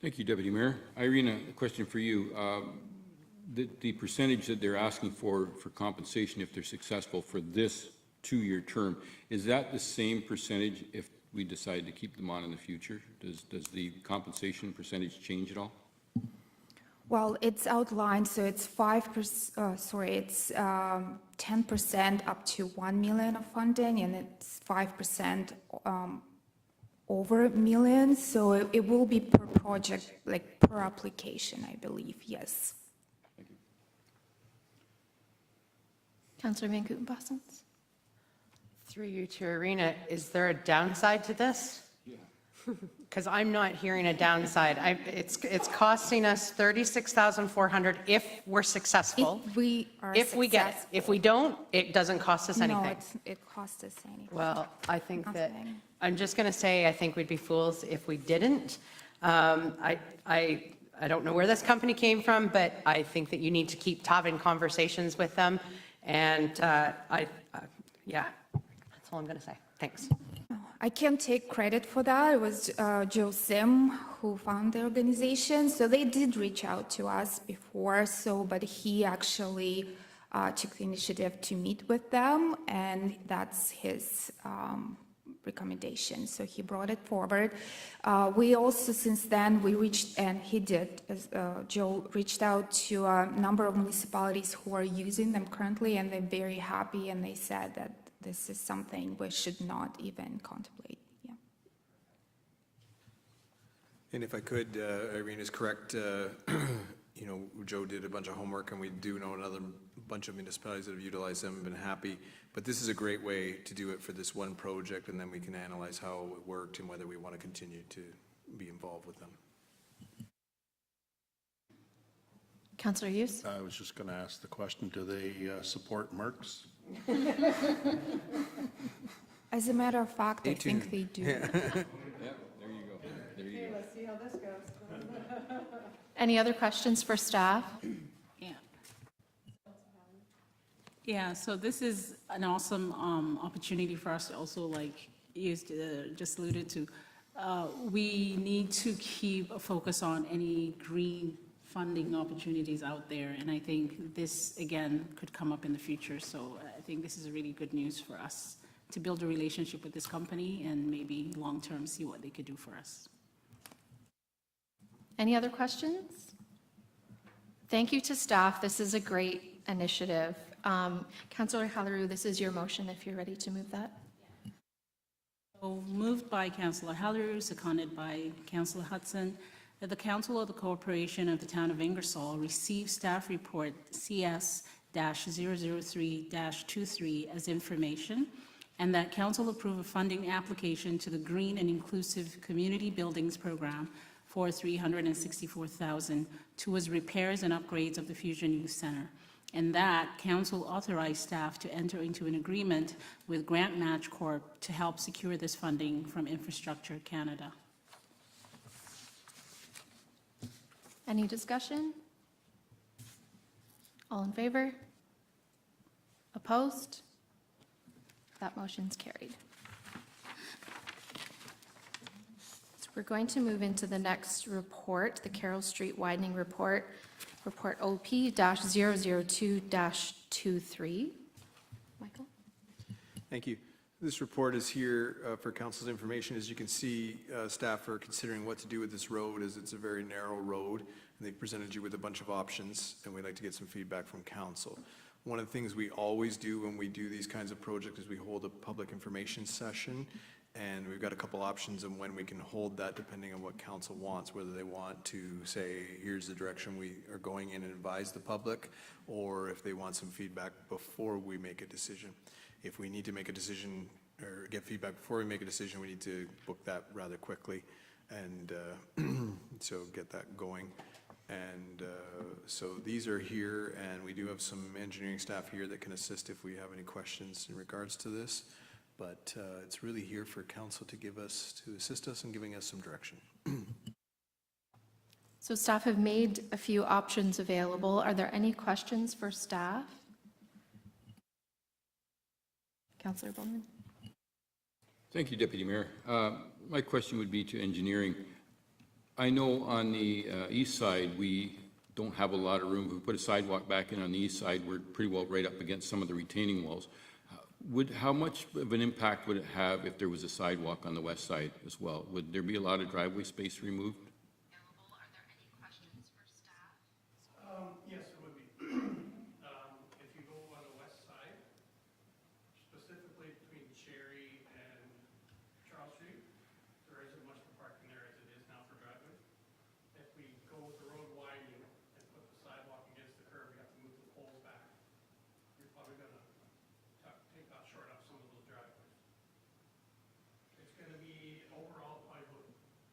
Thank you, Deputy Mayor. Irina, a question for you. The percentage that they're asking for compensation if they're successful for this 2-year term, is that the same percentage if we decide to keep them on in the future? Does the compensation percentage change at all? Well, it's outlined, so it's 5%. It's 10% up to 1 million of funding, and it's 5% over $1 million. So it will be per project, like per application, I believe. Yes. Thank you. Councillor Van Kouten-Bosens. Through you to Irina, is there a downside to this? Yeah. Because I'm not hearing a downside. It's costing us $36,400 if we're successful. If we are If we get it. If we don't, it doesn't cost us anything. No, it costs us anything. Well, I think that, Nothing. I'm just going to say, I think we'd be fools if we didn't. I don't know where this company came from, but I think that you need to keep having conversations with them. And yeah, that's all I'm going to say. Thanks. I can't take credit for that. It was Joe Sim who found the organization. So they did reach out to us before, but he actually took the initiative to meet with them, and that's his recommendation. So he brought it forward. We also, since then, Joe reached out to a number of municipalities who are using them currently, and they're very happy, and they said that this is something we should not even contemplate. Yeah. And if I could, Irene is correct. You know, Joe did a bunch of homework, and we do know another bunch of municipalities that have utilized them and been happy. But this is a great way to do it for this one project, and then we can analyze how it worked and whether we want to continue to be involved with them. Councillor Hughes. I was just going to ask the question, do they support Mercs? As a matter of fact, I think they do. Yeah, there you go. There you go. Let's see how this goes. Any other questions for staff? Yeah, so this is an awesome opportunity for us to also, like you just alluded to, we need to keep a focus on any green funding opportunities out there, and I think this, again, could come up in the future, so I think this is really good news for us to build a relationship with this company and maybe long-term see what they could do for us. Any other questions? Thank you to staff. This is a great initiative. Councillor Haliru, this is your motion if you're ready to move that. So moved by Councillor Haliru, seconded by Councillor Hudson, that the Council of the Corporation of the Town of Ingersoll receive staff report CS-003-23 as information, and that Council approve a funding application to the Green and Inclusive Community Buildings Program for $364,000 towards repairs and upgrades of the Fusion Youth Centre, and that Council authorize staff to enter into an agreement with Grant Match Corp to help secure this funding from Infrastructure Canada. Any discussion? All in favor? Opposed? That motion's carried. So we're going to move into the next report, the Carroll Street Widening Report, Report OP-002-23. Michael? Thank you. This report is here for council's information. As you can see, staff are considering what to do with this road, as it's a very narrow road, and they've presented you with a bunch of options, and we'd like to get some feedback from council. One of the things we always do when we do these kinds of projects is we hold a public information session, and we've got a couple options on when we can hold that depending on what council wants, whether they want to say, here's the direction we are going in and advise the public, or if they want some feedback before we make a decision. If we need to make a decision or get feedback before we make a decision, we need to book that rather quickly and so get that going. And so these are here, and we do have some engineering staff here that can assist if we have any questions in regards to this. But it's really here for council to assist us in giving us some direction. So staff have made a few options available. Are there any questions for staff? Councillor Bowman. Thank you, Deputy Mayor. My question would be to engineering. I know on the east side, we don't have a lot of room. If we put a sidewalk back in on the east side, we're pretty well right up against some of the retaining walls. How much of an impact would it have if there was a sidewalk on the west side as well? Would there be a lot of driveway space removed? Are there any questions for staff? Yes, it would be. If you go on the west side, specifically between Cherry and Charles Street, there isn't much for parking there as it is now for driveways. If we go with the road widening and put the sidewalk against the curb, we have to move the poles back. You're probably gonna take that short up some of those driveways. It's gonna be overall probably about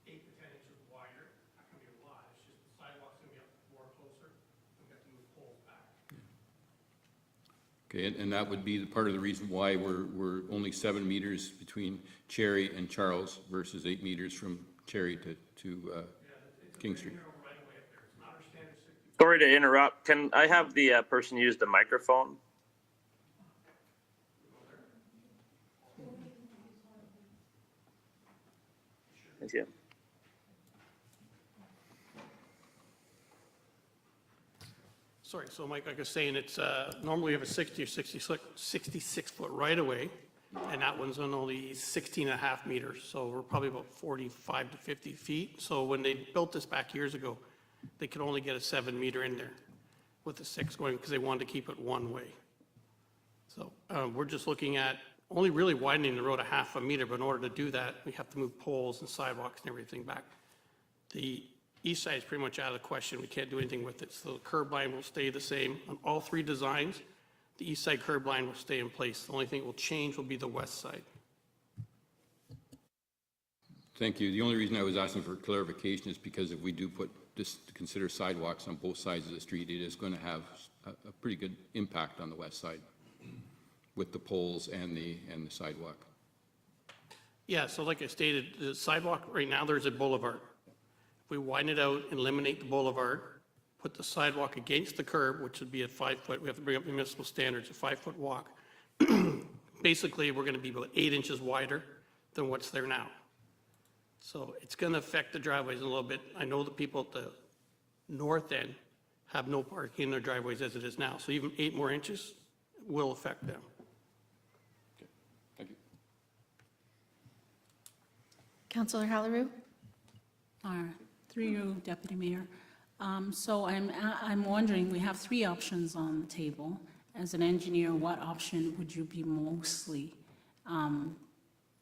8 to 10 inches wider. Not gonna be a lot, it's just the sidewalk's gonna be up more closer, and we have to move poles back. Okay, and that would be the part of the reason why we're only 7 meters between Cherry and Charles versus 8 meters from Cherry to King Street. Sorry to interrupt. Can I have the person use the microphone? Thank you. Sorry, so Mike, like I was saying, it's, normally we have a 60 or 66 foot right of way, and that one's on only 16 and a half meters, so we're probably about 45 to 50 feet. So when they built this back years ago, they could only get a 7 meter in there with the 6 going, because they wanted to keep it one way. So we're just looking at only really widening the road a half a meter, but in order to do that, we have to move poles and sidewalks and everything back. The east side is pretty much out of the question. We can't do anything with it. So the curb line will stay the same on all 3 designs. The east side curb line will stay in place. The only thing that will change will be the west side. Thank you. The only reason I was asking for clarification is because if we do put this, consider sidewalks on both sides of the street, it is going to have a pretty good impact on the west side with the poles and the sidewalk. Yeah, so like I stated, the sidewalk, right now, there's a boulevard. If we widen it out and eliminate the boulevard, put the sidewalk against the curb, which would be a 5 foot, we have to bring up the municipal standards, a 5 foot walk. Basically, we're going to be about 8 inches wider than what's there now. So it's going to affect the driveways a little bit. I know the people at the north end have no parking in their driveways as it is now. So even 8 more inches will affect them. Okay. Thank you. Councillor Haliru? Through you, Deputy Mayor. So I'm wondering, we have 3 options on the table. As an engineer, what option would you be mostly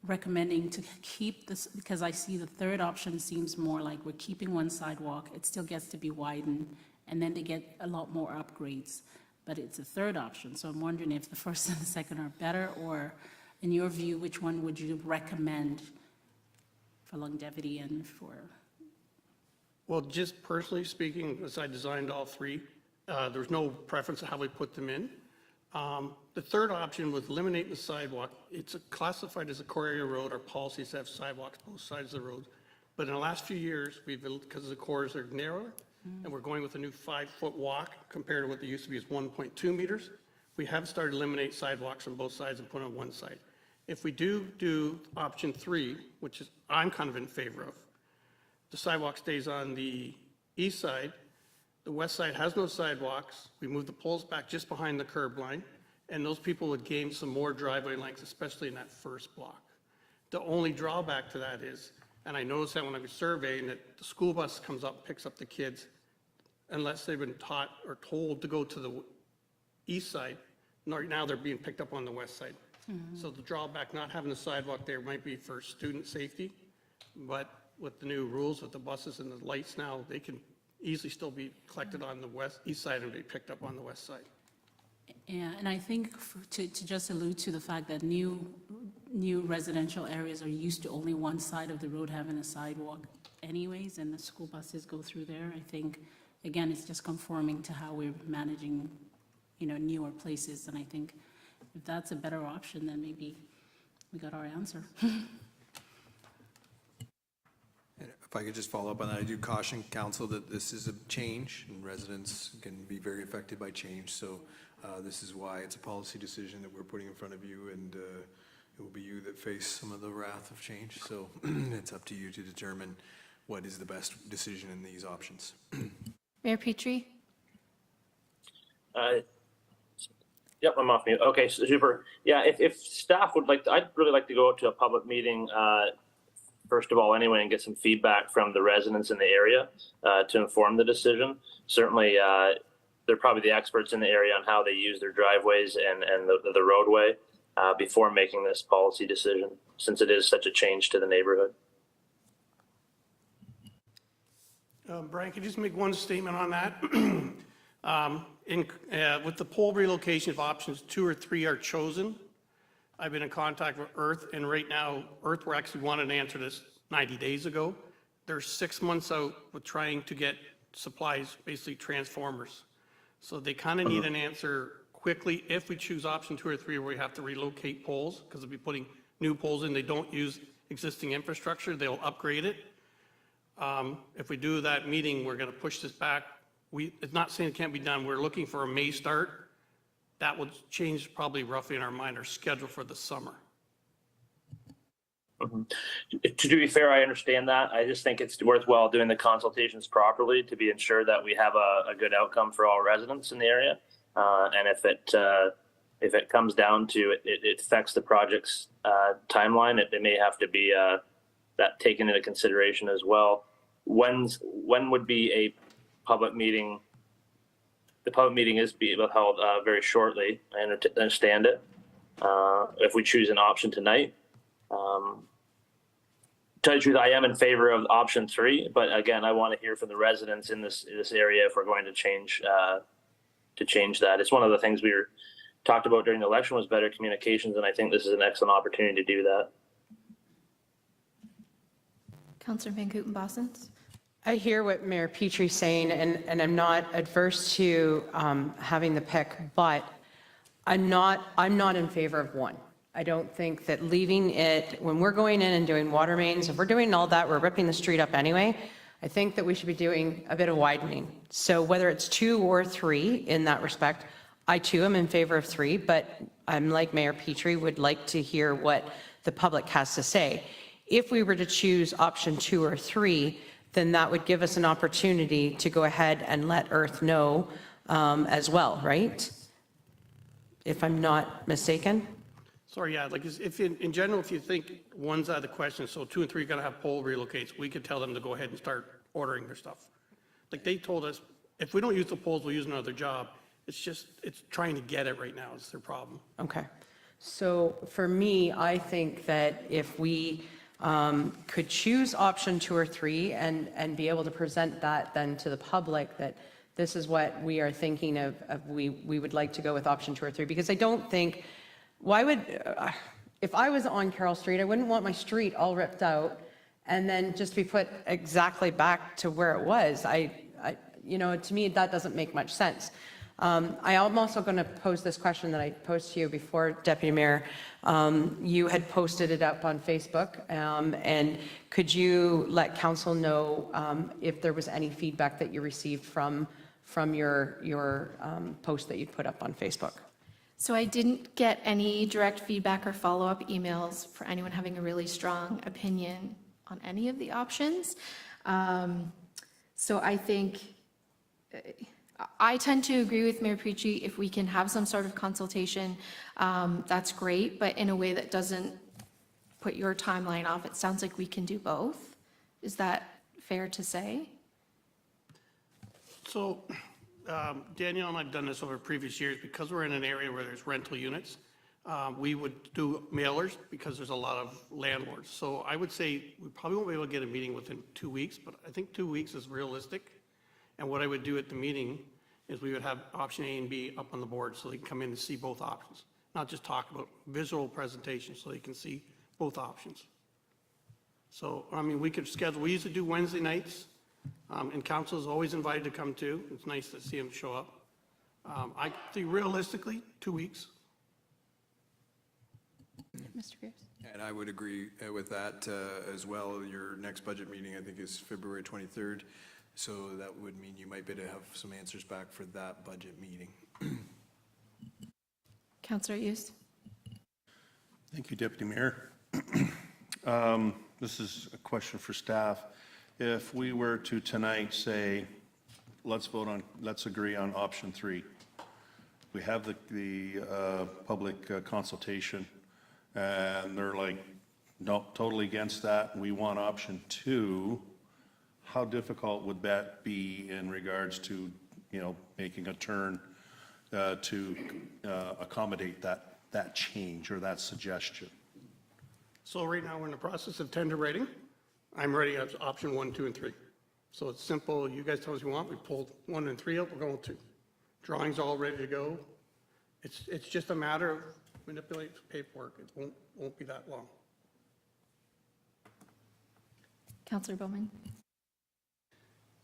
recommending to keep this? Because I see the third option seems more like we're keeping one sidewalk, it still gets to be widened, and then they get a lot more upgrades. But it's a third option, so I'm wondering if the first and the second are better, or in your view, which one would you recommend for longevity and for? Well, just personally speaking, as I designed all 3, there's no preference of how we put them in. The third option was eliminating the sidewalk. It's classified as a core area road. Our policies have sidewalks both sides of the road. But in the last few years, because the cores are narrower, and we're going with a new 5 foot walk compared to what they used to be as 1.2 meters, we have started to eliminate sidewalks on both sides and put on one side. If we do option 3, which is I'm kind of in favor of, the sidewalk stays on the east side. The west side has no sidewalks. We move the poles back just behind the curb line, and those people would gain some more driveway length, especially in that first block. The only drawback to that is, and I noticed that when I was surveying, that the school bus comes up, picks up the kids, unless they've been taught or told to go to the east side. Right now, they're being picked up on the west side. So the drawback, not having the sidewalk there, might be for student safety, but with the new rules with the buses and the lights now, they can easily still be collected on the east side and be picked up on the west side. Yeah, and I think to just allude to the fact that new residential areas are used to only one side of the road having a sidewalk anyways, and the school buses go through there. I think, again, it's just conforming to how we're managing, newer places. And I think if that's a better option, then maybe we got our answer. If I could just follow up on that, I do caution council that this is a change, and residents can be very affected by change. So this is why it's a policy decision that we're putting in front of you, and it will be you that face some of the wrath of change. So it's up to you to determine what is the best decision in these options. Mayor Petrie? Yep, I'm off mute. Okay, super. Yeah, if staff would like to, I'd really like to go out to a public meeting, first of all, anyway, and get some feedback from the residents in the area to inform the decision. Certainly, they're probably the experts in the area on how they use their driveways and the roadway before making this policy decision, since it is such a change to the neighborhood. Brian, could you just make one statement on that? With the pole relocation, if options 2 or 3 are chosen, I've been in contact with Earth, and right now, Earth were actually wanted an answer this 90 days ago. They're 6 months out with trying to get supplies, basically transformers. So they kind of need an answer quickly if we choose option 2 or 3 where we have to relocate poles, because they'll be putting new poles in. They don't use existing infrastructure. They'll upgrade it. If we do that meeting, we're going to push this back. It's not saying it can't be done. We're looking for a May start. That would change probably roughly in our mind our schedule for the summer. To be fair, I understand that. I just think it's worthwhile doing the consultations properly to be ensured that we have a good outcome for all residents in the area. And if it comes down to it affects the project's timeline, it may have to be that taken into consideration as well. When would be a public meeting? The public meeting is being held very shortly. I understand it. If we choose an option tonight, to tell you the truth, I am in favor of option 3. But again, I want to hear from the residents in this area if we're going to change that. It's one of the things we talked about during the election was better communications, and I think this is an excellent opportunity to do that. Councillor Van Gouten-Bossens? I hear what Mayor Petrie's saying, and I'm not adverse to having the pick, but I'm not in favor of 1. I don't think that leaving it, when we're going in and doing water mains, if we're doing all that, we're ripping the street up anyway. I think that we should be doing a bit of widening. So whether it's 2 or 3 in that respect, I too am in favor of 3, but I'm like Mayor Petrie, would like to hear what the public has to say. If we were to choose option 2 or 3, then that would give us an opportunity to go ahead and let Earth know as well, right? If I'm not mistaken. Sorry, yeah, like if in general, if you think one's out of the question, so 2 and 3 are going to have pole relocates, we could tell them to go ahead and start ordering their stuff. Like they told us, if we don't use the poles, we'll use another job. It's trying to get it right now is their problem. Okay. So for me, I think that if we could choose option 2 or 3 and be able to present that then to the public that this is what we are thinking of we would like to go with option 2 or 3, because I don't think, why would, if I was on Carroll Street, I wouldn't want my street all ripped out and then just be put exactly back to where it was. To me, that doesn't make much sense. I am also going to pose this question that I posed to you before, Deputy Mayor. You had posted it up on Facebook, and could you let council know if there was any feedback that you received from your post that you put up on Facebook? So I didn't get any direct feedback or follow-up emails for anyone having a really strong opinion on any of the options. So I think I tend to agree with Mayor Petrie. If we can have some sort of consultation, that's great, but in a way that doesn't put your timeline off. It sounds like we can do both. Is that fair to say? So Danielle and I've done this over previous years. Because we're in an area where there's rental units, we would do mailers because there's a lot of landlords. So I would say we probably won't be able to get a meeting within 2 weeks, but I think 2 weeks is realistic. And what I would do at the meeting is we would have option A and B up on the board so they can come in and see both options, not just talk about visual presentation, so they can see both options. So, I mean, we could schedule, we usually do Wednesday nights, and council is always invited to come too. It's nice to see them show up. I think realistically, 2 weeks. Mr. Pierce? And I would agree with that as well. Your next budget meeting, I think, is February 23rd. So that would mean you might be able to have some answers back for that budget meeting. Councillor Hughes? Thank you, Deputy Mayor. This is a question for staff. if we were to tonight say, let's agree on option 3. We have the public consultation, and they're like, no, totally against that, we want option 2. How difficult would that be in regards to, making a turn to accommodate that change or that suggestion? So right now, we're in the process of tender writing. I'm ready as option 1, 2, and 3. So it's simple. You guys tell us you want. We pulled 1 and 3 out. We're going 2. Drawings all ready to go. It's just a matter of manipulating paperwork. It won't be that long. Councillor Bowman.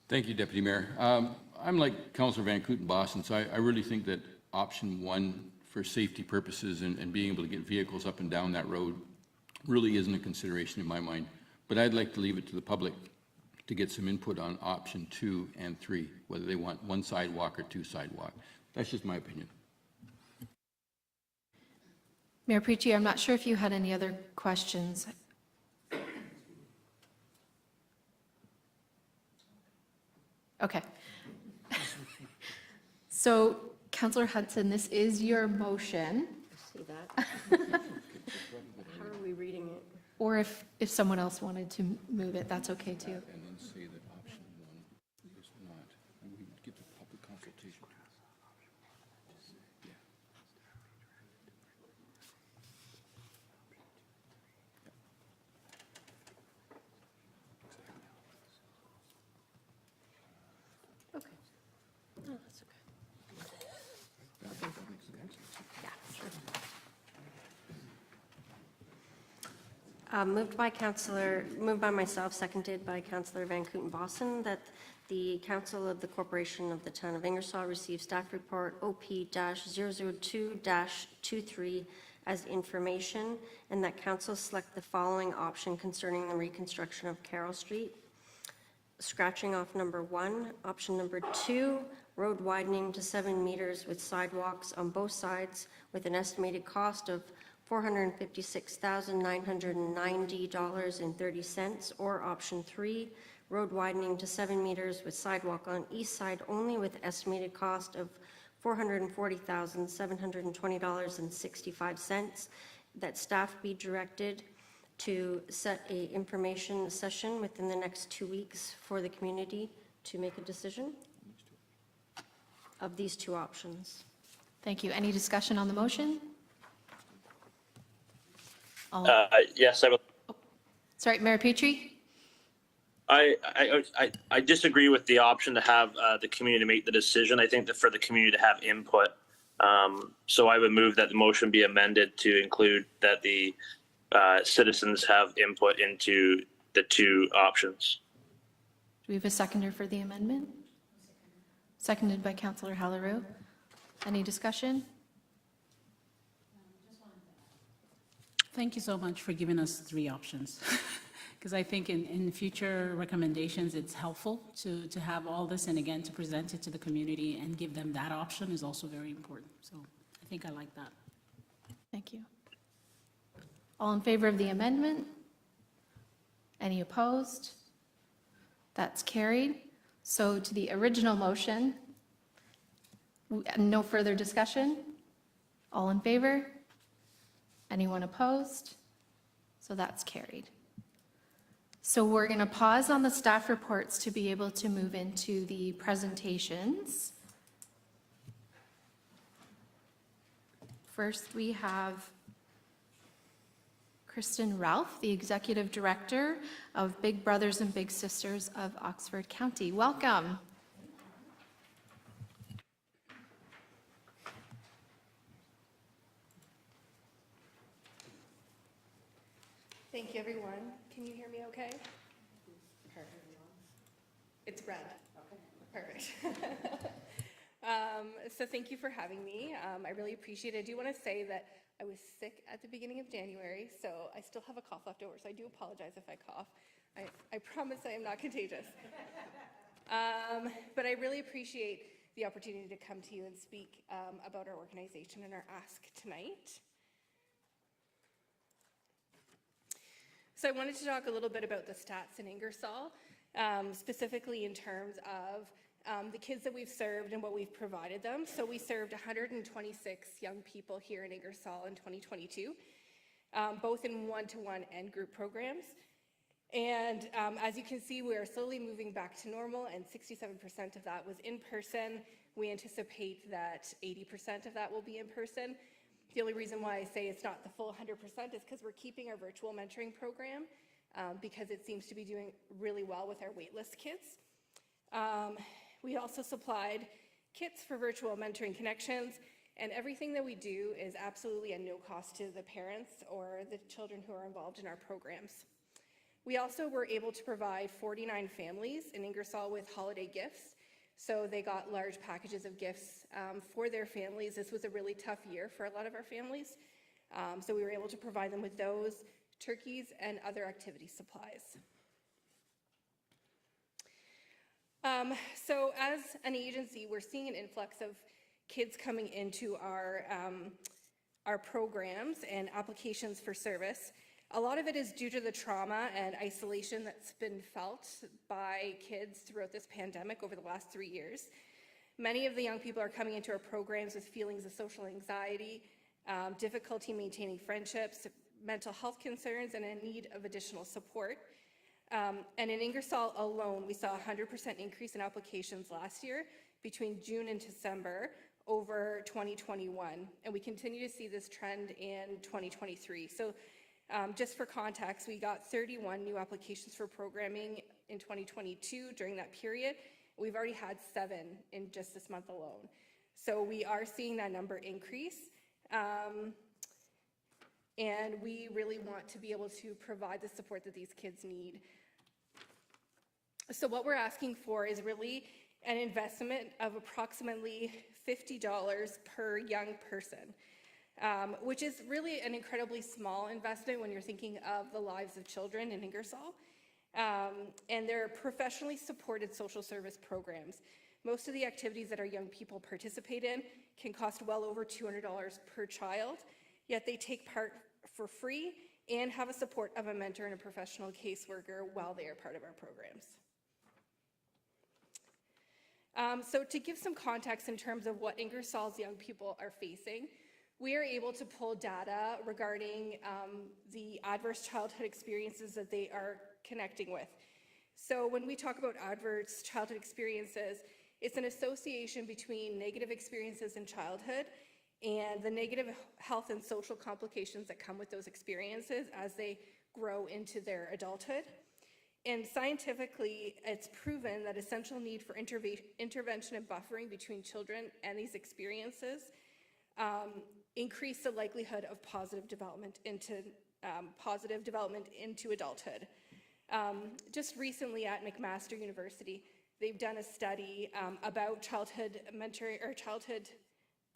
Thank you, Deputy Mayor. I'm like Councillor Van Kooten-Boston, so I really think that option 1 for safety purposes and being able to get vehicles up and down that road really isn't a consideration in my mind. But I'd like to leave it to the public to get some input on option 2 and 3, whether they want 1 sidewalk or 2 sidewalk. That's just my opinion. Mayor Petrie, I'm not sure if you had any other questions. Okay. So, Councillor Hudson, this is your motion. See that? How are we reading it? Or if someone else wanted to move it, that's okay too. And then say that option 1 is not, and we would give the public consultation. Okay. No, that's okay. Yeah, sure. Moved by myself, seconded by Councillor Van Kooten-Boston, that the Council of the Corporation of the Town of Ingersoll receive staff report OP-002-23 as information, and that Council select the following option concerning the reconstruction of Carroll Street. Scratching off number 1, option number 2, road widening to 7 meters with sidewalks on both sides with an estimated cost of $456,990.30, or option 3, road widening to 7 meters with sidewalk on east side only with estimated cost of $440,720.65, that staff be directed to set a information session within the next 2 weeks for the community to make a decision of these 2 options. Thank you. Any discussion on the motion? Yes, I will. Sorry, Mayor Petrie? I disagree with the option to have the community make the decision. I think that for the community to have input. So I would move that the motion be amended to include that the citizens have input into the 2 options. Do we have a seconder for the amendment? Seconded by Councillor Haliru. Any discussion? Thank you so much for giving us 3 options. Because I think in future recommendations, it's helpful to have all this, and again, to present it to the community and give them that option is also very important. So I think I like that. Thank you. All in favor of the amendment? Any opposed? That's carried. So to the original motion, no further discussion? All in favor? Anyone opposed? So that's carried. So we're going to pause on the staff reports to be able to move into the presentations. First, we have Kristen Ralph, the Executive Director of Big Brothers and Big Sisters of Oxford County. Welcome. Thank you, everyone. Can you hear me okay? Perfect. It's red. Okay. Perfect. So thank you for having me. I really appreciate it. I do want to say that I was sick at the beginning of January, so I still have a cough left over, so I do apologize if I cough. I promise I am not contagious. But I really appreciate the opportunity to come to you and speak about our organization and our ask tonight. So I wanted to talk a little bit about the stats in Ingersoll. specifically in terms of the kids that we've served and what we've provided them. So we served 126 young people here in Ingersoll in 2022, both in one-to-one and group programs. And as you can see, we are slowly moving back to normal, and 67% of that was in person. We anticipate that 80% of that will be in person. The only reason why I say it's not the full 100% is because we're keeping our virtual mentoring program because it seems to be doing really well with our waitlist kids. We also supplied kits for virtual mentoring connections, and everything that we do is absolutely at no cost to the parents or the children who are involved in our programs. We also were able to provide 49 families in Ingersoll with holiday gifts. So they got large packages of gifts for their families. This was a really tough year for a lot of our families. So we were able to provide them with those, turkeys, and other activity supplies. So as an agency, we're seeing an influx of kids coming into our programs and applications for service. A lot of it is due to the trauma and isolation that's been felt by kids throughout this pandemic over the last 3 years. Many of the young people are coming into our programs with feelings of social anxiety, difficulty maintaining friendships, mental health concerns, and a need of additional support. And in Ingersoll alone, we saw a 100% increase in applications last year between June and December over 2021. And we continue to see this trend in 2023. So just for context, we got 31 new applications for programming in 2022 during that period. We've already had 7 in just this month alone. So we are seeing that number increase. And we really want to be able to provide the support that these kids need. So what we're asking for is really an investment of approximately $50 per young person. Which is really an incredibly small investment when you're thinking of the lives of children in Ingersoll. And they're professionally supported social service programs. Most of the activities that our young people participate in can cost well over $200 per child, yet they take part for free and have a support of a mentor and a professional caseworker while they are part of our programs. So to give some context in terms of what Ingersoll's young people are facing, we are able to pull data regarding the adverse childhood experiences that they are connecting with. So when we talk about adverse childhood experiences, it's an association between negative experiences in childhood and the negative health and social complications that come with those experiences as they grow into their adulthood. And scientifically, it's proven that essential need for intervention and buffering between children and these experiences increase the likelihood of positive development into adulthood. Just recently at McMaster University, they've done a study about childhood mentoring or childhood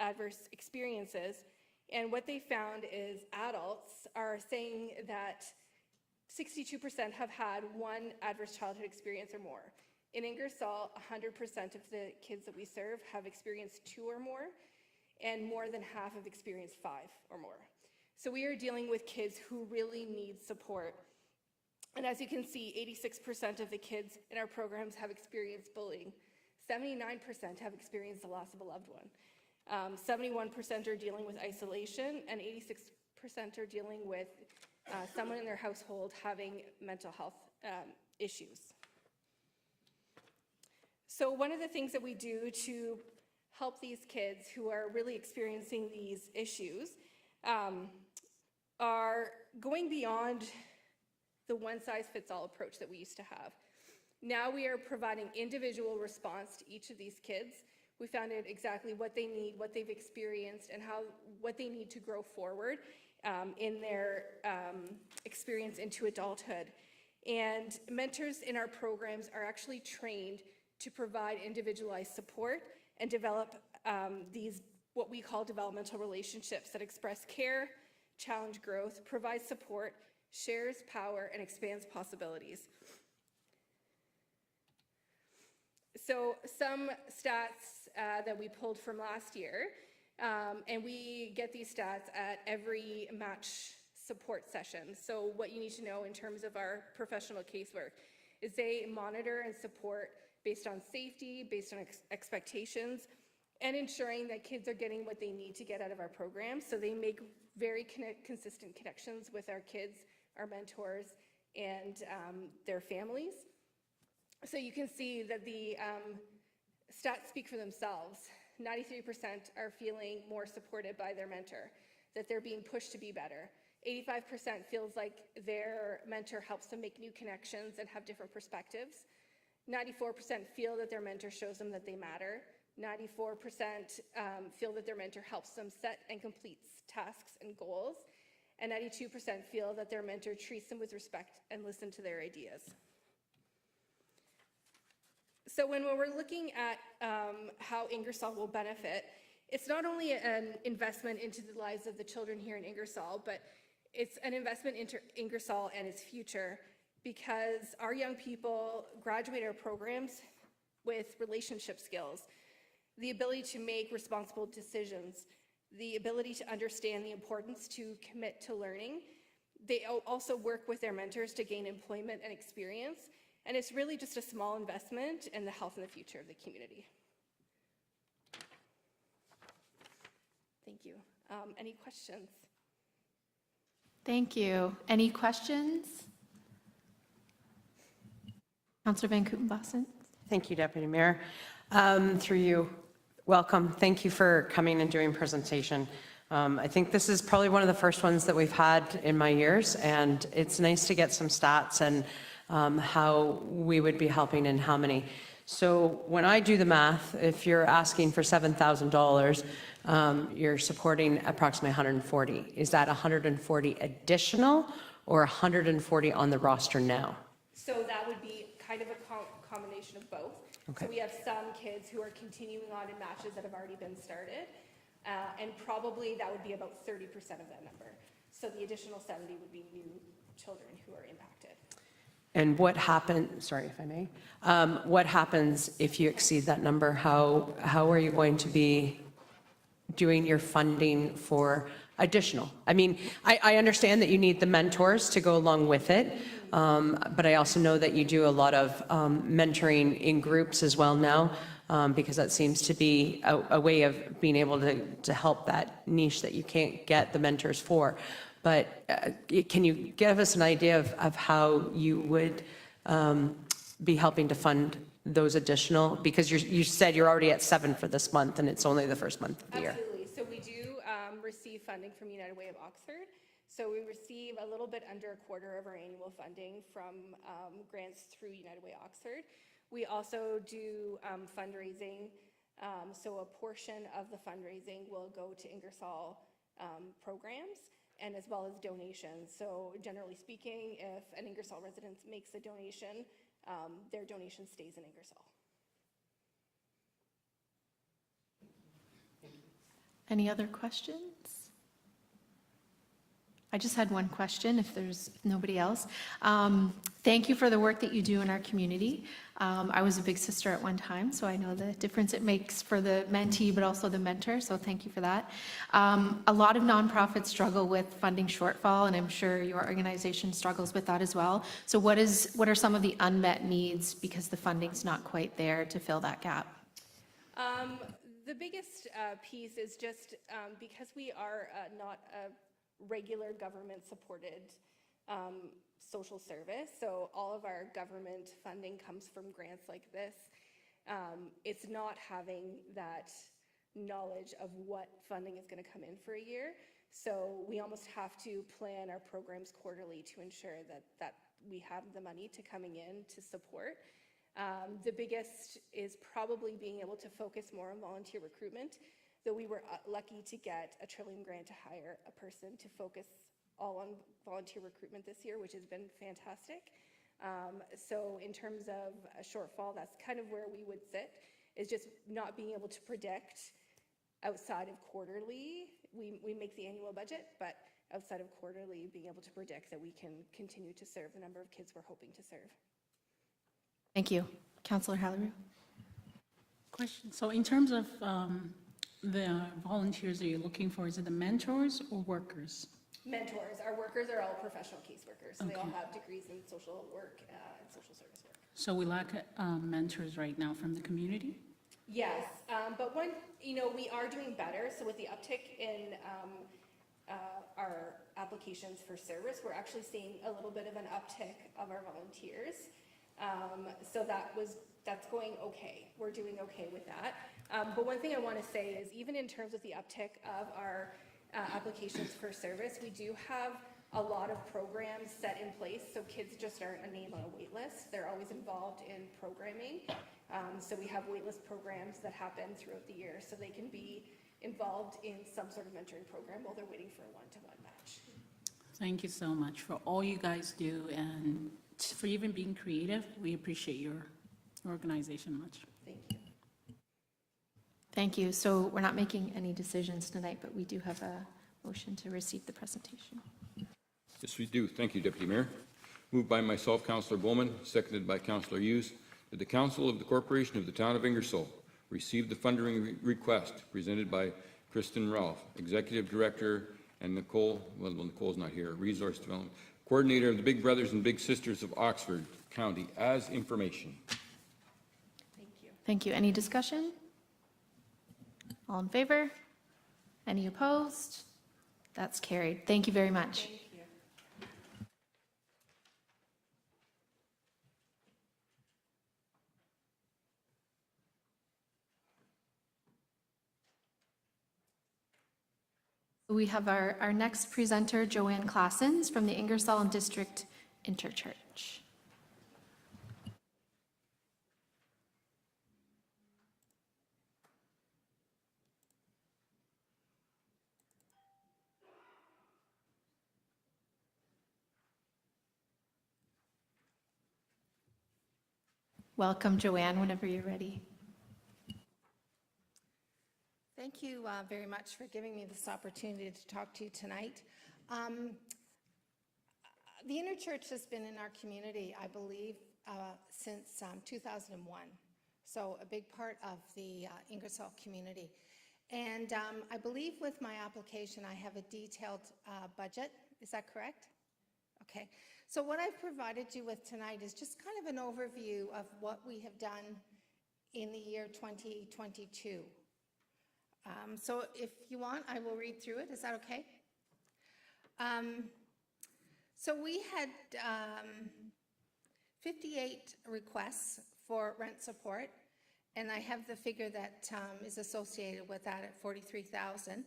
adverse experiences, and what they found is adults are saying that 62% have had one adverse childhood experience or more. In Ingersoll, 100% of the kids that we serve have experienced 2 or more, and more than half have experienced 5 or more. So we are dealing with kids who really need support. And as you can see, 86% of the kids in our programs have experienced bullying. 79% have experienced the loss of a loved one. 71% are dealing with isolation, and 86% are dealing with someone in their household having mental health issues. So one of the things that we do to help these kids who are really experiencing these issues are going beyond the one-size-fits-all approach that we used to have. Now we are providing individual response to each of these kids. We found out exactly what they need, what they've experienced, and what they need to grow forward in their experience into adulthood. And mentors in our programs are actually trained to provide individualized support and develop these, what we call developmental relationships that express care, challenge growth, provide support, shares power, and expands possibilities. So some stats that we pulled from last year, and we get these stats at every match support session. So what you need to know in terms of our professional casework. is they monitor and support based on safety, based on expectations, and ensuring that kids are getting what they need to get out of our program. So they make very consistent connections with our kids, our mentors, and their families. So you can see that the stats speak for themselves. 93% are feeling more supported by their mentor, that they're being pushed to be better. 85% feels like their mentor helps them make new connections and have different perspectives. 94% feel that their mentor shows them that they matter. 94% feel that their mentor helps them set and complete tasks and goals. And 92% feel that their mentor treats them with respect and listens to their ideas. So when we're looking at how Ingersoll will benefit, it's not only an investment into the lives of the children here in Ingersoll, but it's an investment into Ingersoll and its future, because our young people graduate our programs with relationship skills, the ability to make responsible decisions, the ability to understand the importance to commit to learning. They also work with their mentors to gain employment and experience, and it's really just a small investment in the health and the future of the community. Thank you. Any questions? Thank you. Any questions? Councillor Van Koetenbassen. Thank you, Deputy Mayor. Through you, welcome. Thank you for coming and doing presentation. I think this is probably one of the first ones that we've had in my years, and it's nice to get some stats and how we would be helping and how many. So when I do the math, if you're asking for $7,000, you're supporting approximately 140. Is that 140 additional or 140 on the roster now? So that would be kind of a combination of both. Okay. So we have some kids who are continuing on in matches that have already been started, and probably that would be about 30% of that number. So the additional 70 would be new children who are impacted. And what happens, sorry if I may, what happens if you exceed that number? How are you going to be doing your funding for additional? I mean, I understand that you need the mentors to go along with it, but I also know that you do a lot of mentoring in groups as well now, because that seems to be a way of being able to help that niche that you can't get the mentors for. But can you give us an idea of how you would be helping to fund those additional? Because you said you're already at 7 for this month, and it's only the first month of the year. Absolutely. So we do receive funding from United Way of Oxford. So we receive a little bit under a quarter of our annual funding from grants through United Way Oxford. We also do fundraising. So a portion of the fundraising will go to Ingersoll programs, and as well as donations. So generally speaking, if an Ingersoll resident makes a donation, their donation stays in Ingersoll. Any other questions? I just had one question, if there's nobody else. Thank you for the work that you do in our community. I was a big sister at one time, so I know the difference it makes for the mentee, but also the mentor, so thank you for that. A lot of nonprofits struggle with funding shortfall, and I'm sure your organization struggles with that as well. So what are some of the unmet needs because the funding's not quite there to fill that gap? The biggest piece is just because we are not a regular government-supported social service, so all of our government funding comes from grants like this. It's not having that knowledge of what funding is going to come in for a year, so we almost have to plan our programs quarterly to ensure that we have the money to coming in to support. The biggest is probably being able to focus more on volunteer recruitment, though we were lucky to get a Trillium grant to hire a person to focus all on volunteer recruitment this year, which has been fantastic. So in terms of a shortfall, that's kind of where we would sit, is just not being able to predict outside of quarterly. We make the annual budget, but outside of quarterly, being able to predict that we can continue to serve the number of kids we're hoping to serve. Thank you. Councillor Haliru. Question. So in terms of the volunteers that you're looking for, is it the mentors or workers? Mentors. Our workers are all professional caseworkers, so they all have degrees in social work and social service work. So we lack mentors right now from the community? Yes, but one, we are doing better. So with the uptick in our applications for service, we're actually seeing a little bit of an uptick of our volunteers. So that's going okay. We're doing okay with that. But one thing I want to say is even in terms of the uptick of our applications for service, we do have a lot of programs set in place, so kids just aren't a name on a wait list. They're always involved in programming. So we have waitlist programs that happen throughout the year, so they can be involved in some sort of mentoring program while they're waiting for a one-to-one match. Thank you so much for all you guys do and for even being creative. We appreciate your organization much. Thank you. Thank you. So we're not making any decisions tonight, but we do have a motion to receive the presentation. Yes, we do. Thank you, Deputy Mayor. Moved by myself, Councillor Bowman, seconded by Councillor Hughes, that the Council of the Corporation of the Town of Ingersoll receive the funding request presented by Kristen Ralph, Executive Director, and Nicole's not here, Resource Development, Coordinator of the Big Brothers and Big Sisters of Oxford County as information. Thank you. Thank you. Any discussion? All in favor? Any opposed? That's carried. Thank you very much. Thank you. We have our next presenter, Joanne Classens from the Ingersoll District Interchurch. Welcome, Joanne, whenever you're ready. Thank you very much for giving me this opportunity to talk to you tonight. The Interchurch has been in our community, I believe, since 2001, so a big part of the Ingersoll community. And I believe with my application I have a detailed budget. Is that correct? Okay. So what I've provided you with tonight is just kind of an overview of what we have done in the year 2022. So if you want, I will read through it. Is that okay? So we had 58 requests for rent support, and I have the figure that is associated with that at $43,000.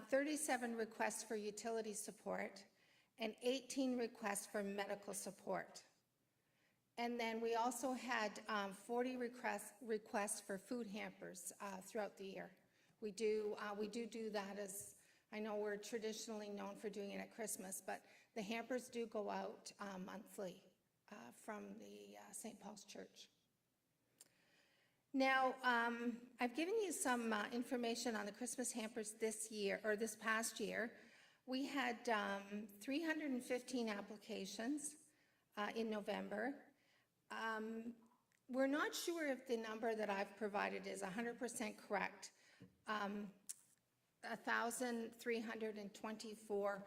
37 requests for utility support, and 18 requests for medical support. And then we also had 40 requests for food hampers throughout the year. We do that, as I know we're traditionally known for doing it at Christmas, but the hampers do go out monthly from the St. Paul's Church. Now, I've given you some information on the Christmas hampers this year, or this past year. We had 315 applications in November. We're not sure if the number that I've provided is 100% correct. 1,324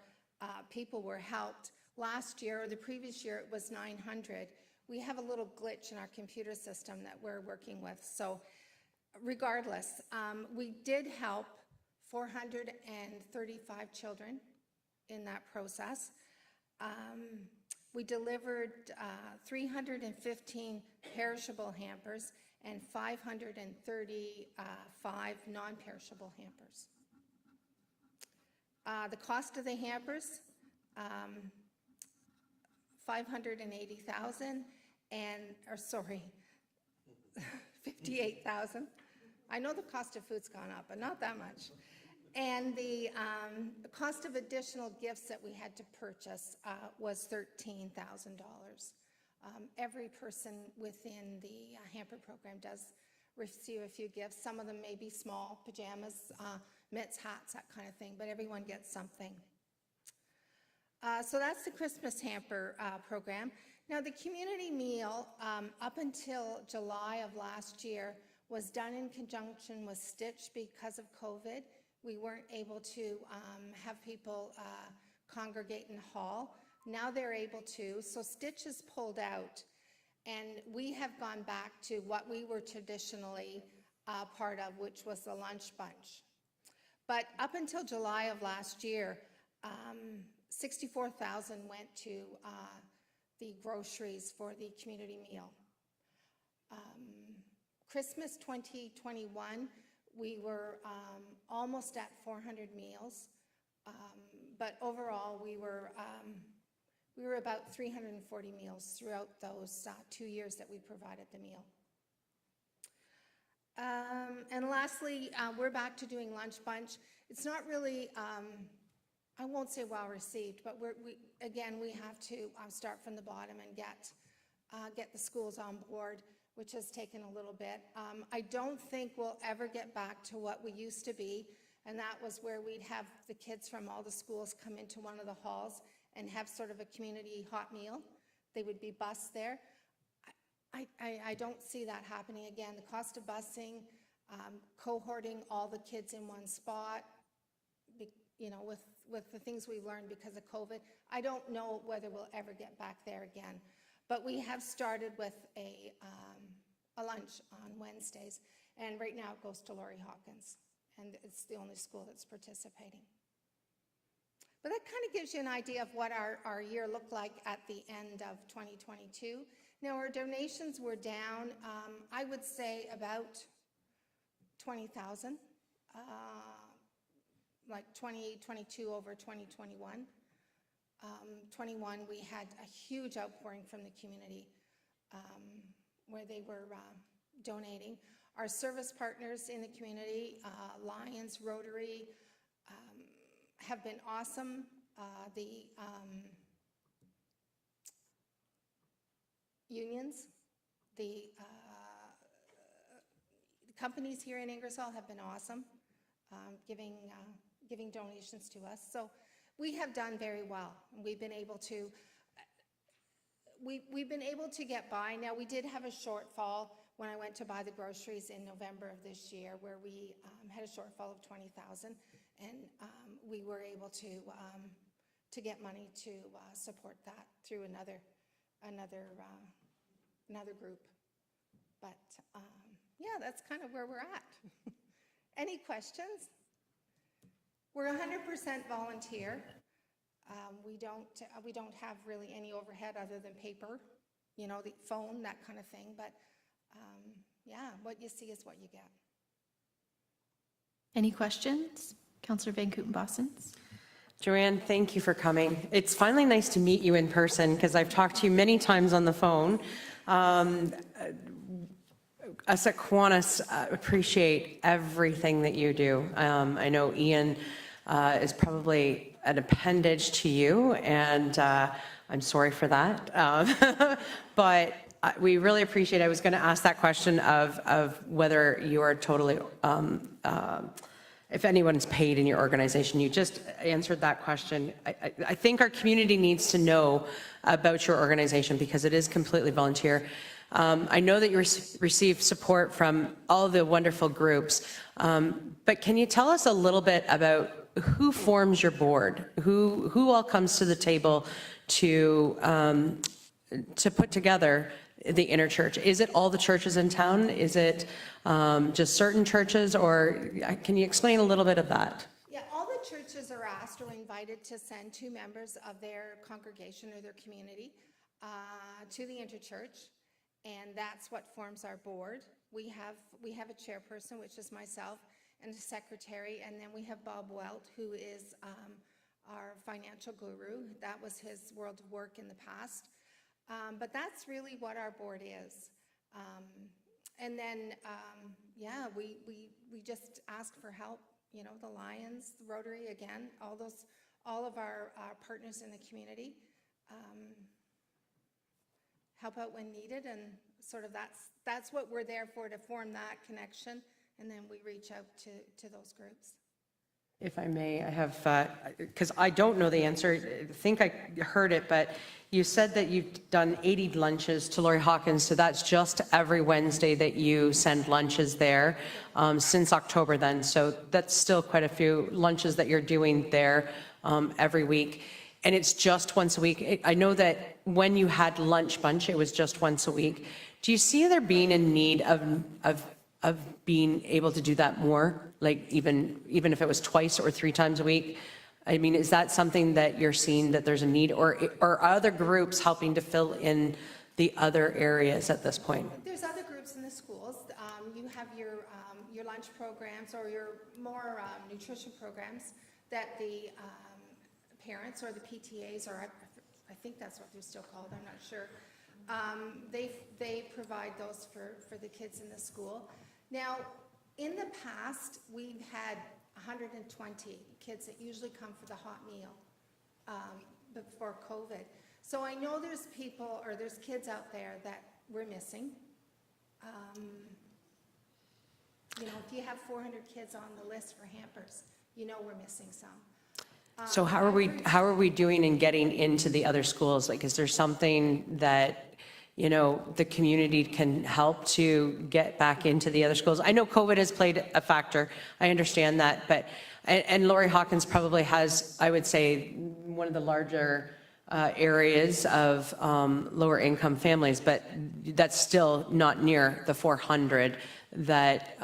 people were helped. Last year, or the previous year, it was 900. We have a little glitch in our computer system that we're working with. So regardless, we did help 435 children in that process. We delivered 315 perishable hampers and 535 non-perishable hampers. The cost of the hampers, $580,000 $58,000. I know the cost of food's gone up, but not that much. And the cost of additional gifts that we had to purchase was $13,000. Every person within the hamper program does receive a few gifts. Some of them may be small, pajamas, mitts, hats, that kind of thing, but everyone gets something. So that's the Christmas hamper program. Now, the community meal, up until July of last year, was done in conjunction with Stitch because of COVID. We weren't able to have people congregate in the hall. Now they're able to. So Stitch is pulled out. And we have gone back to what we were traditionally part of, which was the lunch bunch. But up until July of last year, 64,000 went to the groceries for the community meal. Christmas 2021, we were almost at 400 meals, but overall we were about 340 meals throughout those 2 years that we provided the meal. And lastly, we're back to doing lunch bunch. It's not really, I won't say well received, but we have to start from the bottom and get the schools on board, which has taken a little bit. I don't think we'll ever get back to what we used to be, and that was where we'd have the kids from all the schools come into one of the halls and have sort of a community hot meal. They would be bused there. I don't see that happening again. The cost of busing, cohorting all the kids in one spot, you know, with the things we've learned because of COVID, I don't know whether we'll ever get back there again. But we have started with a lunch on Wednesdays, and right now it goes to Laurie Hawkins, and it's the only school that's participating. But that kind of gives you an idea of what our year looked like at the end of 2022. Now, our donations were down, I would say about 20,000, like 2022 over 2021. 21, we had a huge outpouring from the community where they were donating. Our service partners in the community, Lions, Rotary, have been awesome. The unions, the companies here in Ingersoll have been awesome, giving donations to us. So we have done very well. We've been able to get by. Now, we did have a shortfall when I went to buy the groceries in November of this year, where we had a shortfall of 20,000, and we were able to get money to support that through another group. But yeah, that's kind of where we're at. Any questions? We're 100% volunteer. We don't have really any overhead other than paper, you know, the phone, that kind of thing. But yeah, what you see is what you get. Any questions? Councillor Van Kooten-Bossens. Joanne, thank you for coming. It's finally nice to meet you in person because I've talked to you many times on the phone. Us at Kiwanis appreciate everything that you do. I know Ian is probably an appendage to you, and I'm sorry for that. But we really appreciate it. I was going to ask that question of whether you are totally, if anyone's paid in your organization. You just answered that question. I think our community needs to know about your organization because it is completely volunteer. I know that you receive support from all the wonderful groups, but can you tell us a little bit about who forms your board? Who all comes to the table to put together the inner church? Is it all the churches in town? Is it just certain churches, or can you explain a little bit of that? Yeah, all the churches are asked or invited to send 2 members of their congregation or their community to the interchurch, and that's what forms our board. We have a chairperson, which is myself, and a secretary, and then we have Bob Welt, who is our financial guru. That was his world of work in the past. But that's really what our board is. And then, yeah, we just ask for help, you know, the Lions, the Rotary, again, all of our partners in the community help out when needed, and sort of that's what we're there for, to form that connection, and then we reach out to those groups. If I may, I have, because I don't know the answer, I think I heard it, but you said that you've done 80 lunches to Laurie Hawkins, so that's just every Wednesday that you send lunches there since October then, so that's still quite a few lunches that you're doing there every week, and it's just once a week. I know that when you had lunch bunch, it was just once a week. Do you see there being a need of being able to do that more? Like even if it was twice or 3 times a week? I mean, is that something that you're seeing that there's a need, or are other groups helping to fill in the other areas at this point? There's other groups in the schools. You have your lunch programs or your more nutrition programs that the parents or the PTAs, or I think that's what they're still called, I'm not sure. They provide those for the kids in the school. Now, in the past, we've had 120 kids that usually come for the hot meal before COVID. So I know there's people, or there's kids out there that we're missing. You know, if you have 400 kids on the list for hampers, you know we're missing some. So how are we doing in getting into the other schools? Like, is there something that, you know, the community can help to get back into the other schools? I know COVID has played a factor. I understand that, but, and Laurie Hawkins probably has, I would say, one of the larger areas of lower income families, but that's still not near the 400 that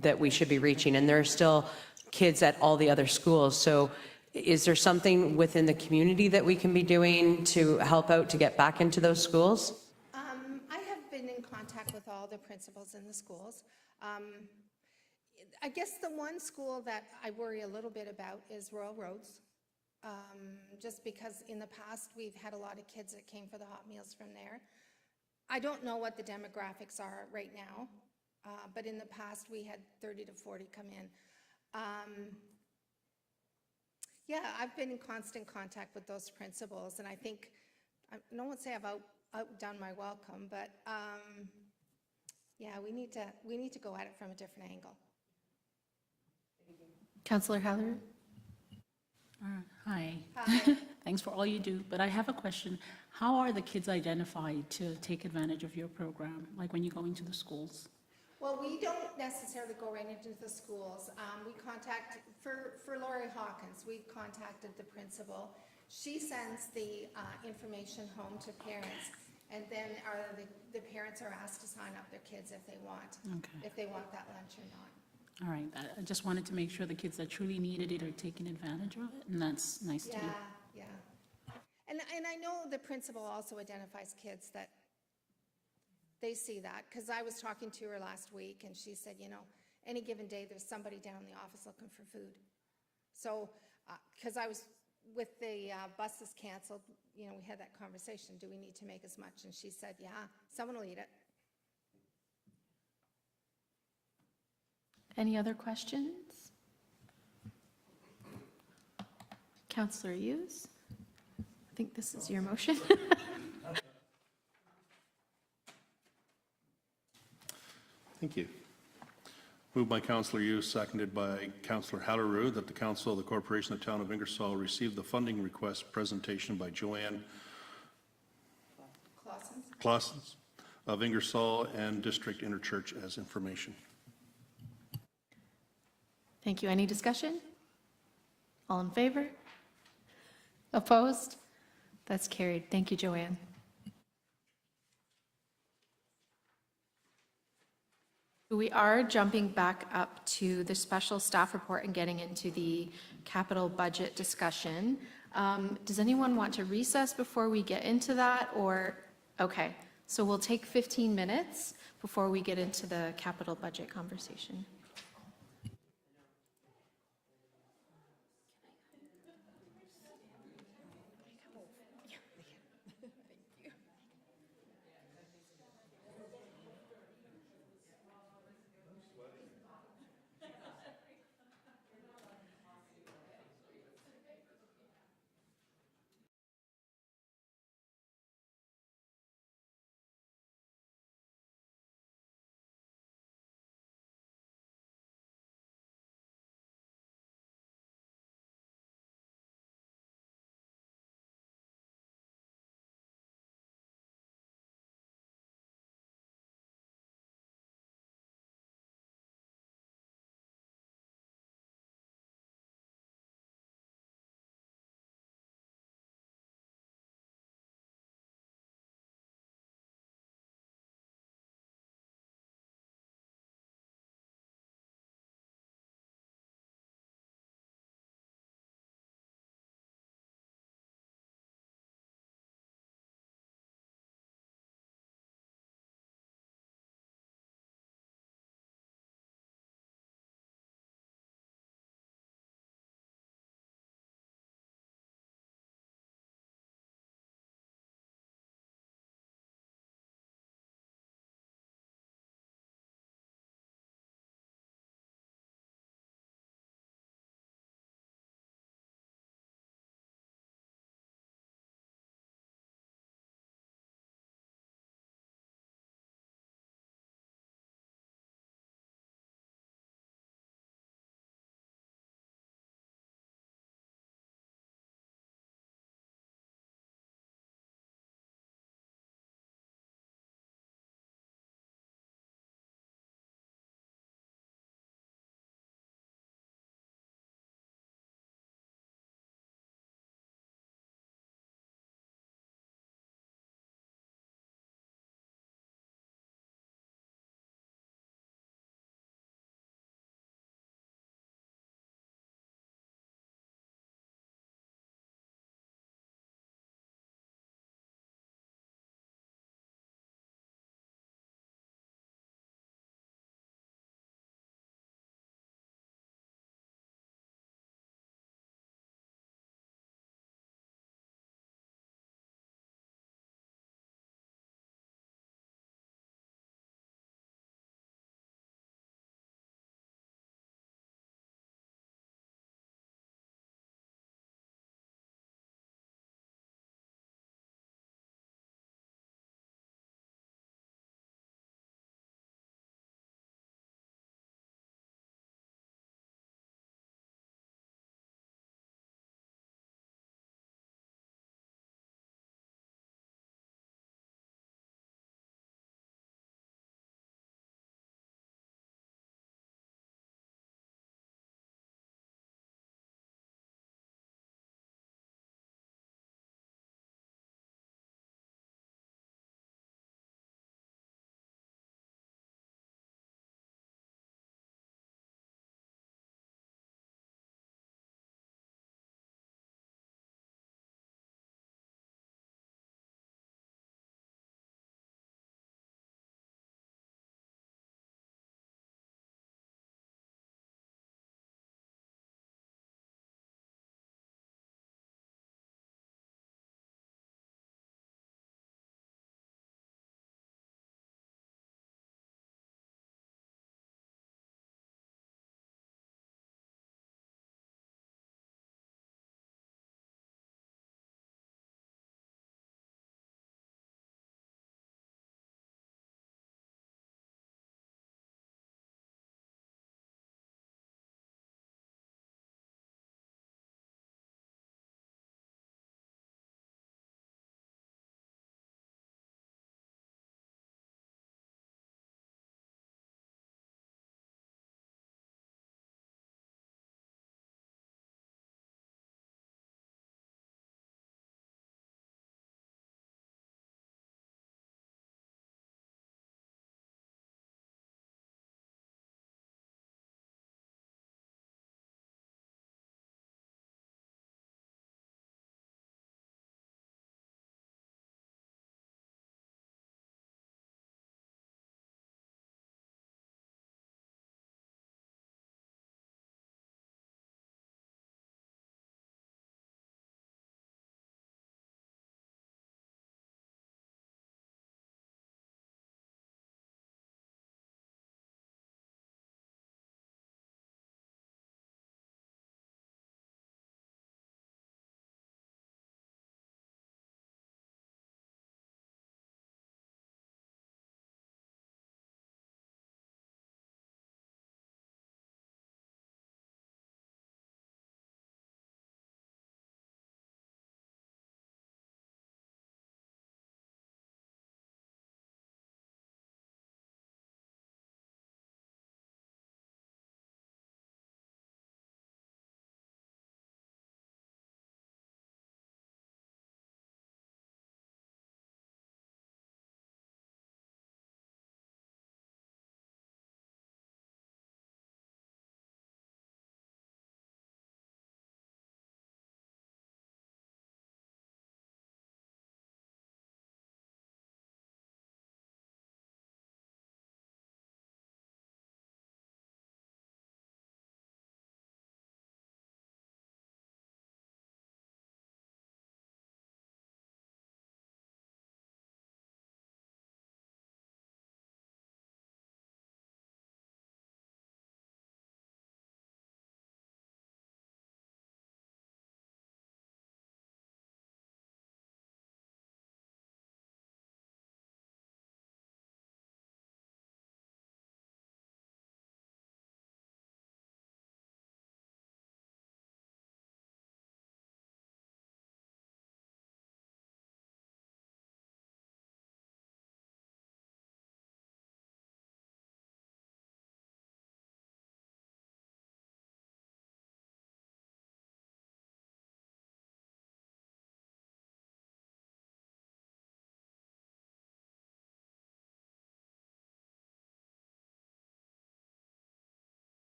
that we should be reaching. And there are still kids at all the other schools. So is there something within the community that we can be doing to help out to get back into those schools? I have been in contact with all the principals in the schools. I guess the one school that I worry a little bit about is Royal Roads. Just because in the past we've had a lot of kids that came for the hot meals from there. I don't know what the demographics are right now, but in the past we had 30 to 40 come in. Yeah, I've been in constant contact with those principals, and I think, I won't say I've outdone my welcome, but yeah, we need to go at it from a different angle. Councillor Haliru? Hi. Hi. Thanks for all you do, but I have a question. How are the kids identified to take advantage of your program, like when you go into the schools? Well, we don't necessarily go right into the schools. We contact, for Laurie Hawkins, we've contacted the principal. She sends the information home to parents, and then the parents are asked to sign up their kids if they want, if they want that lunch or not. All right, I just wanted to make sure the kids that truly needed it are taking advantage of it, and that's nice to hear. Yeah. And I know the principal also identifies kids that they see that, because I was talking to her last week and she said, you know, any given day there's somebody down in the office looking for food. So, because I was, with the buses canceled, you know, we had that conversation, do we need to make as much? And she said, yeah, someone will eat it. Any other questions? Councillor Hughes? I think this is your motion. Thank you. Moved by Councillor Hughes, seconded by Councillor Haliru, that the Council of the Corporation of the Town of Ingersoll receive the funding request presentation by Joanne Claussens of Ingersoll and District Interchurch as information. Thank you. Any discussion? All in favor? Opposed? That's carried. Thank you, Joanne. We are jumping back up to the special staff report and getting into the capital budget discussion. Does anyone want to recess before we get into that, or, okay, so we'll take 15 minutes before we get into the capital budget conversation.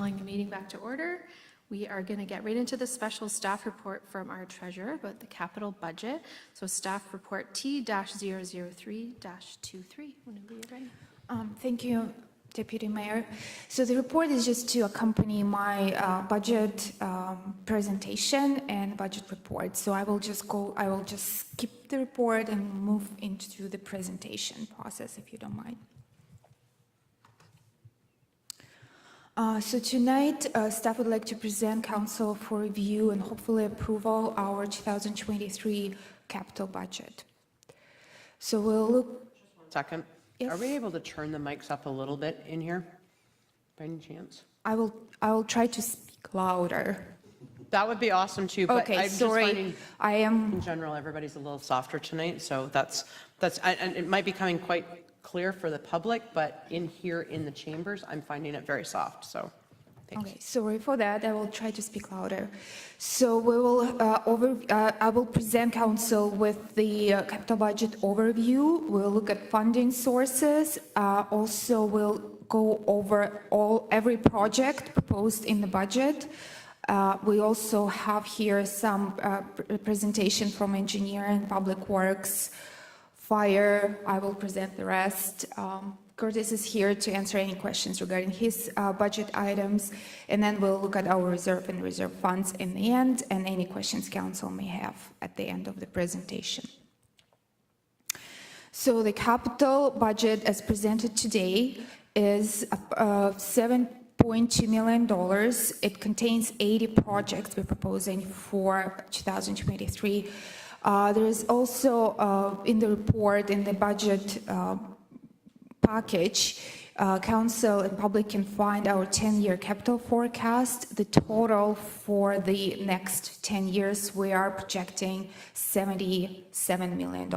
calling the meeting back to order. We are going to get right into the special staff report from our treasurer about the capital budget. So staff report T-003-23, whenever you're ready. Thank you, Deputy Mayor. So the report is just to accompany my budget presentation and budget report. So I will just skip the report and move into the presentation process, if you don't mind. So tonight, staff would like to present council for review and hopefully approval our 2023 capital budget. So we'll look. Second. Yes. Are we able to turn the mics up a little bit in here, by any chance? I will try to speak louder. That would be awesome too, but Okay, I'm just sorry. finding, I am. in general, everybody's a little softer tonight, so and it might be coming quite clear for the public, but in here in the chambers, I'm finding it very soft, so thanks. Okay, sorry for that. I will try to speak louder. So we will I will present council with the capital budget overview. We'll look at funding sources. Also, we'll go over every project proposed in the budget. We also have here some presentation from engineering, public works, fire. I will present the rest. Curtis is here to answer any questions regarding his budget items, and then we'll look at our reserve and reserve funds in the end, and any questions council may have at the end of the presentation. So the capital budget as presented today is $7.2 million. It contains 80 projects we're proposing for 2023. There is also in the report, in the budget package, council and public can find our 10-year capital forecast. The total for the next 10 years, we are projecting $77 million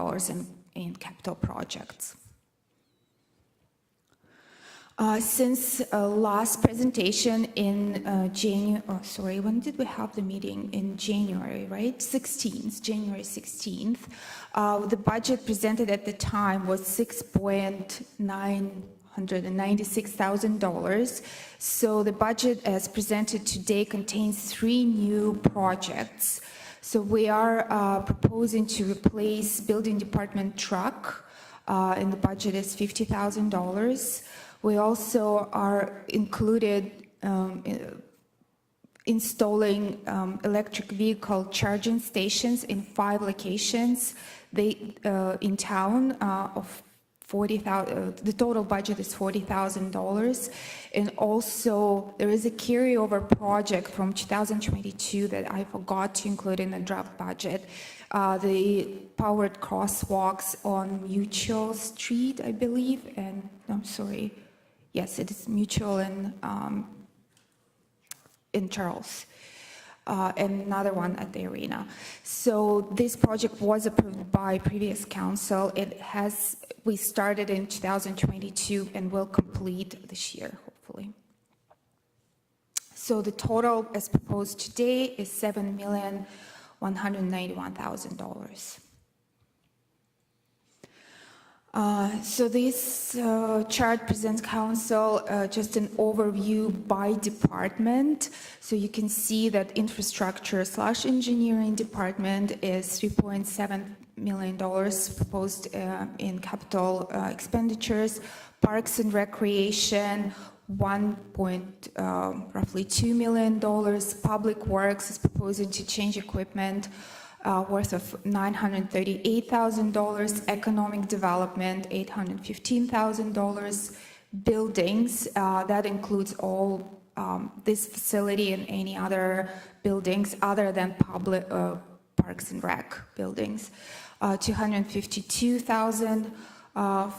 in capital projects. Since last presentation in January, when did we have the meeting? In January, right? January 16th. The budget presented at the time was $6,996,000. So the budget as presented today contains 3 new projects. So we are proposing to replace building department truck, and the budget is $50,000. We also are included installing electric vehicle charging stations in 5 locations in town of $40,000. The total budget is $40,000. And also there is a carryover project from 2022 that I forgot to include in the draft budget. The powered crosswalks on Mutual Street, I believe, and I'm sorry. Yes, it is Mutual in Charles, and another one at the arena. So this project was approved by previous council. We started in 2022 and will complete this year, hopefully. So the total as proposed today is $7,191,000. So this chart presents council just an overview by department. So you can see that infrastructure/engineering department is $3.7 million proposed in capital expenditures. Parks and recreation, roughly $2 million. Public works is proposing to change equipment worth of $938,000, economic development, $815,000, buildings, that includes all this facility and any other buildings other than public parks and rec buildings, $252,000,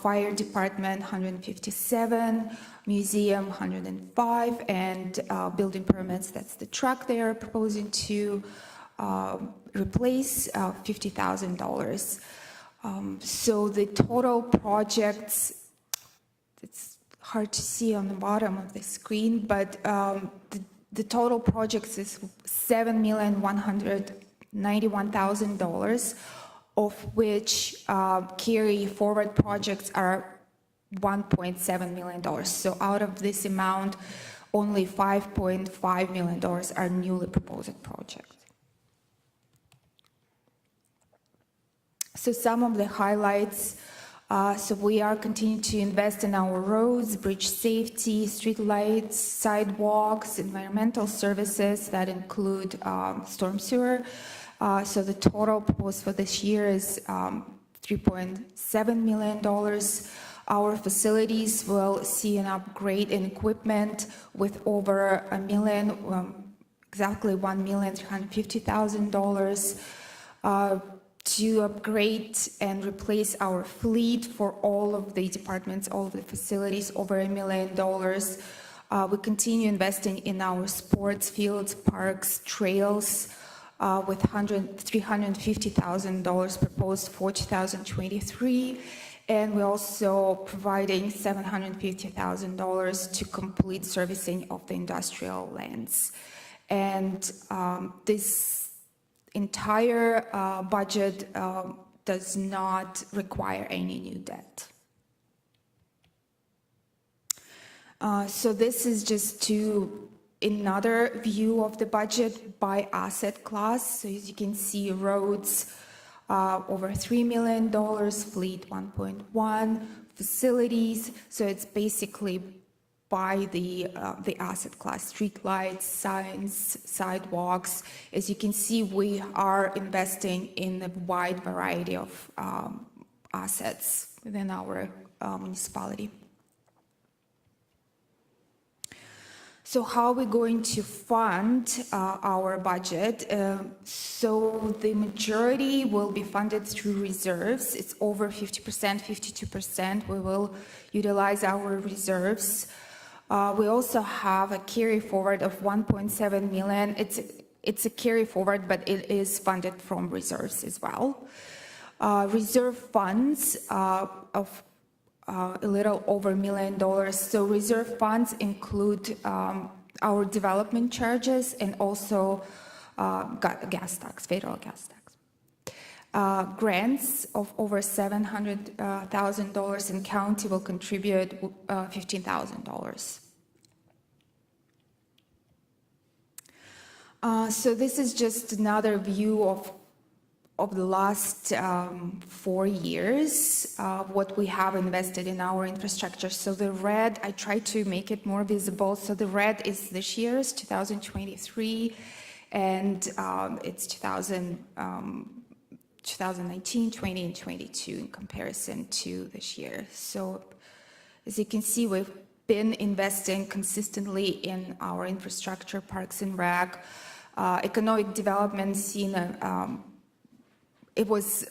fire department, $157,000, museum, $105,000, and building permits, that's the truck they are proposing to replace, $50,000. So the total projects, it's hard to see on the bottom of the screen, but the total projects is $7,191,000, of which carry forward projects are $1.7 million. So out of this amount, only $5.5 million are newly proposed projects. So some of the highlights, so we are continuing to invest in our roads, bridge safety, street lights, sidewalks, environmental services that include storm sewer. So the total proposed for this year is $3.7 million. Our facilities will see an upgrade in equipment with over $1 million, exactly $1,350,000. To upgrade and replace our fleet for all of the departments, all of the facilities, over $1 million. We continue investing in our sports fields, parks, trails, with $350,000 proposed for 2023. And we're also providing $750,000 to complete servicing of the industrial lands. And this entire budget does not require any new debt. So this is just another view of the budget by asset class. So as you can see, roads over $3 million, fleet 1.1, facilities. So it's basically by the asset class, street lights, signs, sidewalks. As you can see, we are investing in a wide variety of assets within our municipality. So how are we going to fund our budget? So the majority will be funded through reserves. It's over 50%, 52%. We will utilize our reserves. We also have a carry forward of $1.7 million. It's a carry forward, but it is funded from reserves as well. Reserve funds of a little over $1 million. So reserve funds include our development charges and also gas tax, federal gas tax. Grants of over $700,000, and county will contribute $15,000. So this is just another view of the last 4 years, what we have invested in our infrastructure. So the red, I try to make it more visible. So the red is this year's 2023, and it's 2019, 20, and 22 in comparison to this year. So as you can see, we've been investing consistently in our infrastructure, parks and rec, economic development seen it was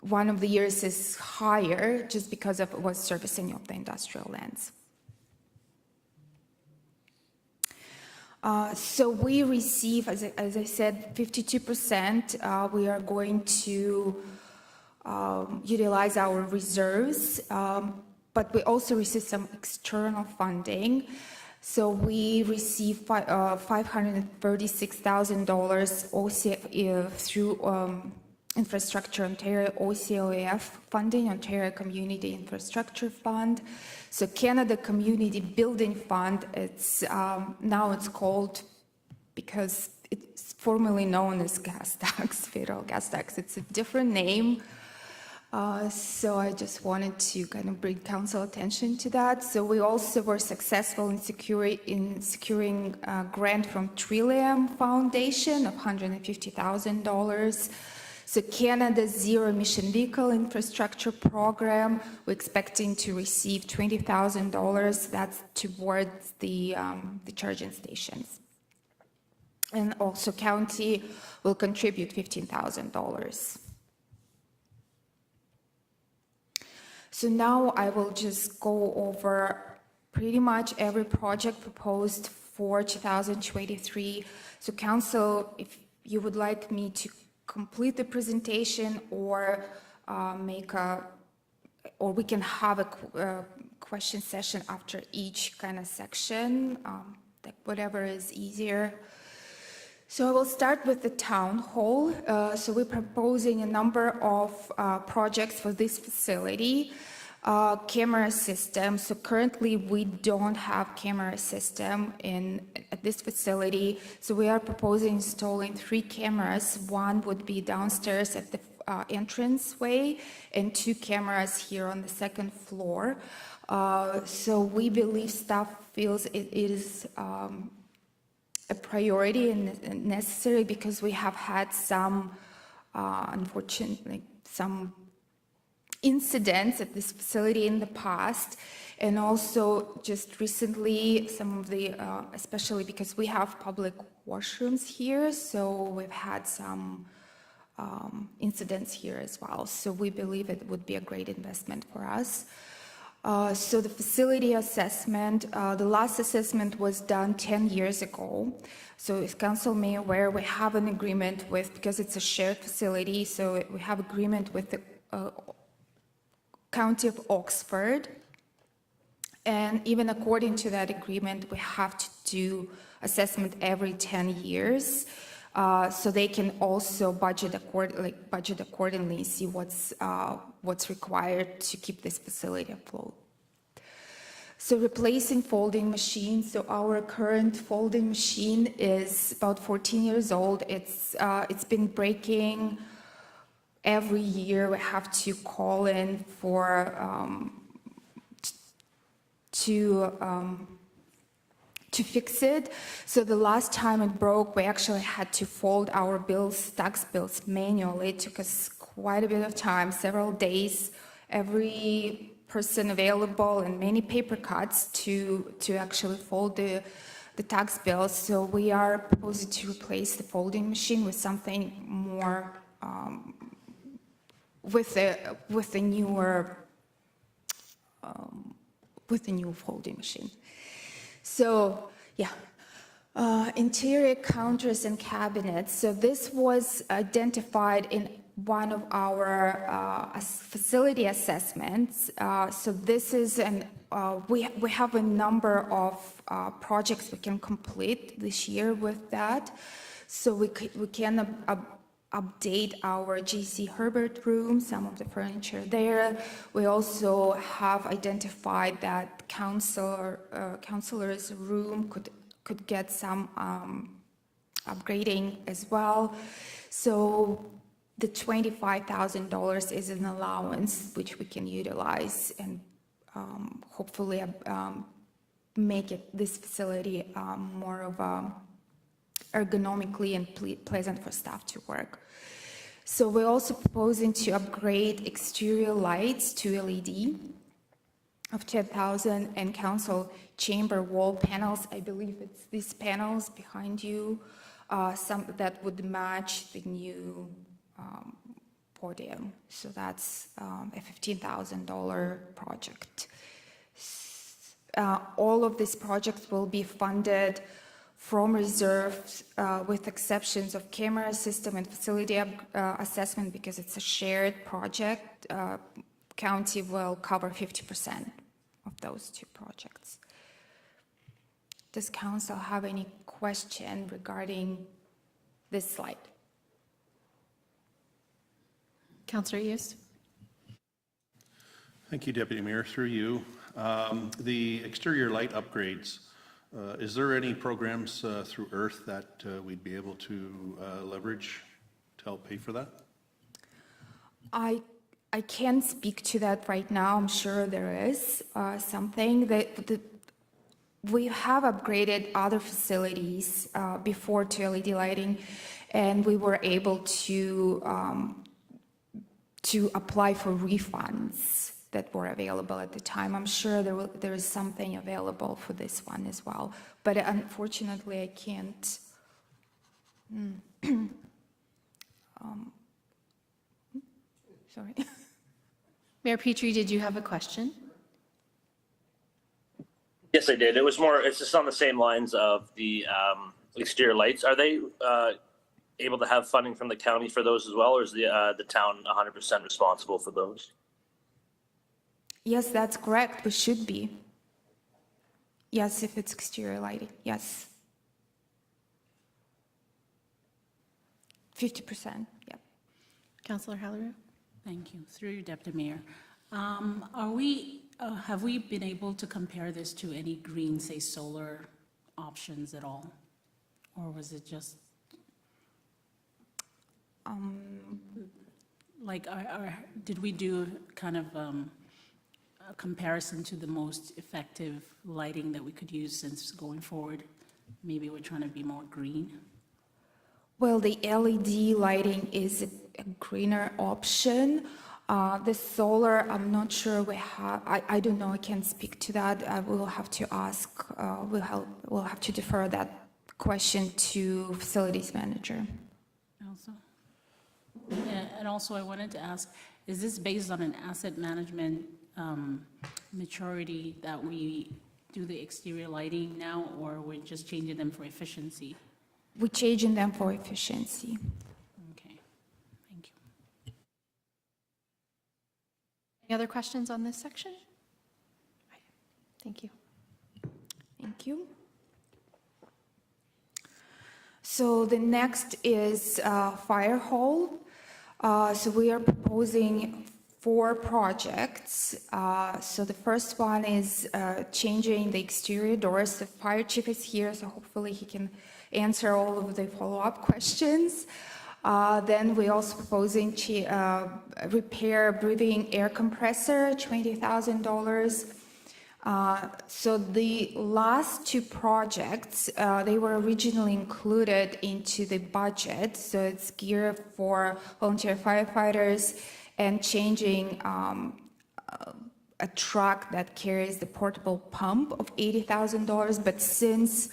one of the years is higher just because of was servicing of the industrial lands. So we receive, as I said, 52%. We are going to utilize our reserves, but we also receive some external funding. So we receive $536,000 through Infrastructure Ontario OCOEF funding, Ontario Community Infrastructure Fund. So Canada Community Building Fund, it's now it's called, because it's formerly known as gas tax, federal gas tax. It's a different name. So I just wanted to kind of bring council attention to that. So we also were successful in securing a grant from Trillium Foundation of $150,000. So Canada's Zero Emission Vehicle Infrastructure Program, we're expecting to receive $20,000. That's towards the charging stations. And also county will contribute $15,000. So now I will just go over pretty much every project proposed for 2023. So council, if you would like me to complete the presentation or or we can have a question session after each kind of section, like whatever is easier. So I will start with the town hall. So we're proposing a number of projects for this facility. Camera system. So currently we don't have camera system at this facility. So we are proposing installing 3 cameras. One would be downstairs at the entranceway and 2 cameras here on the second floor. So we believe staff feels it is a priority and necessary because we have had some, unfortunately, some incidents at this facility in the past, and also just recently some of the, especially because we have public washrooms here, so we've had some incidents here as well. So we believe it would be a great investment for us. So the facility assessment, the last assessment was done 10 years ago. So as council may aware, we have an agreement with, because it's a shared facility, so we have agreement with the County of Oxford. And even according to that agreement, we have to do assessment every 10 years. So they can also budget accordingly, see what's required to keep this facility afloat. So replacing folding machines. So our current folding machine is about 14 years old. It's been breaking every year. We have to call in for to fix it. So the last time it broke, we actually had to fold our tax bills manually. It took us quite a bit of time, several days, every person available, and many paper cuts to actually fold the tax bills. So we are proposing to replace the folding machine with something more, with a new folding machine. So, yeah, interior counters and cabinets. So this was identified in one of our facility assessments. So this is we have a number of projects we can complete this year with that. So we can update our G.C. Herbert room, some of the furniture there. We also have identified that councillor's room could get some upgrading as well. So the $25,000 is an allowance which we can utilize and hopefully make this facility more of a ergonomically and pleasant for staff to work. So we're also proposing to upgrade exterior lights to LED of 10,000 and council chamber wall panels. I believe it's these panels behind you, some that would match the new podium. So that's a $15,000 project. All of these projects will be funded from reserves with exceptions of camera system and facility assessment because it's a shared project. County will cover 50% of those 2 projects. Does council have any question regarding this slide? Councillor Hughes. Thank you, Deputy Mayor. Through you. The exterior light upgrades, is there any programs through Earth that we'd be able to leverage to help pay for that? I can't speak to that right now. I'm sure there is something that we have upgraded other facilities before to LED lighting, and we were able to apply for refunds that were available at the time. I'm sure there is something available for this one as well, but unfortunately I can't. Sorry. Mayor Petrie, did you have a question? Yes, I did. It's just on the same lines of the exterior lights. Are they able to have funding from the county for those as well, or is the town 100% responsible for those? Yes, that's correct. We should be. Yes, if it's exterior lighting, yes. 50%, yeah. Councillor Haliru. Thank you. Through you, Deputy Mayor. Have we been able to compare this to any green, say, solar options at all? Or was it just? Like, did we do kind of a comparison to the most effective lighting that we could use since going forward? Maybe we're trying to be more green. Well, the LED lighting is a greener option. The solar, I'm not sure we have, I don't know, I can't speak to that. I will have to ask, we'll have to defer that question to facilities manager. Also, yeah, and also I wanted to ask, is this based on an asset management maturity that we do the exterior lighting now, or we're just changing them for efficiency? We're changing them for efficiency. Okay, thank you. Any other questions on this section? Thank you. Thank you. So the next is fire hall. So we are proposing 4 projects. So the first one is changing the exterior doors. The fire chief is here, so hopefully he can answer all of the follow-up questions. Then we're also proposing to repair breathing air compressor, $20,000. So the last 2 projects, they were originally included into the budget. So it's gear for volunteer firefighters and changing a truck that carries the portable pump of $80,000. But since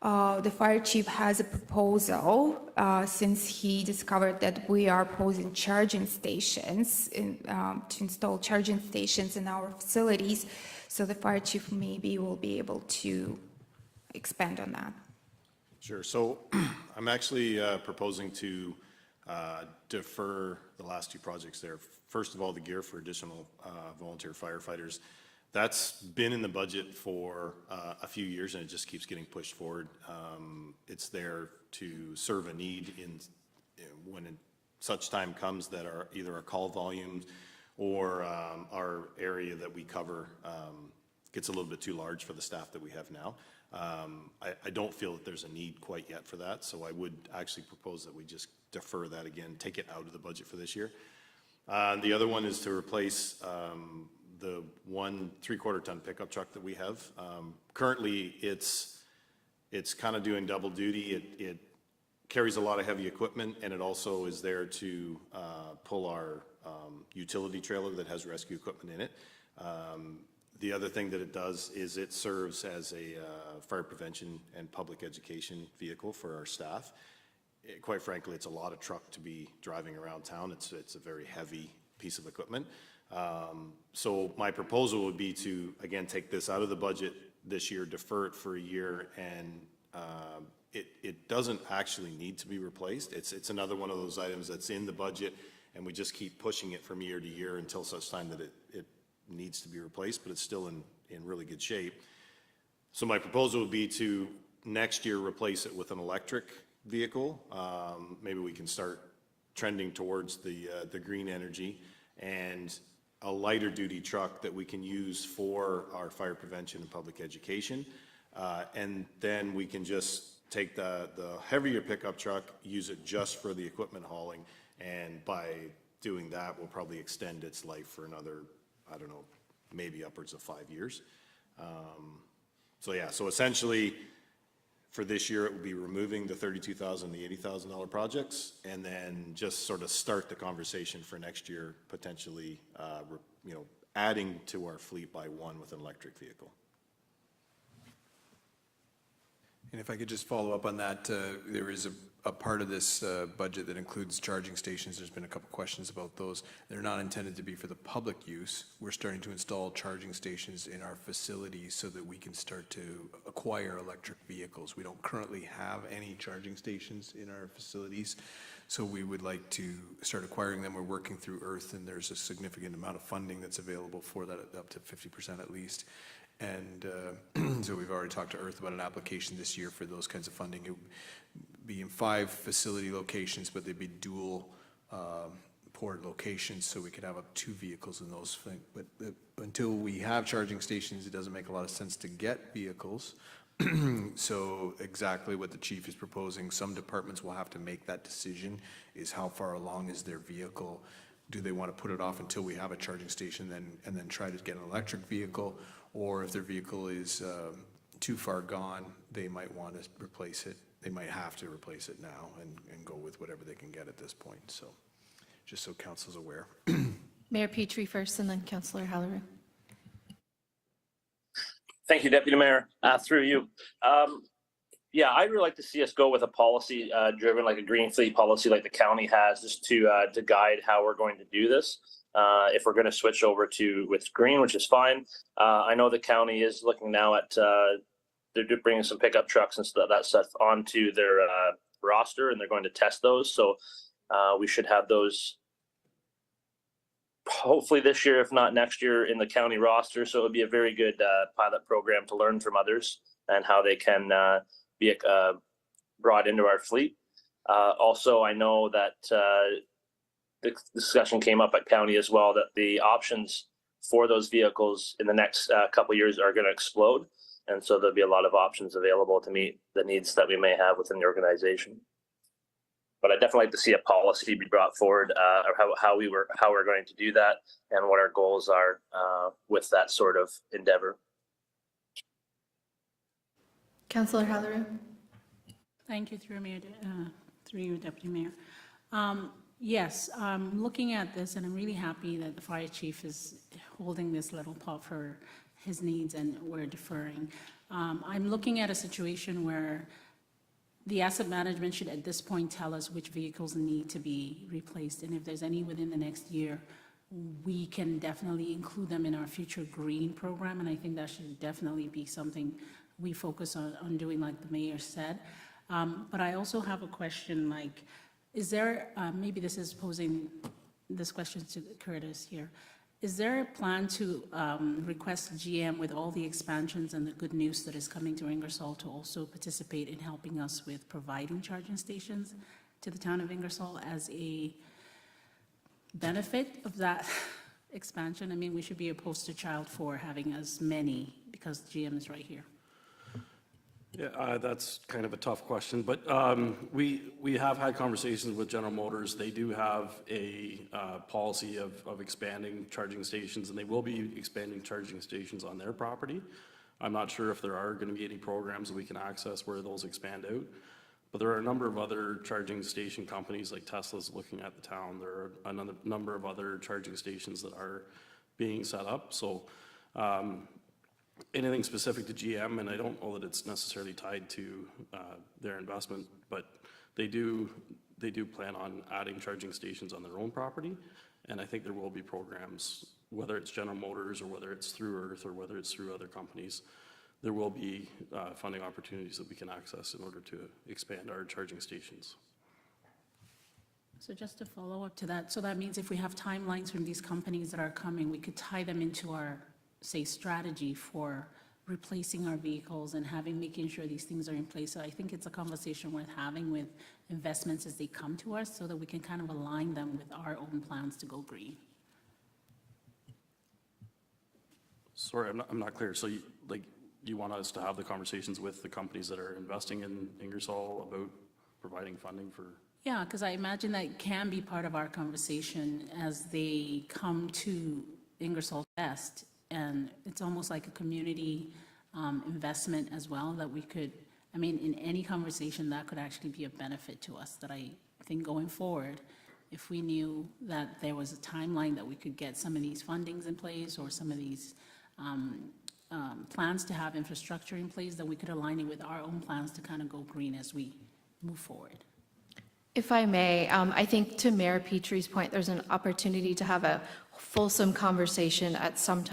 the fire chief has a proposal, since he discovered that we are proposing charging stations to install charging stations in our facilities, so the fire chief maybe will be able to expand on that. Sure. So I'm actually proposing to defer the last 2 projects there. First of all, the gear for additional volunteer firefighters. That's been in the budget for a few years, and it just keeps getting pushed forward. It's there to serve a need when such time comes that either our call volumes or our area that we cover gets a little bit too large for the staff that we have now. I don't feel that there's a need quite yet for that, so I would actually propose that we just defer that again, take it out of the budget for this year. The other one is to replace the 1 3/4-ton pickup truck that we have. Currently, it's kind of doing double duty. It carries a lot of heavy equipment, and it also is there to pull our utility trailer that has rescue equipment in it. The other thing that it does is it serves as a fire prevention and public education vehicle for our staff. Quite frankly, it's a lot of truck to be driving around town. It's a very heavy piece of equipment. So my proposal would be to, again, take this out of the budget this year, defer it for a year, and it doesn't actually need to be replaced. It's another one of those items that's in the budget, and we just keep pushing it from year to year until such time that it needs to be replaced, but it's still in really good shape. So my proposal would be to next year replace it with an electric vehicle. Maybe we can start trending towards the green energy, and a lighter duty truck that we can use for our fire prevention and public education. And then we can just take the heavier pickup truck, use it just for the equipment hauling, and by doing that, we'll probably extend its life for another, I don't know, maybe upwards of 5 years. So yeah, so essentially, for this year, it will be removing the $32,000, the $80,000 projects, and then just sort of start the conversation for next year, potentially, adding to our fleet by 1 with an electric vehicle. And if I could just follow up on that, there is a part of this budget that includes charging stations. There's been a couple questions about those. They're not intended to be for the public use. We're starting to install charging stations in our facilities so that we can start to acquire electric vehicles. We don't currently have any charging stations in our facilities, so we would like to start acquiring them. We're working through Earth, and there's a significant amount of funding that's available for that, up to 50% at least. And so we've already talked to Earth about an application this year for those kinds of funding. It would be in 5 facility locations, but they'd be dual port locations, so we could have up 2 vehicles in those things. But until we have charging stations, it doesn't make a lot of sense to get vehicles. So exactly what the chief is proposing, some departments will have to make that decision, is how far along is their vehicle? Do they want to put it off until we have a charging station and then try to get an electric vehicle? Or if their vehicle is too far gone, they might want to replace it. They might have to replace it now and go with whatever they can get at this point. So just so council's aware. Mayor Petrie first, and then Councillor Haliru. Thank you, Deputy Mayor. Through you. Yeah, I'd really like to see us go with a policy driven, like a green fleet policy like the county has, just to guide how we're going to do this. If we're going to switch over to with green, which is fine. I know the county is looking now at, they're bringing some pickup trucks and that stuff onto their roster, and they're going to test those. So we should have those hopefully this year, if not next year, in the county roster. So it would be a very good pilot program to learn from others and how they can be brought into our fleet. Also, I know that the discussion came up at county as well, that the options for those vehicles in the next couple of years are going to explode. And so there'll be a lot of options available to meet the needs that we may have within the organization. But I'd definitely like to see a policy be brought forward, or how we're going to do that and what our goals are with that sort of endeavor. Councillor Haliru. Thank you, through you, Deputy Mayor. Yes, I'm looking at this, and I'm really happy that the fire chief is holding this little pot for his needs, and we're deferring. I'm looking at a situation where the asset management should at this point tell us which vehicles need to be replaced, and if there's any within the next year, we can definitely include them in our future green program, and I think that should definitely be something we focus on doing, like the mayor said. But I also have a question, like, is there, maybe this is posing this question to Curtis here, is there a plan to request GM with all the expansions and the good news that is coming to Ingersoll to also participate in helping us with providing charging stations to the town of Ingersoll as a benefit of that expansion? I mean, we should be a poster child for having as many, because GM is right here. Yeah, that's kind of a tough question, but we have had conversations with General Motors. They do have a policy of expanding charging stations, and they will be expanding charging stations on their property. I'm not sure if there are going to be any programs that we can access where those expand out, but there are a number of other charging station companies, like Tesla's looking at the town. There are a number of other charging stations that are being set up. So anything specific to GM, and I don't know that it's necessarily tied to their investment, but they do plan on adding charging stations on their own property, and I think there will be programs, whether it's General Motors or whether it's through Earth or whether it's through other companies, there will be funding opportunities that we can access in order to expand our charging stations. So just to follow up to that, so that means if we have timelines from these companies that are coming, we could tie them into our, say, strategy for replacing our vehicles and making sure these things are in place. So I think it's a conversation worth having with investments as they come to us, so that we can kind of align them with our own plans to go green. Sorry, I'm not clear. So you want us to have the conversations with the companies that are investing in Ingersoll about providing funding for? Yeah, because I imagine that can be part of our conversation as they come to Ingersoll Fest. And it's almost like a community investment as well, that we could, I mean, in any conversation, that could actually be a benefit to us, that I think going forward, if we knew that there was a timeline that we could get some of these fundings in place, or some of these plans to have infrastructure in place, that we could align it with our own plans to kind of go green as we move forward. If I may, I think to Mayor Petrie's point, there's an opportunity to have a fulsome conversation at some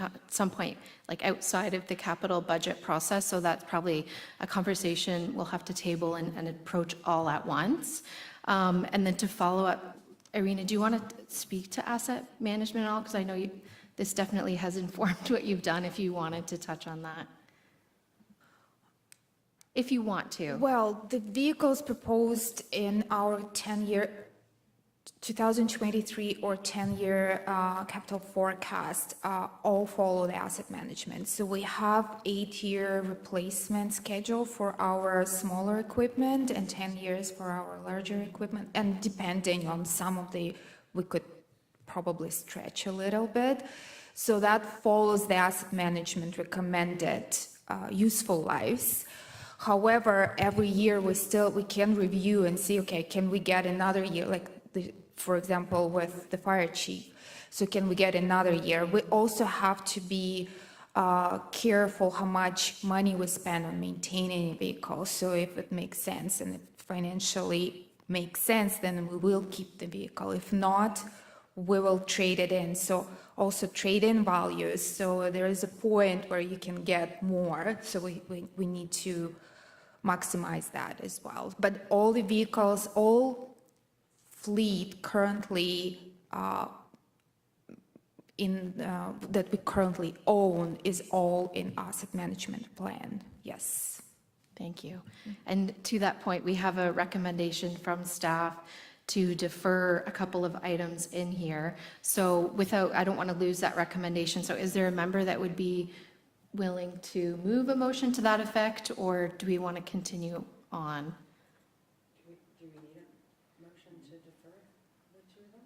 point, like outside of the capital budget process. So that's probably a conversation we'll have to table and approach all at once. And then to follow up, Irina, do you want to speak to asset management at all? Because I know this definitely has informed what you've done, if you wanted to touch on that. If you want to. Well, the vehicles proposed in our 10-year 2023 or 10-year capital forecast all follow the asset management. So we have 8-year replacement schedule for our smaller equipment and 10 years for our larger equipment. And depending on some of the, we could probably stretch a little bit. So that follows the asset management recommended useful lives. However, every year we can review and see, okay, can we get another year, like for example, with the fire chief. So can we get another year? We also have to be careful how much money we spend on maintaining a vehicle. So if it makes sense and it financially makes sense, then we will keep the vehicle. If not, we will trade it in. So also trade-in values. So there is a point where you can get more. So we need to maximize that as well. But all the vehicles, all fleet currently that we currently own is all in asset management plan. Yes. Thank you. And to that point, we have a recommendation from staff to defer a couple of items in here. So I don't want to lose that recommendation. So is there a member that would be willing to move a motion to that effect, or do we want to continue on? Do we need a motion to defer the two of them?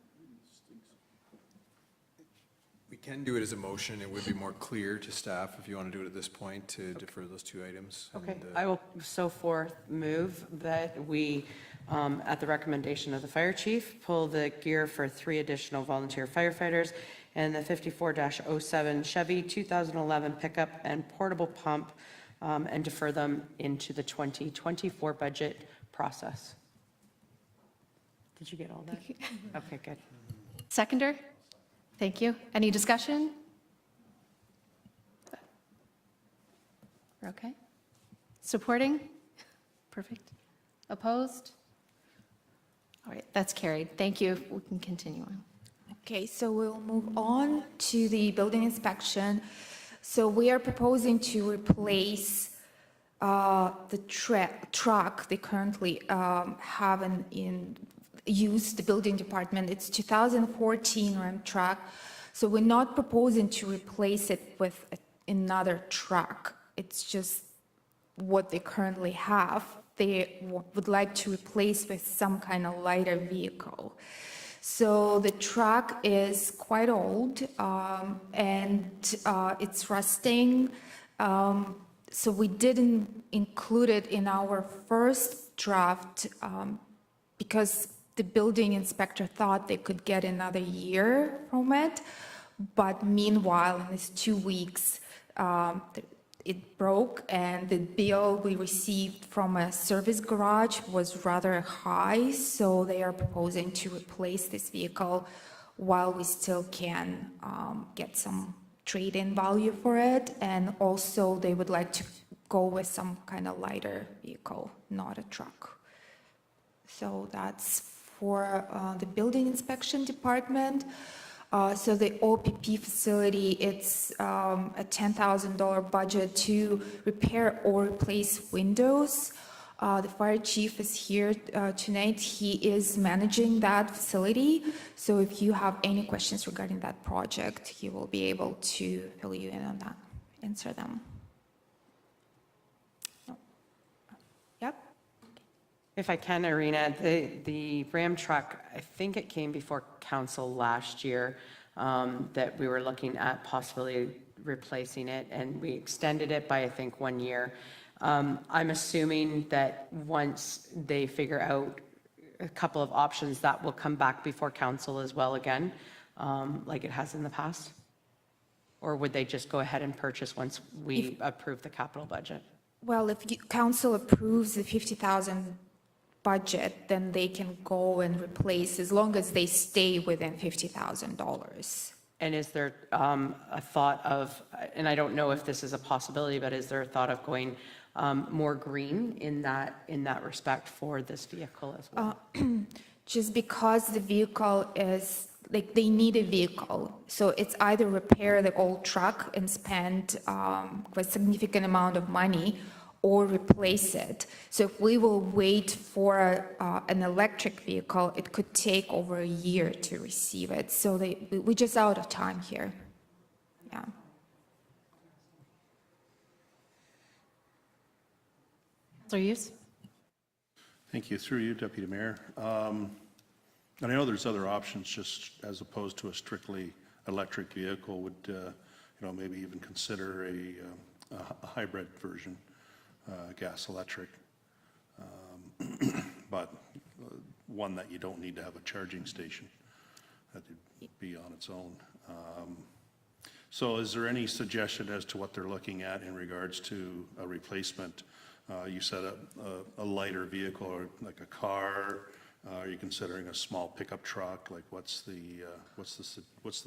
We can do it as a motion. It would be more clear to staff if you want to do it at this point to defer those two items. Okay, And, I will so forth move that we, at the recommendation of the fire chief, pull the gear for 3 additional volunteer firefighters and the 54-07 Chevy 2011 pickup and portable pump, and defer them into the 2024 budget process. Did you get all that? Okay, good. Seconder? Thank you. Any discussion? We're okay? Supporting? Perfect. Opposed? All right, that's carried. Thank you. We can continue on. Okay, so we'll move on to the building inspection. So we are proposing to replace the truck they currently have in use, the building department. It's 2014 Ram truck. So we're not proposing to replace it with another truck. It's just what they currently have. They would like to replace with some kind of lighter vehicle. So the truck is quite old and it's rusting. So we didn't include it in our first draft because the building inspector thought they could get another year from it. But meanwhile, in these 2 weeks, it broke, and the bill we received from a service garage was rather high, so they are proposing to replace this vehicle while we still can get some trade-in value for it, and also they would like to go with some kind of lighter vehicle, not a truck. So that's for the building inspection department. So the OPP facility, it's a $10,000 budget to repair or replace windows. The fire chief is here tonight. He is managing that facility. So if you have any questions regarding that project, he will be able to fill you in on that, answer them. Yep. If I can, Irina, the Ram truck, I think it came before council last year, that we were looking at possibly replacing it, and we extended it by, I think, 1 year. I'm assuming that once they figure out a couple of options, that will come back before council as well again, like it has in the past? Or would they just go ahead and purchase once we approve the capital budget? Well, if council approves the 50,000 budget, then they can go and replace as long as they stay within $50,000. And is there a thought of, and I don't know if this is a possibility, but is there a thought of going more green in that respect for this vehicle as well? Just because the vehicle is, like, they need a vehicle. So it's either repair the old truck and spend a significant amount of money, or replace it. So if we will wait for an electric vehicle, it could take over a year to receive it. So we're just out of time here. Yeah. Councillor Hughes? Thank you. Through you, Deputy Mayor. And I know there's other options, just as opposed to a strictly electric vehicle, would, maybe even consider a hybrid version, gas electric, but one that you don't need to have a charging station. That would be on its own. So is there any suggestion as to what they're looking at in regards to a replacement? You said a lighter vehicle, or like a car. Are you considering a small pickup truck? Like, what's the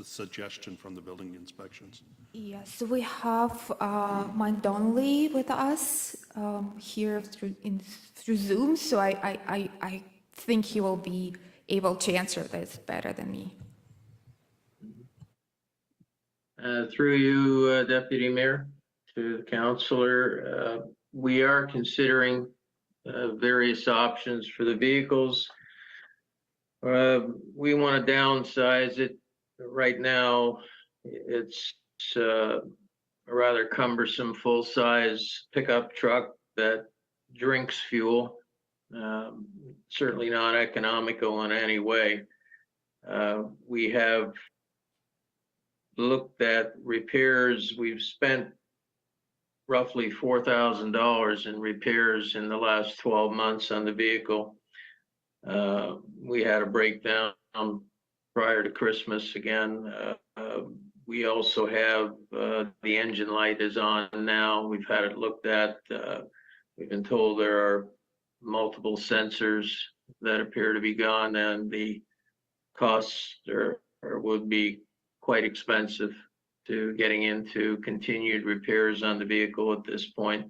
suggestion from the building inspections? Yeah, so we have Mike Donnelly with us here through Zoom. So I think he will be able to answer this better than me. Through you, Deputy Mayor, to the councillor, we are considering various options for the vehicles. We want to downsize it. Right now, it's a rather cumbersome full-size pickup truck that drinks fuel. Certainly not economical in any way. We have looked at repairs. We've spent roughly $4,000 in repairs in the last 12 months on the vehicle. We had a breakdown prior to Christmas again. We also have the engine light is on now. We've had it looked at. We've been told there are multiple sensors that appear to be gone, and the costs would be quite expensive to getting into continued repairs on the vehicle at this point.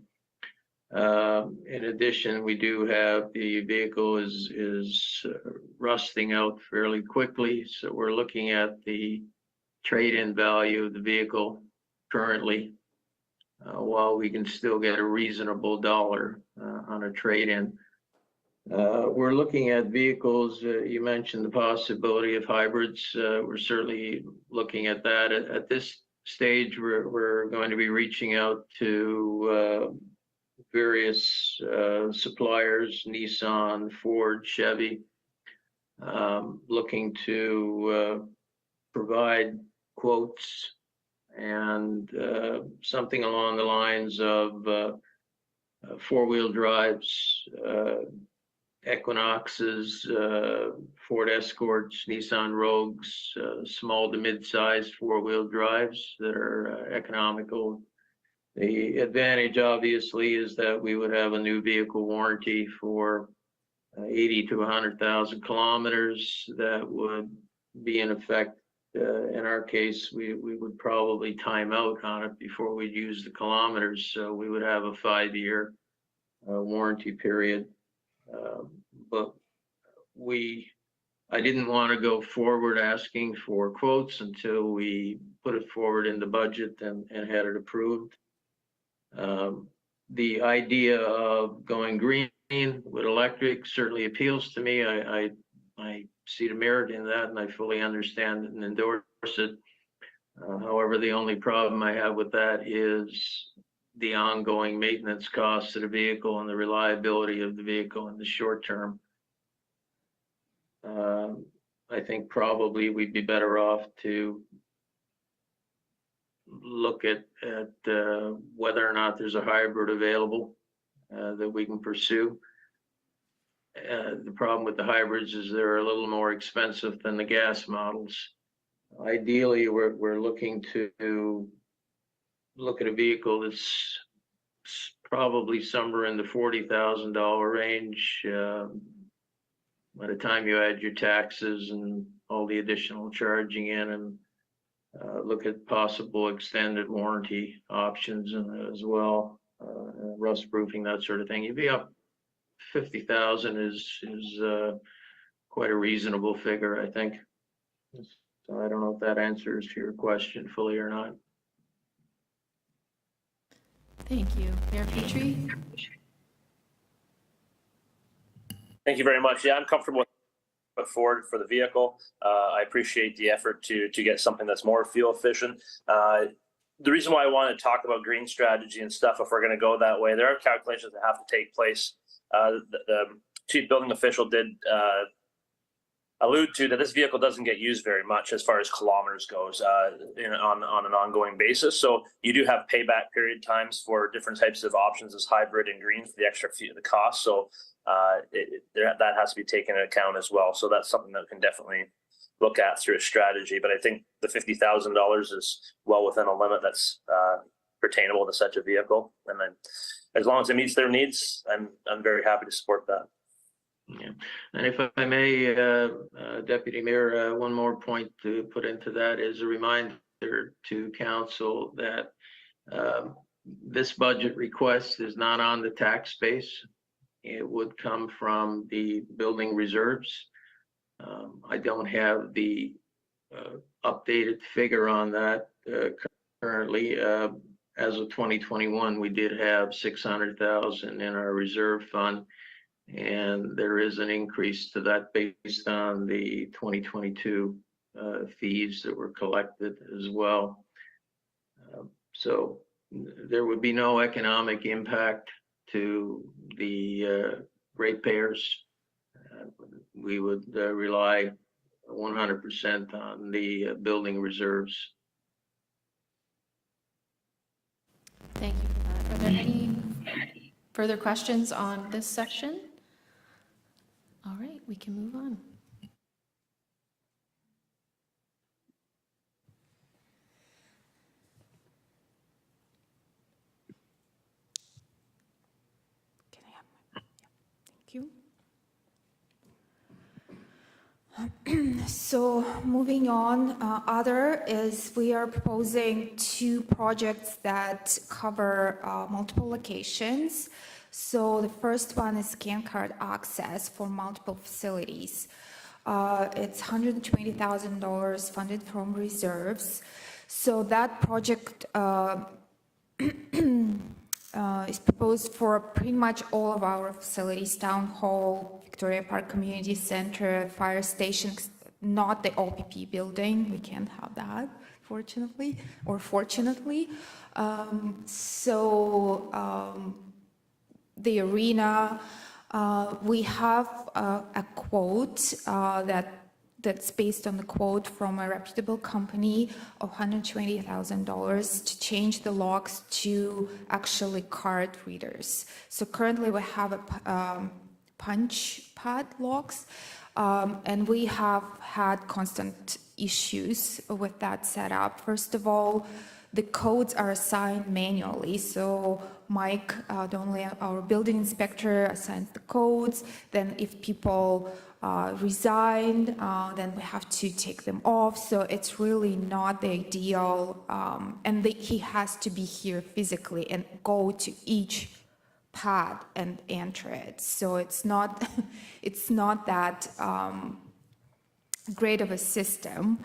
In addition, we do have the vehicle is rusting out fairly quickly, so we're looking at the trade-in value of the vehicle currently, while we can still get a reasonable dollar on a trade-in. We're looking at vehicles. You mentioned the possibility of hybrids. We're certainly looking at that. At this stage, we're going to be reaching out to various suppliers, Nissan, Ford, Chevy, looking to provide quotes and something along the lines of four-wheel drives, Equinoxes, Ford Escorts, Nissan Rogues, small to mid-sized four-wheel drives that are economical. The advantage, obviously, is that we would have a new vehicle warranty for 80 to 100,000 kilometers that would be in effect. In our case, we would probably time out on it before we'd use the kilometers, so we would have a 5-year warranty period. But I didn't want to go forward asking for quotes until we put it forward in the budget and had it approved. The idea of going green with electric certainly appeals to me. I see the merit in that, and I fully understand it and endorse it. However, the only problem I have with that is the ongoing maintenance costs of the vehicle and the reliability of the vehicle in the short term. I think probably we'd be better off to look at whether or not there's a hybrid available that we can pursue. The problem with the hybrids is they're a little more expensive than the gas models. Ideally, we're looking to look at a vehicle that's probably somewhere in the $40,000 range. By the time you add your taxes and all the additional charging in, and look at possible extended warranty options as well, rust proofing, that sort of thing, you'd be up 50,000 is quite a reasonable figure, I think. So I don't know if that answers your question fully or not. Thank you. Mayor Petrie? Thank you very much. Yeah, I'm comfortable with put forward for the vehicle. I appreciate the effort to get something that's more fuel efficient. The reason why I want to talk about green strategy and stuff, if we're going to go that way, there are calculations that have to take place. The chief building official did allude to that this vehicle doesn't get used very much as far as kilometers goes on an ongoing basis. So you do have payback period times for different types of options as hybrid and green for the extra the cost. So that has to be taken into account as well. So that's something that we can definitely look at through a strategy. But I think the $50,000 is well within a limit that's pertainable to such a vehicle. And then as long as it meets their needs, I'm very happy to support that. Yeah, and if I may, Deputy Mayor, one more point to put into that is a reminder to council that this budget request is not on the tax base. It would come from the building reserves. I don't have the updated figure on that currently. As of 2021, we did have 600,000 in our reserve fund. And there is an increase to that based on the 2022 fees that were collected as well. So there would be no economic impact to the ratepayers. We would rely 100% on the building reserves. Thank you for that. Are there any further questions on this section? All right, we can move on. Can I have my, yeah, thank you. So moving on, other is we are proposing 2 projects that cover multiple locations. So the first one is scan card access for multiple facilities. It's $120,000 funded from reserves. So that project is proposed for pretty much all of our facilities: town hall, Victoria Park Community Center, fire station, not the OPP building. We can't have that, fortunately, or fortunately. The arena, we have a quote that's based on the quote from a reputable company of $120,000 to change the locks to actually card readers. So currently we have a punch pad locks, and we have had constant issues with that setup. First of all, the codes are assigned manually. So Mike, our building inspector, assigns the codes. Then if people resign, then we have to take them off. So it's really not the ideal. And he has to be here physically and go to each pad and enter it. So it's not that great of a system.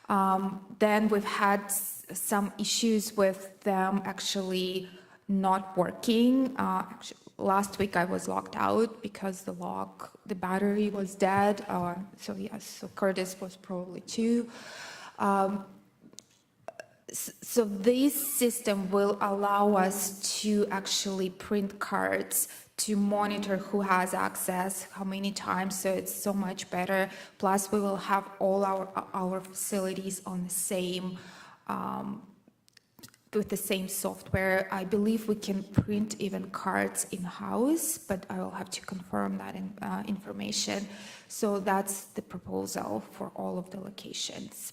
Then we've had some issues with them actually not working. Last week I was locked out because the battery was dead. So yes, so Curtis was probably too. So this system will allow us to actually print cards to monitor who has access, how many times, so it's so much better. Plus, we will have all our facilities on the same, with the same software. I believe we can print even cards in-house, but I will have to confirm that information. So that's the proposal for all of the locations.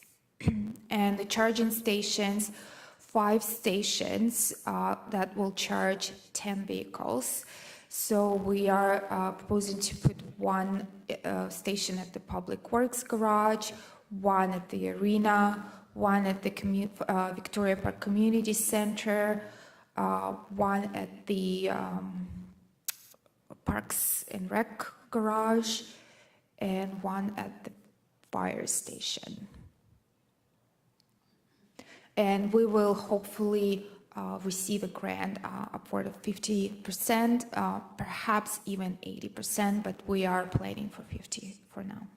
And the charging stations, 5 stations that will charge 10 vehicles. So we are proposing to put 1 station at the Public Works Garage, 1 at the arena, 1 at the Victoria Park Community Center, 1 at the Parks and Rec Garage, and 1 at the fire station. And we will hopefully receive a grant upward of 50%, perhaps even 80%, but we are planning for 50 for now.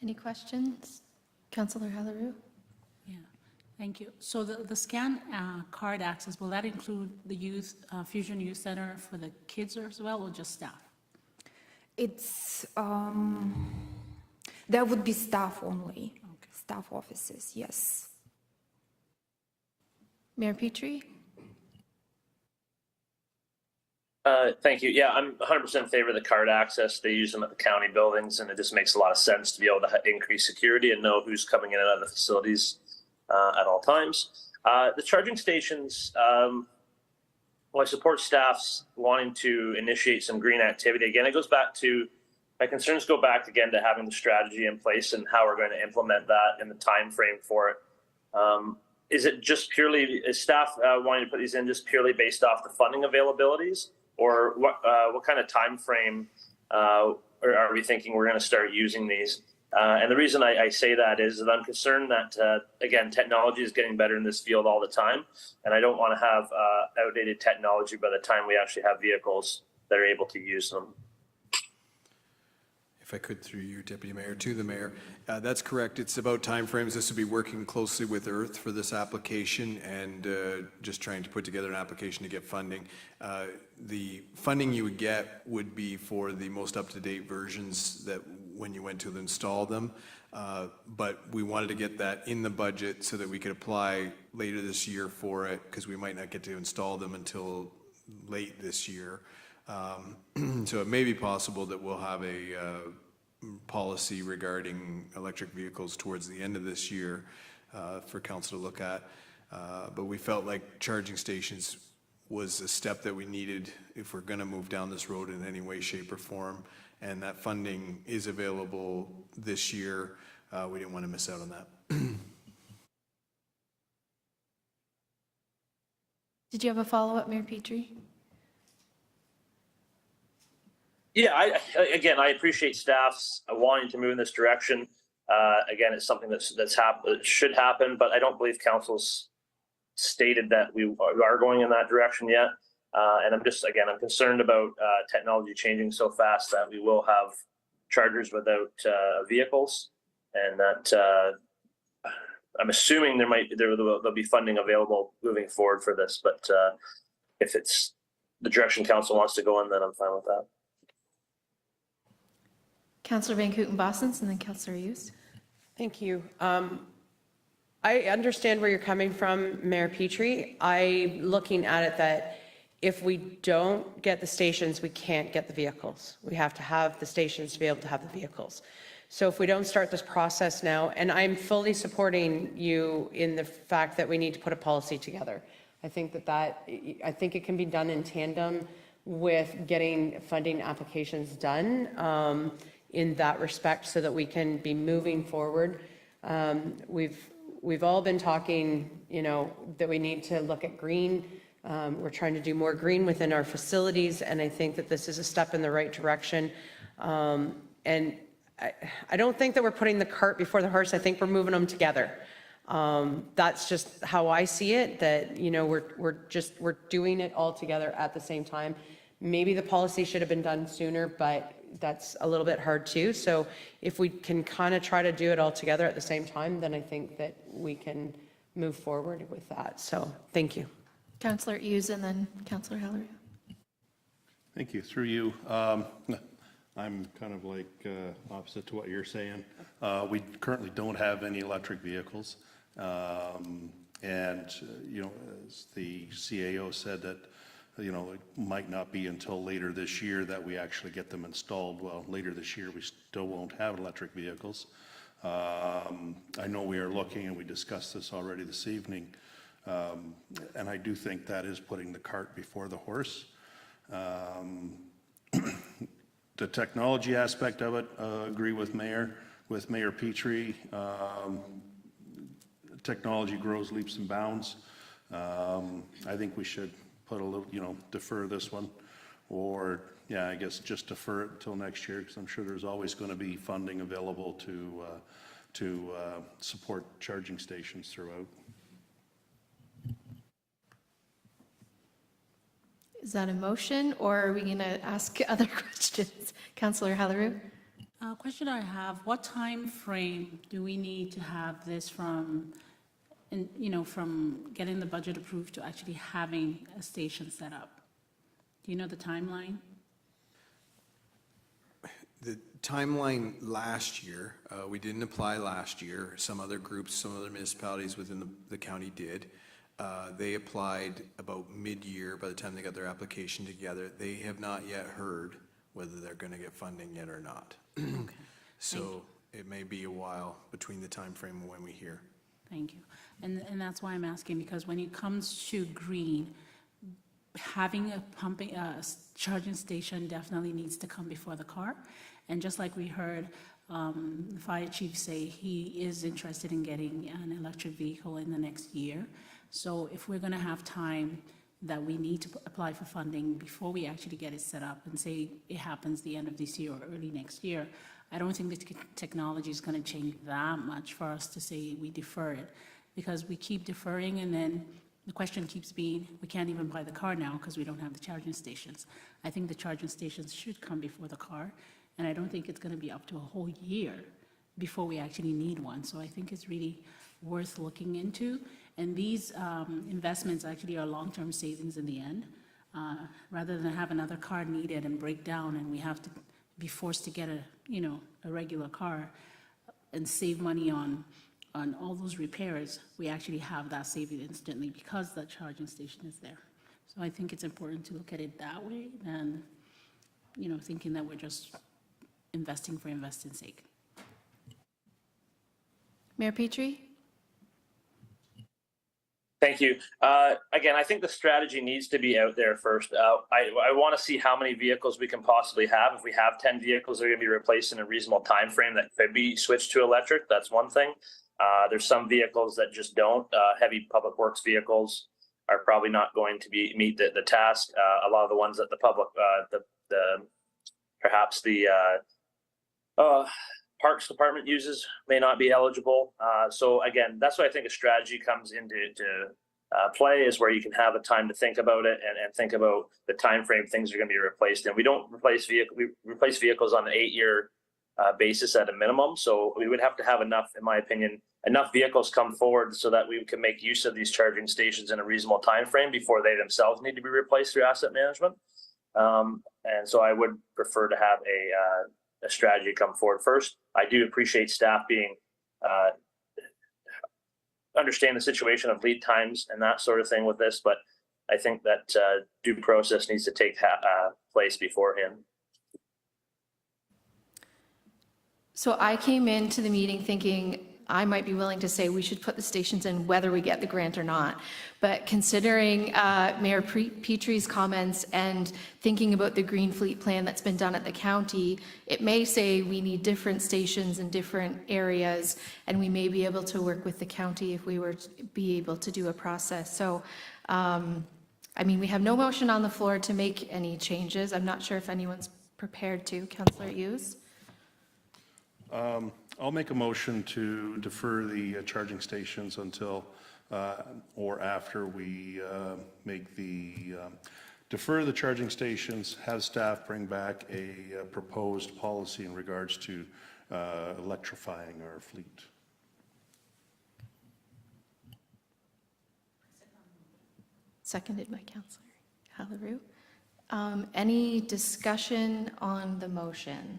Any questions? Councillor Haliru? Yeah, thank you. So the scan card access, will that include the youth, Fusion Youth Center for the kids as well, or just staff? It's, there would be staff only, staff offices, yes. Mayor Petrie? Thank you. Yeah, I'm 100% in favor of the card access. They use them at the county buildings, and it just makes a lot of sense to be able to increase security and know who's coming in and out of the facilities at all times. The charging stations, well, I support staff's wanting to initiate some green activity. Again, it goes back to, my concerns go back again to having the strategy in place and how we're going to implement that and the time frame for it. Is it just purely, is staff wanting to put these in just purely based off the funding availabilities? Or what kind of time frame are we thinking we're going to start using these? And the reason I say that is that I'm concerned that, again, technology is getting better in this field all the time. And I don't want to have outdated technology by the time we actually have vehicles that are able to use them. If I could, through you, Deputy Mayor, to the Mayor. That's correct. It's about timeframes. This will be working closely with Earth for this application and just trying to put together an application to get funding. The funding you would get would be for the most up-to-date versions that when you went to install them. But we wanted to get that in the budget so that we could apply later this year for it, because we might not get to install them until late this year. So it may be possible that we'll have a policy regarding electric vehicles towards the end of this year for council to look at. But we felt like charging stations was a step that we needed if we're going to move down this road in any way, shape, or form. And that funding is available this year. We didn't want to miss out on that. Did you have a follow-up, Mayor Petrie? Yeah, I appreciate staff's wanting to move in this direction. Again, it's something that should happen, but I don't believe council's stated that we are going in that direction yet. And I'm concerned about technology changing so fast that we will have chargers without vehicles, and that I'm assuming there'll be funding available moving forward for this. But if it's the direction council wants to go in, then I'm fine with that. Councillor Van Kooten-Bosens and then Councillor Hughes. Thank you. I understand where you're coming from, Mayor Petrie. I'm looking at it that if we don't get the stations, we can't get the vehicles. We have to have the stations to be able to have the vehicles. So if we don't start this process now, and I'm fully supporting you in the fact that we need to put a policy together. I think I think it can be done in tandem with getting funding applications done in that respect so that we can be moving forward. We've all been talking, that we need to look at green. We're trying to do more green within our facilities, and I think that this is a step in the right direction. And I don't think that we're putting the cart before the horse. I think we're moving them together. That's just how I see it, that, we're doing it all together at the same time. Maybe the policy should have been done sooner, but that's a little bit hard too. So if we can kind of try to do it all together at the same time, then I think that we can move forward with that. So thank you. Councillor Hughes and then Councillor Haliru. Thank you. Through you. I'm kind of like opposite to what you're saying. We currently don't have any electric vehicles. And, as the CAO said that, it might not be until later this year that we actually get them installed. Well, later this year, we still won't have electric vehicles. I know we are looking, and we discussed this already this evening, and I do think that is putting the cart before the horse. The technology aspect of it, agree with Mayor Petrie. Technology grows leaps and bounds. I think we should put a little, defer this one, or I guess just defer it until next year, because I'm sure there's always going to be funding available to support charging stations throughout. Is that a motion, or are we going to ask other questions? Councillor Haliru? Question I have, what time frame do we need to have this from, from getting the budget approved to actually having a station set up? Do you know the timeline? The timeline last year, we didn't apply last year. Some other groups, some other municipalities within the county did. They applied about mid-year by the time they got their application together. They have not yet heard whether they're going to get funding yet or not. So it may be a while between the time frame and when we hear. Thank you. And that's why I'm asking, because when it comes to green, having a charging station definitely needs to come before the car. And just like we heard the fire chief say, he is interested in getting an electric vehicle in the next year. So if we're going to have time that we need to apply for funding before we actually get it set up, and say it happens the end of this year or early next year, I don't think the technology is going to change that much for us to say we defer it, because we keep deferring, and then the question keeps being, we can't even buy the car now because we don't have the charging stations. I think the charging stations should come before the car, and I don't think it's going to be up to a whole year before we actually need one. So I think it's really worth looking into. And these investments actually are long-term savings in the end, rather than have another car needed and break down and we have to be forced to get a regular car and save money on all those repairs. We actually have that saving instantly because the charging station is there. So I think it's important to look at it that way than, thinking that we're just investing for investing's sake. Mayor Petrie? Thank you. Again, I think the strategy needs to be out there first. I want to see how many vehicles we can possibly have. If we have 10 vehicles that are going to be replaced in a reasonable time frame that could be switched to electric, that's one thing. There's some vehicles that just don't. Heavy public works vehicles are probably not going to meet the task. A lot of the ones that the public, perhaps the Parks Department uses may not be eligible. So again, that's why I think a strategy comes into play, is where you can have a time to think about it and think about the time frame things are going to be replaced in. We don't replace vehicles. We replace vehicles on an 8-year basis at a minimum. So we would have to have enough, in my opinion, enough vehicles come forward so that we can make use of these charging stations in a reasonable time frame before they themselves need to be replaced through asset management. And so I would prefer to have a strategy come forward first. I do appreciate staff being understand the situation of lead times and that sort of thing with this, but I think that due process needs to take place beforehand. So I came into the meeting thinking I might be willing to say we should put the stations in whether we get the grant or not. But considering Mayor Petrie's comments and thinking about the Green Fleet plan that's been done at the county, it may say we need different stations in different areas, and we may be able to work with the county if we were to be able to do a process. So, we have no motion on the floor to make any changes. I'm not sure if anyone's prepared to. Councillor Hughes? I'll make a motion to defer the charging stations until or after we defer the charging stations, have staff bring back a proposed policy in regards to electrifying our fleet. Seconded by Councillor Haliru. Any discussion on the motion?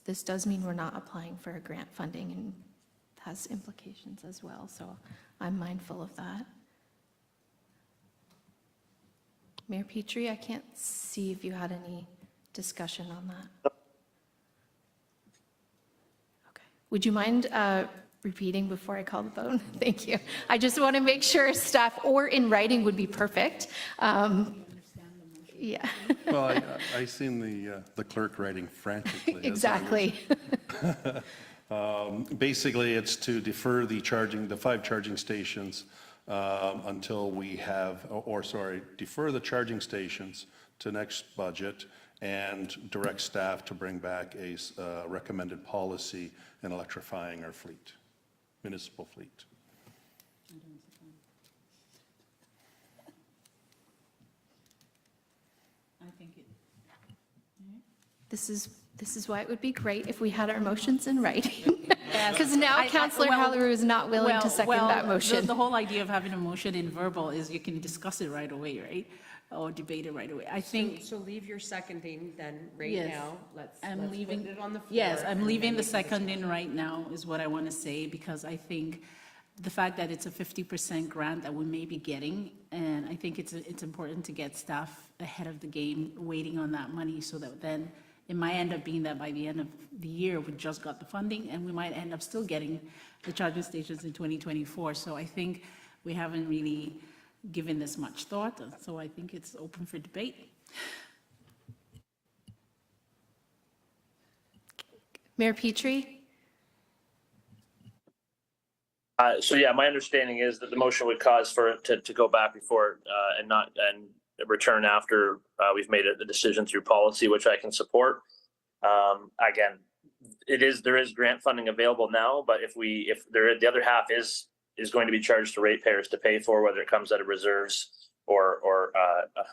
This does mean we're not applying for a grant funding and has implications as well, so I'm mindful of that. Mayor Petrie, I can't see if you had any discussion on that. Okay. Would you mind repeating before I call the vote? Thank you. I just want to make sure staff or in writing would be perfect. Yeah. Well, I seen the clerk writing frantically. Exactly. Basically, it's to defer the 5 charging stations until we have, defer the charging stations to next budget and direct staff to bring back a recommended policy in electrifying our fleet, municipal fleet. This is why it would be great if we had our motions in writing. Because now Councillor Haliru is not willing to second that motion. The whole idea of having a motion in verbal is you can discuss it right away, right? Or debate it right away. I think, So leave your seconding then right yes. now. Let's I'm leaving put it on the floor. Yes, I'm and leaving then the we can second in right now is what I want to say, because I think the fact that it's a 50% grant that we may be getting, and I think it's important to get staff ahead of the game, waiting on that money, so that then it might end up being that by the end of the year, we just got the funding, and we might end up still getting the charging stations in 2024. So I think we haven't really given this much thought, so I think it's open for debate. Mayor Petrie? So yeah, my understanding is that the motion would cause for it to go back before and return after we've made the decision through policy, which I can support. Again, there is grant funding available now, but if the other half is going to be charged to ratepayers to pay for, whether it comes out of reserves or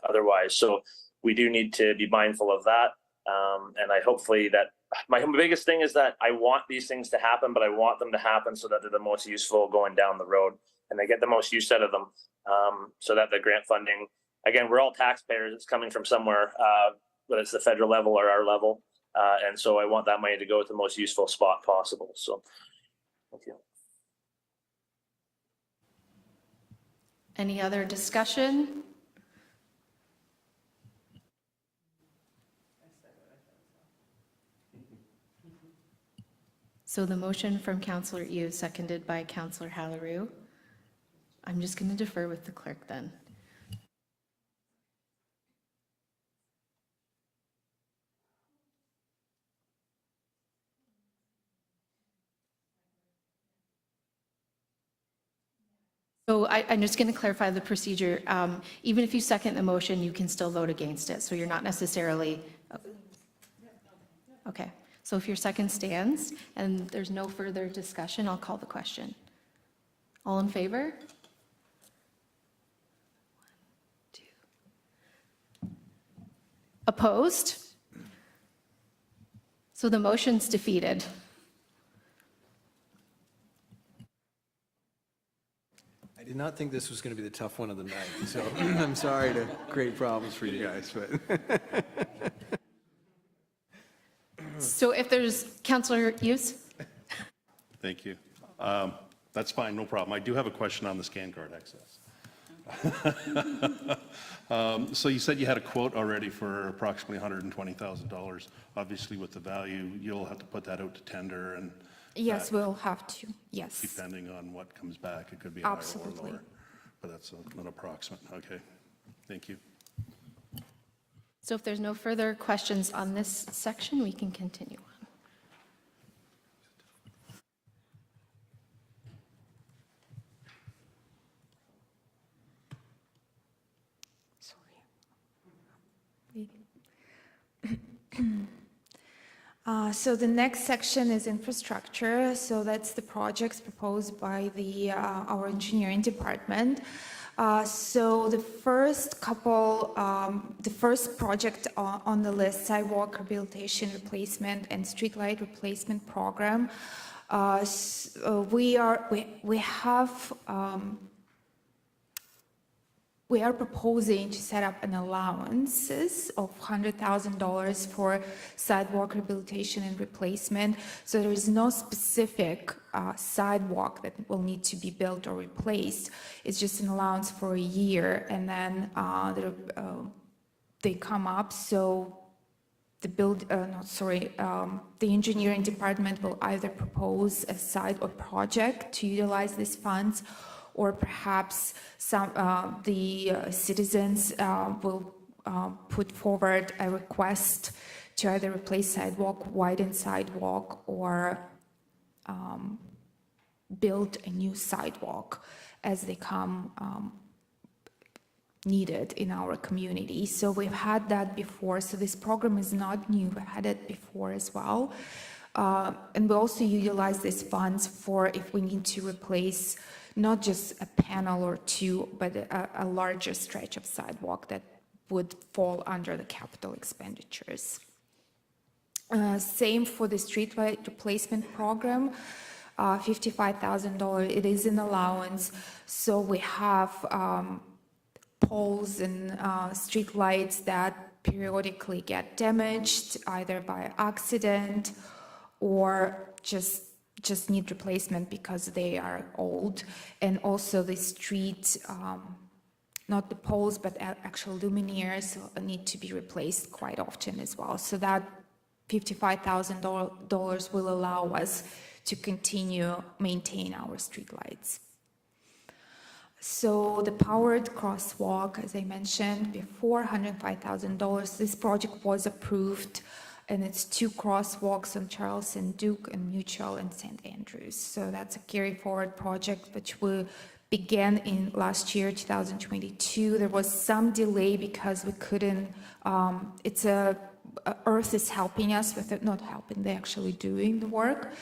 otherwise. So we do need to be mindful of that. And I hopefully that my biggest thing is that I want these things to happen, but I want them to happen so that they're the most useful going down the road and they get the most use out of them. So that the grant funding, again, we're all taxpayers. It's coming from somewhere, whether it's the federal level or our level. And so I want that money to go to the most useful spot possible. So thank you. Any other discussion? So the motion from Councillor Yu, seconded by Councillor Haliru. I'm just going to defer with the clerk then. So I'm just going to clarify the procedure. Even if you second the motion, you can still vote against it. So you're not necessarily, okay. So if your second stands and there's no further discussion, I'll call the question. All in favor? 1, 2. Opposed? So the motion's defeated. I did not think this was going to be the tough one of the night, so I'm sorry to create problems for you guys, but. So if there's, Councillor Hughes? Thank you. That's fine, no problem. I do have a question on the scan card access. So you said you had a quote already for approximately $120,000. Obviously, with the value, you'll have to put that out to tender and. Yes, we'll have to, yes. Depending on what comes back, it could be higher or Absolutely. lower. But that's an approximate. Okay, thank you. So if there's no further questions on this section, we can continue on. So the next section is infrastructure. So that's the projects proposed by our engineering department. So the first project on the list, sidewalk rehabilitation replacement and streetlight replacement program. We are proposing to set up an allowances of $100,000 for sidewalk rehabilitation and replacement. So there is no specific sidewalk that will need to be built or replaced. It's just an allowance for a year, and then they come up. So the engineering department will either propose a site or project to utilize these funds, or perhaps the citizens will put forward a request to either replace sidewalk, widen sidewalk, or build a new sidewalk as they come needed in our community. So we've had that before. So this program is not new. We've had it before as well. And we also utilize these funds for if we need to replace not just a panel or two, but a larger stretch of sidewalk that would fall under the capital expenditures. Same for the streetlight replacement program, $55,000. It is an allowance. So we have poles and streetlights that periodically get damaged either by accident or just need replacement because they are old. And also the street, not the poles, but actual luminaires need to be replaced quite often as well. So that $55,000 will allow us to continue maintain our streetlights. So the powered crosswalk, as I mentioned before, $105,000. This project was approved, and it's 2 crosswalks on Charles and Duke and Mutual and St. Andrews. So that's a carry forward project which we began in last year, 2022. There was some delay because we couldn't, Earth is helping us with it, not helping, they're actually doing the work.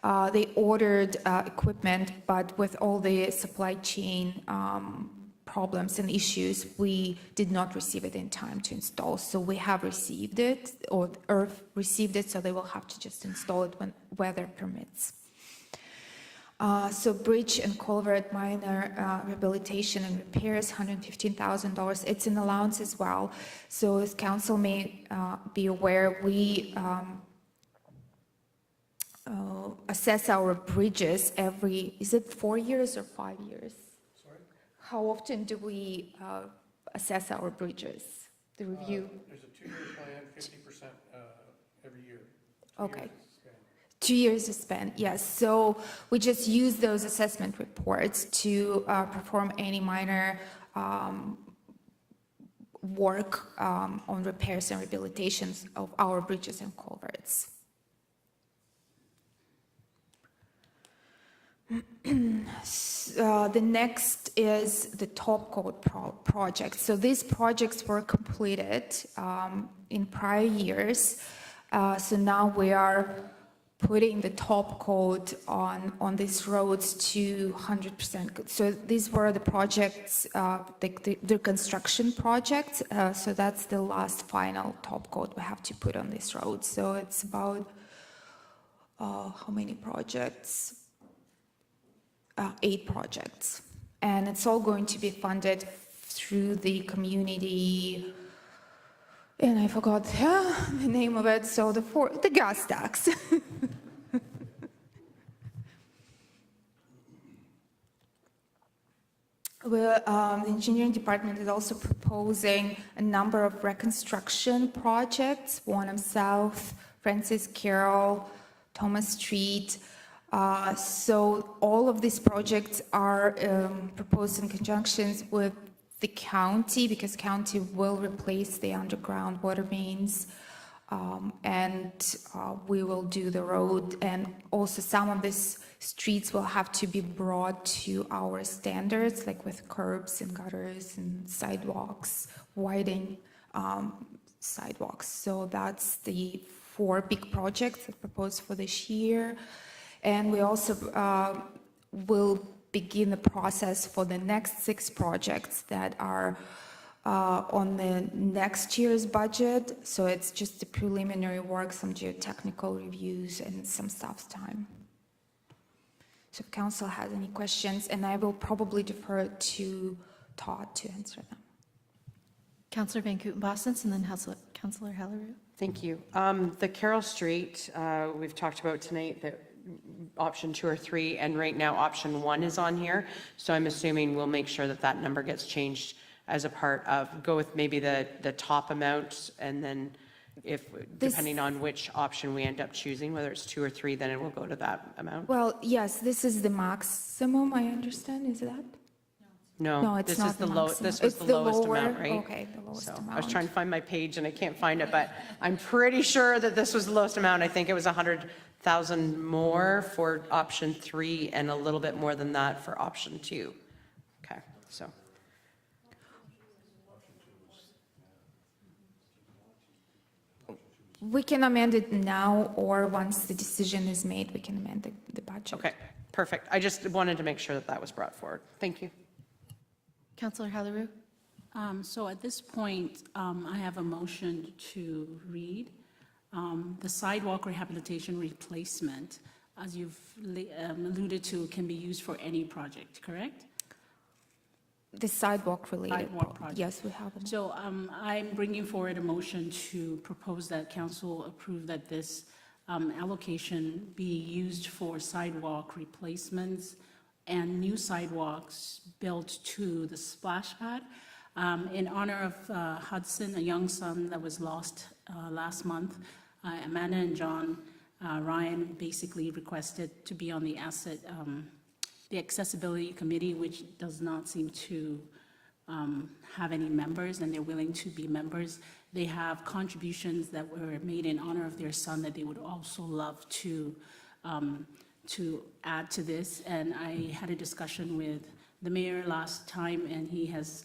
They ordered equipment, but with all the supply chain problems and issues, we did not receive it in time to install. So we have received it, or Earth received it, so they will have to just install it when weather permits. So bridge and culvert minor rehabilitation and repairs, $115,000. It's an allowance as well. So as council may be aware, we assess our bridges every, is it 4 years or 5 years? Sorry? How often do we assess our bridges, the review? There's a 2-year plan, 50% every year. Okay. 2 years to spend, yes. So we just use those assessment reports to perform any minor work on repairs and rehabilitations of our bridges and culverts. The next is the top coat project. So these projects were completed in prior years. So now we are putting the top coat on these roads to 100%. So these were the projects, the construction projects. So that's the last final top coat we have to put on these roads. So it's about, how many projects? 8 projects. And it's all going to be funded through the community, and I forgot the name of it, so the gas tax. Well, the engineering department is also proposing a number of reconstruction projects, Wanham South, Francis Carroll, Thomas Street. So all of these projects are proposed in conjunction with the county, because county will replace the underground water mains, and we will do the road, and also some of these streets will have to be brought to our standards, like with curbs and gutters and sidewalks, widening sidewalks. So that's the 4 big projects that proposed for this year. And we also will begin the process for the next 6 projects that are on the next year's budget. So it's just the preliminary work, some geotechnical reviews, and some staff's time. So if council has any questions, and I will probably defer to Todd to answer them. Councillor Van Kooten-Bostens, and then Councillor Haliru. Thank you. The Carroll Street, we've talked about tonight, that option 2 or 3, and right now option 1 is on here. So I'm assuming we'll make sure that that number gets changed as a part of, go with maybe the top amount, and then if, depending on which option we end up choosing, whether it's 2 or 3, then it will go to that amount. Well, yes, this is the maximum, I understand, is that? No, it's this not is the the lowest. maximum. This was It's the the lowest lower- amount, right? okay, the lowest So I was amount. trying to find my page and I can't find it, but I'm pretty sure that this was the lowest amount. I think it was 100,000 more for option 3 and a little bit more than that for option 2. Okay, so. We can amend it now, or once the decision is made, we can amend the budget. Okay, perfect. I just wanted to make sure that that was brought forward. Thank you. Councillor Haliru. So at this point, I have a motion to read the sidewalk rehabilitation replacement, as you've alluded to, can be used for any project, correct? The sidewalk related. Sidewalk project. Yes, we have it. So I'm bringing forward a motion to propose that council approve that this allocation be used for sidewalk replacements and new sidewalks built to the splash pad. In honor of Hudson, a young son that was lost last month, Amanda and John, Ryan basically requested to be on the the accessibility committee, which does not seem to have any members, and they're willing to be members. They have contributions that were made in honor of their son that they would also love to add to this. And I had a discussion with the mayor last time, and he has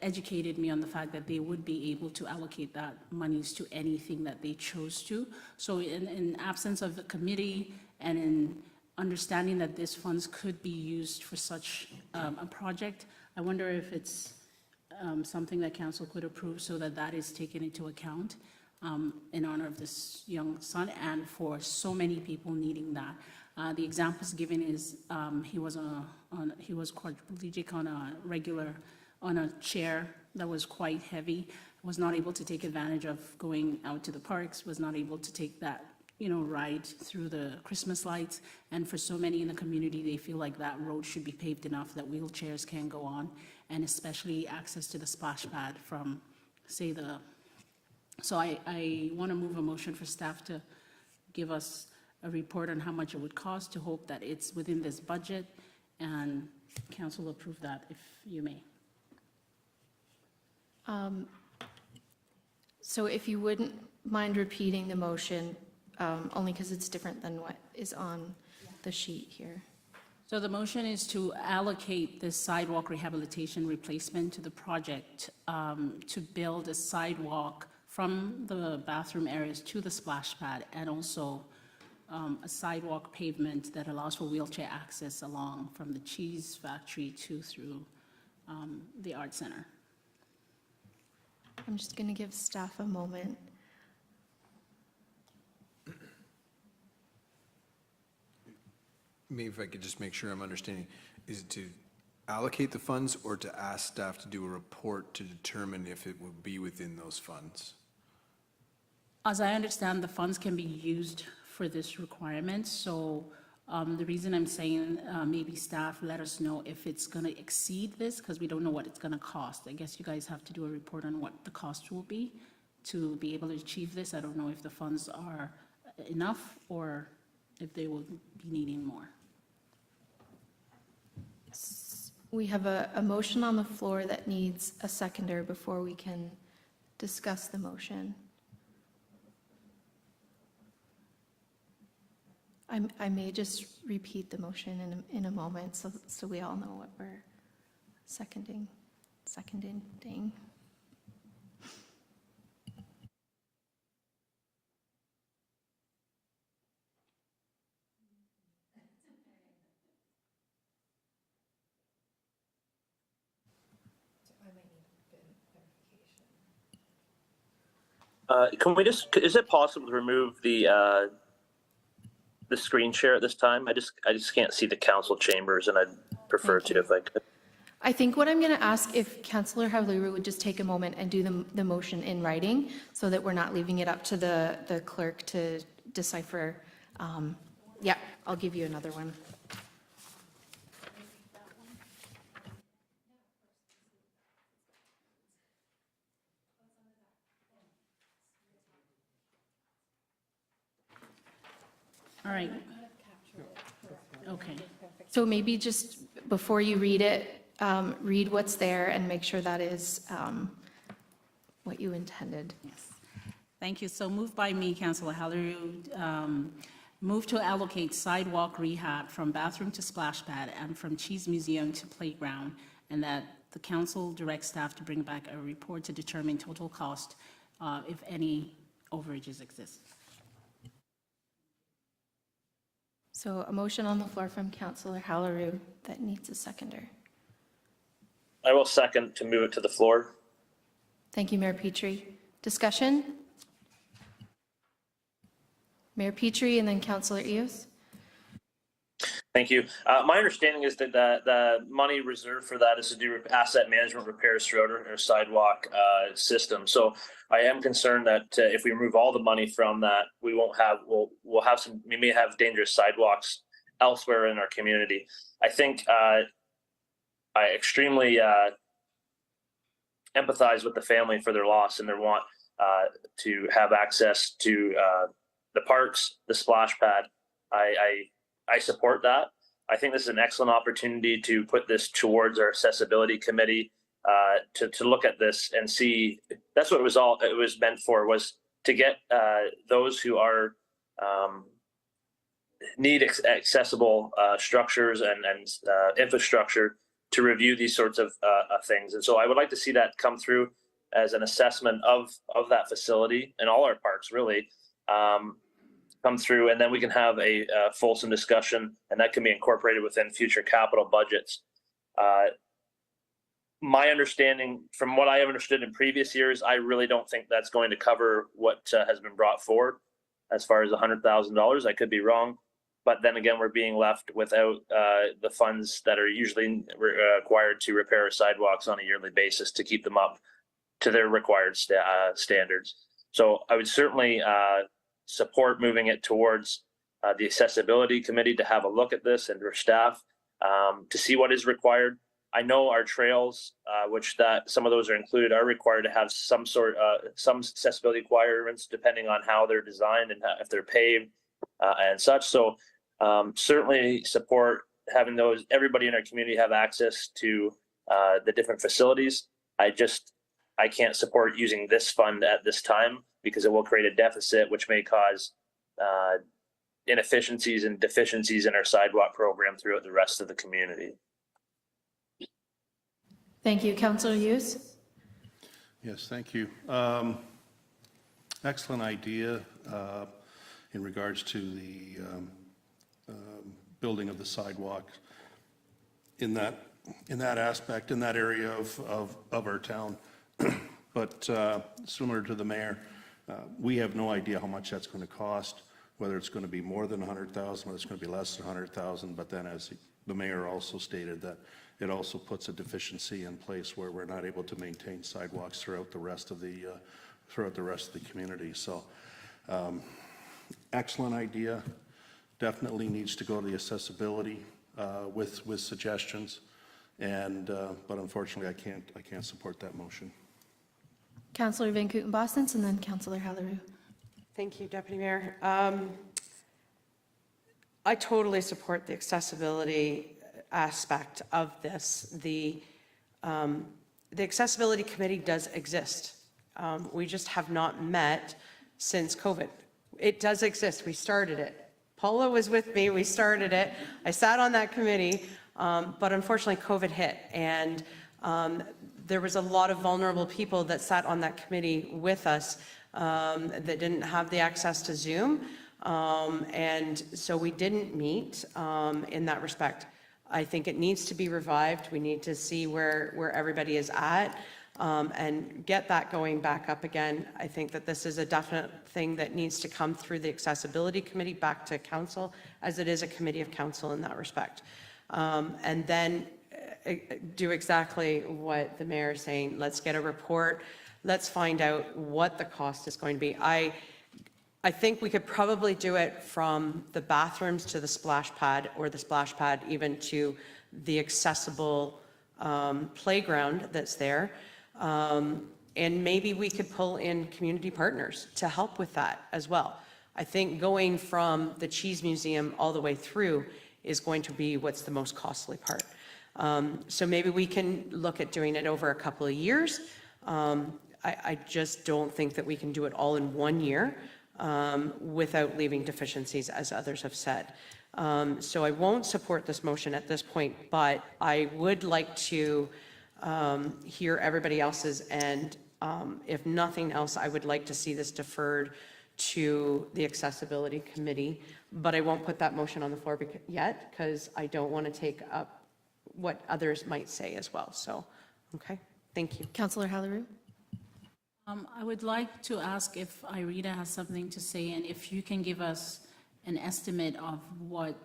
educated me on the fact that they would be able to allocate that monies to anything that they chose to. So in absence of the committee and in understanding that these funds could be used for such a project, I wonder if it's something that council could approve so that that is taken into account in honor of this young son and for so many people needing that. The examples given is he was quadriplegic on a chair that was quite heavy, was not able to take advantage of going out to the parks, was not able to take that ride through the Christmas lights. And for so many in the community, they feel like that road should be paved enough that wheelchairs can go on, and especially access to the splash pad from, say, so I want to move a motion for staff to give us a report on how much it would cost, to hope that it's within this budget, and council approve that if you may. So if you wouldn't mind repeating the motion, only because it's different than what is on the sheet here. So the motion is to allocate this sidewalk rehabilitation replacement to the project to build a sidewalk from the bathroom areas to the splash pad, and also a sidewalk pavement that allows for wheelchair access along from the cheese factory through the art center. I'm just going to give staff a moment. Maybe if I could just make sure I'm understanding, is it to allocate the funds or to ask staff to do a report to determine if it will be within those funds? As I understand, the funds can be used for this requirement, so the reason I'm saying maybe staff let us know if it's going to exceed this, because we don't know what it's going to cost. I guess you guys have to do a report on what the cost will be to be able to achieve this. I don't know if the funds are enough or if they will be needing more. We have a motion on the floor that needs a seconder before we can discuss the motion. I may just repeat the motion in a moment so we all know what we're seconding. Can we is it possible to remove the screen share at this time? I just can't see the council chambers, and I'd prefer to if I could. I think what I'm going to ask if Councillor Haliru would just take a moment and do the motion in writing so that we're not leaving it up to the clerk to decipher. Yeah, I'll give you another one. All right. Okay. So maybe just before you read it, read what's there and make sure that is what you intended. Yes. Thank you. So moved by me, Councillor Haliru, move to allocate sidewalk rehab from bathroom to splash pad and from Cheese Museum to playground, and that the council directs staff to bring back a report to determine total cost if any overages exist. So a motion on the floor from Councillor Haliru that needs a seconder. I will second to move it to the floor. Thank you, Mayor Petrie. Discussion? Mayor Petrie and then Councillor Eos. Thank you. My understanding is that the money reserved for that is to do asset management repairs throughout our sidewalk system. So I am concerned that if we remove all the money from that, we may have dangerous sidewalks elsewhere in our community. I think I extremely empathize with the family for their loss and their want to have access to the parks, the splash pad. I support that. I think this is an excellent opportunity to put this towards our accessibility committee to look at this and see. That's what it was meant for, was to get those who are need accessible structures and infrastructure to review these sorts of things. And so I would like to see that come through as an assessment of that facility and all our parks, really. Come through, and then we can have a fulsome discussion, and that can be incorporated within future capital budgets. My understanding, from what I have understood in previous years, I really don't think that's going to cover what has been brought forward as far as $100,000. I could be wrong, but then again, we're being left without the funds that are usually required to repair our sidewalks on a yearly basis to keep them up to their required standards. So I would certainly support moving it towards the accessibility committee to have a look at this, and their staff to see what is required. I know our trails, which some of those are included, are required to have some accessibility requirements depending on how they're designed and if they're paved and such. So certainly support having everybody in our community have access to the different facilities. I can't support using this fund at this time, because it will create a deficit, which may cause inefficiencies and deficiencies in our sidewalk program throughout the rest of the community. Thank you. Councillor Hughes. Yes, thank you. Excellent idea in regards to the building of the sidewalk in that aspect, in that area of our town. But similar to the mayor, we have no idea how much that's going to cost, whether it's going to be more than $100,000, whether it's going to be less than $100,000. But then, as the mayor also stated, that it also puts a deficiency in place where we're not able to maintain sidewalks throughout the rest of the community. So, excellent idea. Definitely needs to go to the accessibility with suggestions, and but unfortunately, I can't support that motion. Councillor Van Kooten-Bostens and then Councillor Haliru. Thank you, Deputy Mayor. I totally support the accessibility aspect of this. The accessibility committee does exist. We just have not met since COVID. It does exist. We started it. Paula was with me. We started it. I sat on that committee, but unfortunately COVID hit, and there was a lot of vulnerable people that sat on that committee with us that didn't have the access to Zoom. And so we didn't meet in that respect. I think it needs to be revived. We need to see where everybody is at and get that going back up again. I think that this is a definite thing that needs to come through the accessibility committee back to council, as it is a committee of council in that respect. And then do exactly what the mayor is saying. Let's get a report. Let's find out what the cost is going to be. I think we could probably do it from the bathrooms to the splash pad, or the splash pad even to the accessible playground that's there. And maybe we could pull in community partners to help with that as well. I think going from the Cheese Museum all the way through is going to be what's the most costly part. So maybe we can look at doing it over a couple of years. I just don't think that we can do it all in 1 year without leaving deficiencies, as others have said. So I won't support this motion at this point, but I would like to hear everybody else's, and if nothing else, I would like to see this deferred to the accessibility committee, but I won't put that motion on the floor yet, because I don't want to take up what others might say as well. So, okay, thank you. Councillor Haliru. I would like to ask if Irina has something to say, and if you can give us an estimate of what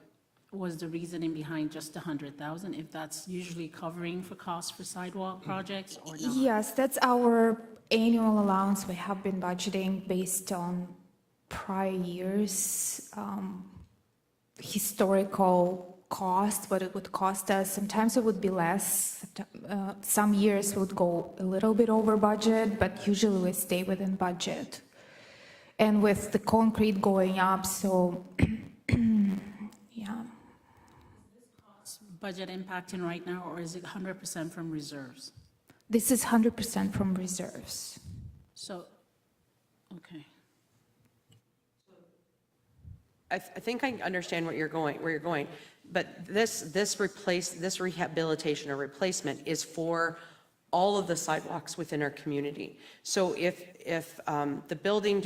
was the reasoning behind just 100,000, if that's usually covering for costs for sidewalk projects or not? Yes, that's our annual allowance we have been budgeting based on prior years' historical cost, what it would cost us. Sometimes it would be less. Some years would go a little bit over budget, but usually we stay within budget. And with the concrete going up, so yeah. Budget impacting right now, or is it 100% from reserves? This is 100% from reserves. So, okay. I think I understand where you're going, but this rehabilitation or replacement is for all of the sidewalks within our community. So if the building,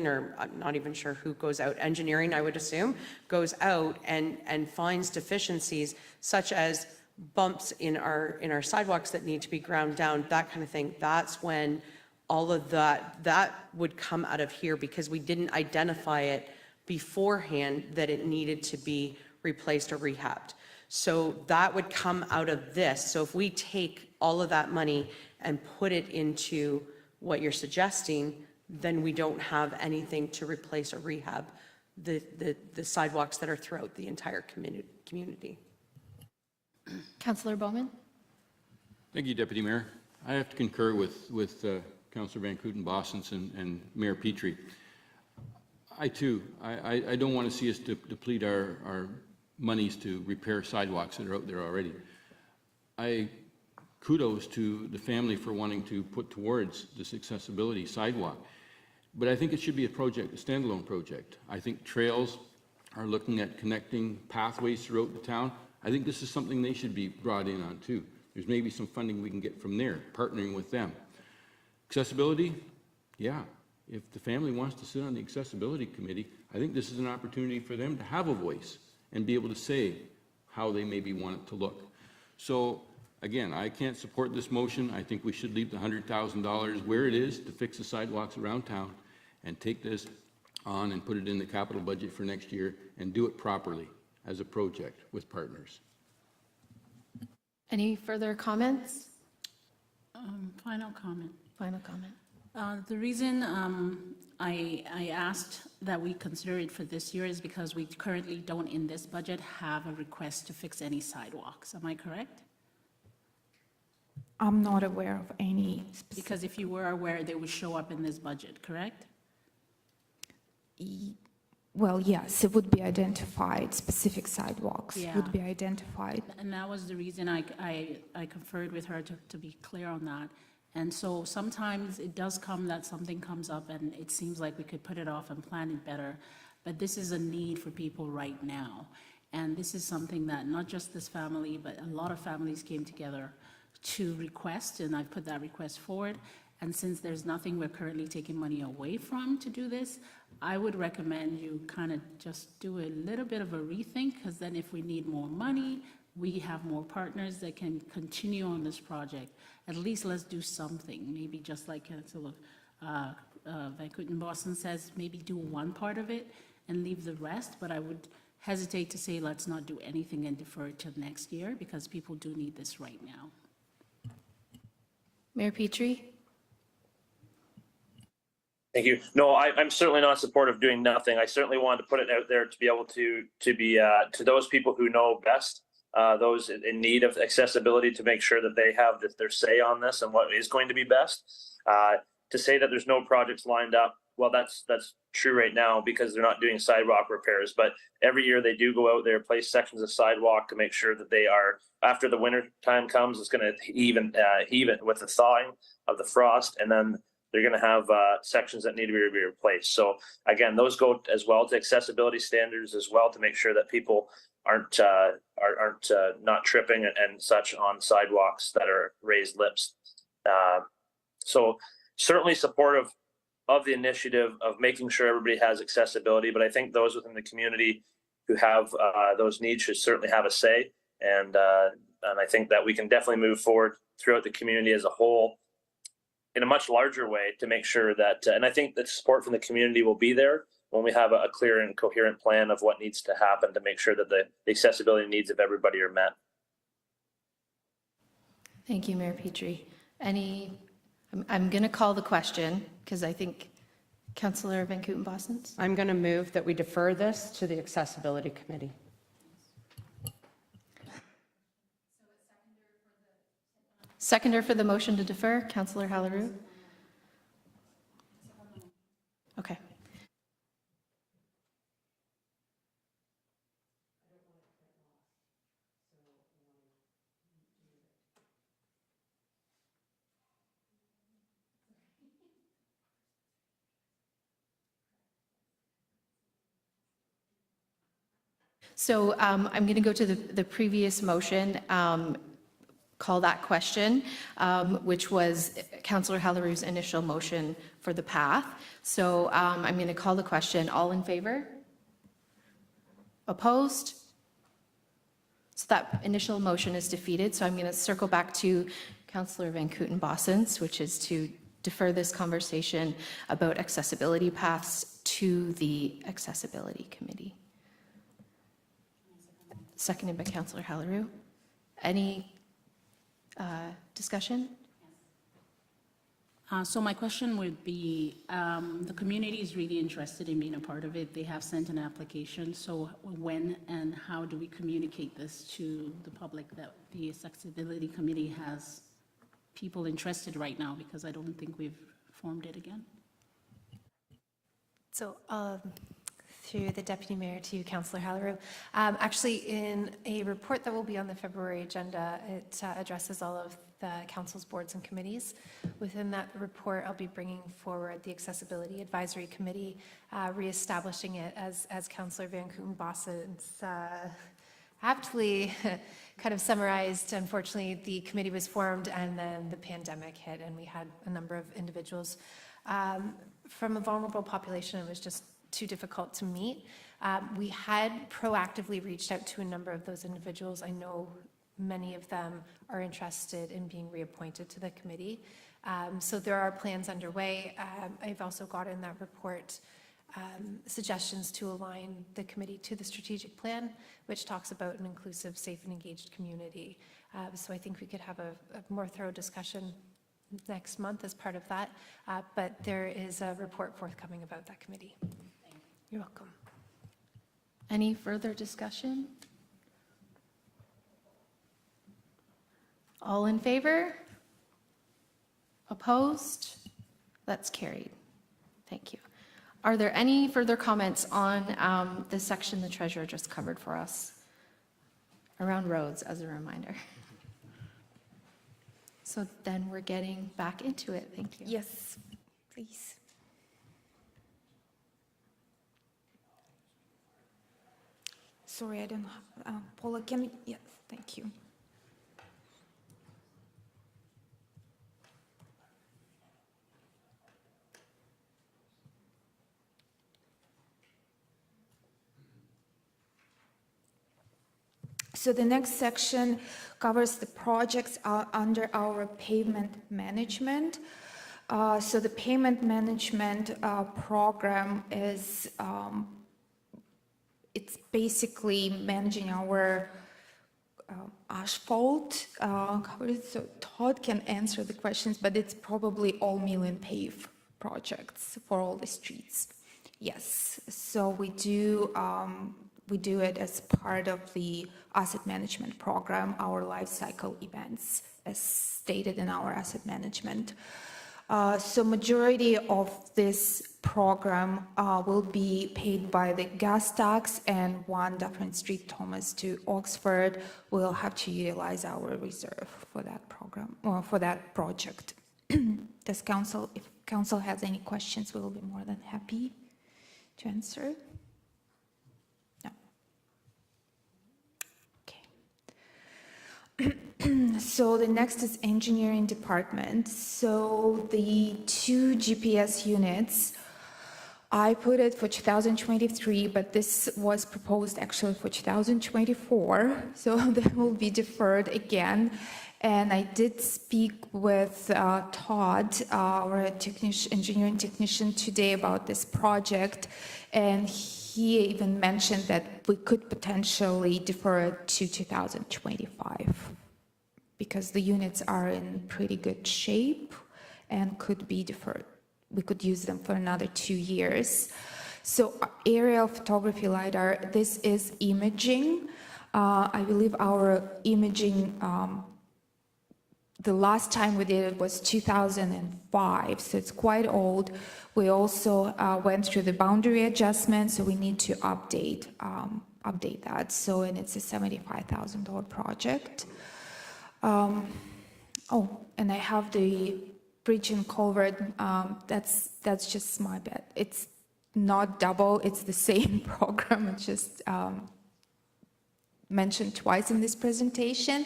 or I'm not even sure who goes out, engineering, I would assume, goes out and finds deficiencies such as bumps in our sidewalks that need to be ground down, that kind of thing, that's when all of that would come out of here, because we didn't identify it beforehand that it needed to be replaced or rehabbed. So that would come out of this. So if we take all of that money and put it into what you're suggesting, then we don't have anything to replace or rehab the sidewalks that are throughout the entire community. Councillor Bowman? Thank you, Deputy Mayor. I have to concur with Councillor Van Kooten-Bosens and Mayor Petrie. I too, I don't want to see us deplete our monies to repair sidewalks that are out there already. Kudos to the family for wanting to put towards this accessibility sidewalk, but I think it should be a project, a standalone project. I think trails are looking at connecting pathways throughout the town. I think this is something they should be brought in on too. There's maybe some funding we can get from there, partnering with them. Accessibility, yeah. If the family wants to sit on the accessibility committee, I think this is an opportunity for them to have a voice and be able to say how they maybe want it to look. So again, I can't support this motion. I think we should leave the $100,000 where it is to fix the sidewalks around town and take this on and put it in the capital budget for next year and do it properly as a project with partners. Any further comments? Final comment. Final comment. The reason I asked that we consider it for this year is because we currently don't in this budget have a request to fix any sidewalks. Am I correct? I'm not aware of any specific. Because if you were aware, they would show up in this budget, correct? Well, yes, it would be identified, specific sidewalks Yeah. would be identified. And that was the reason I conferred with her to be clear on that. And so sometimes it does come that something comes up and it seems like we could put it off and plan it better. But this is a need for people right now. And this is something that not just this family, but a lot of families came together to request, and I've put that request forward. And since there's nothing we're currently taking money away from to do this, I would recommend you kind of just do a little bit of a rethink, because then if we need more money, we have more partners that can continue on this project. At least let's do something, maybe just like Councillor Van Kooten-Bosens says, maybe do one part of it and leave the rest, but I would hesitate to say let's not do anything and defer it till next year, because people do need this right now. Mayor Petrie? Thank you. No, I'm certainly not supportive of doing nothing. I certainly wanted to put it out there to be able to be to those people who know best, those in need of accessibility, to make sure that they have their say on this and what is going to be best. To say that there's no projects lined up, well, that's true right now because they're not doing sidewalk repairs. But every year they do go out there, place sections of sidewalk to make sure that they are, after the winter time comes, it's going to heave it with the thawing of the frost, and then they're going to have sections that need to be replaced. So again, those go as well to accessibility standards as well, to make sure that people aren't not tripping and such on sidewalks that are raised lips. So certainly supportive of the initiative of making sure everybody has accessibility, but I think those within the community who have those needs should certainly have a say. And I think that we can definitely move forward throughout the community as a whole in a much larger way to make sure that, and I think that support from the community will be there when we have a clear and coherent plan of what needs to happen to make sure that the accessibility needs of everybody are met. Thank you, Mayor Petrie. I'm going to call the question because I think Councillor Van Kooten-Bosens. I'm going to move that we defer this to the Accessibility Committee. Seconder for the motion to defer, Councillor Haliru. Okay. So I'm going to go to the previous motion, call that question, which was Councillor Haliru's initial motion for the path. So I'm going to call the question. All in favor? Opposed? So that initial motion is defeated. So I'm going to circle back to Councillor Van Kooten-Bosens, which is to defer this conversation about accessibility paths to the Accessibility Committee. Seconded by Councillor Haliru. Any discussion? So my question would be, the community is really interested in being a part of it. They have sent an application. So when and how do we communicate this to the public that the Accessibility Committee has people interested right now? Because I don't think we've formed it again. So through the Deputy Mayor to Councillor Haliru. Actually, in a report that will be on the February agenda, it addresses all of the council's boards and committees. Within that report, I'll be bringing forward the Accessibility Advisory Committee, reestablishing it as Councillor Van Kooten-Bosens aptly kind of summarized. Unfortunately, the committee was formed and then the pandemic hit and we had a number of individuals from a vulnerable population. It was just too difficult to meet. We had proactively reached out to a number of those individuals. I know many of them are interested in being reappointed to the committee. So there are plans underway. I've also got in that report suggestions to align the committee to the strategic plan, which talks about an inclusive, safe, and engaged community. So I think we could have a more thorough discussion next month as part of that. But there is a report forthcoming about that committee. You're welcome. Any further discussion? All in favor? Opposed? That's carried. Thank you. Are there any further comments on the section the treasurer just covered for us around roads, as a reminder? So then we're getting back into it. Thank you. Yes, please. Sorry, I don't have, Paula, can you, yes, thank you. So the next section covers the projects under our pavement management. So the pavement management program is it's basically managing our asphalt coverage. So Todd can answer the questions, but it's probably all mill and pave projects for all the streets. Yes, so we do it as part of the asset management program, our life cycle events, as stated in our asset management. So majority of this program will be paid by the gas tax, and 1 Dufferin Street, Thomas to Oxford will have to utilize our reserve for that program, or for that project. Does council, if council has any questions, we will be more than happy to answer. No. Okay. So the next is engineering department. So the 2 GPS units I put it for 2023, but this was proposed actually for 2024, so that will be deferred again. And I did speak with Todd, our engineering technician, today about this project, and he even mentioned that we could potentially defer it to 2025 because the units are in pretty good shape and could be deferred. We could use them for another 2 years. So aerial photography LiDAR, this is imaging. I believe our imaging, the last time we did it was 2005, so it's quite old. We also went through the boundary adjustment, so we need to update that. So, and it's a $75,000 project. Oh, and I have the bridge and culvert, that's just my bad. It's not double, it's the same program, it's just mentioned twice in this presentation.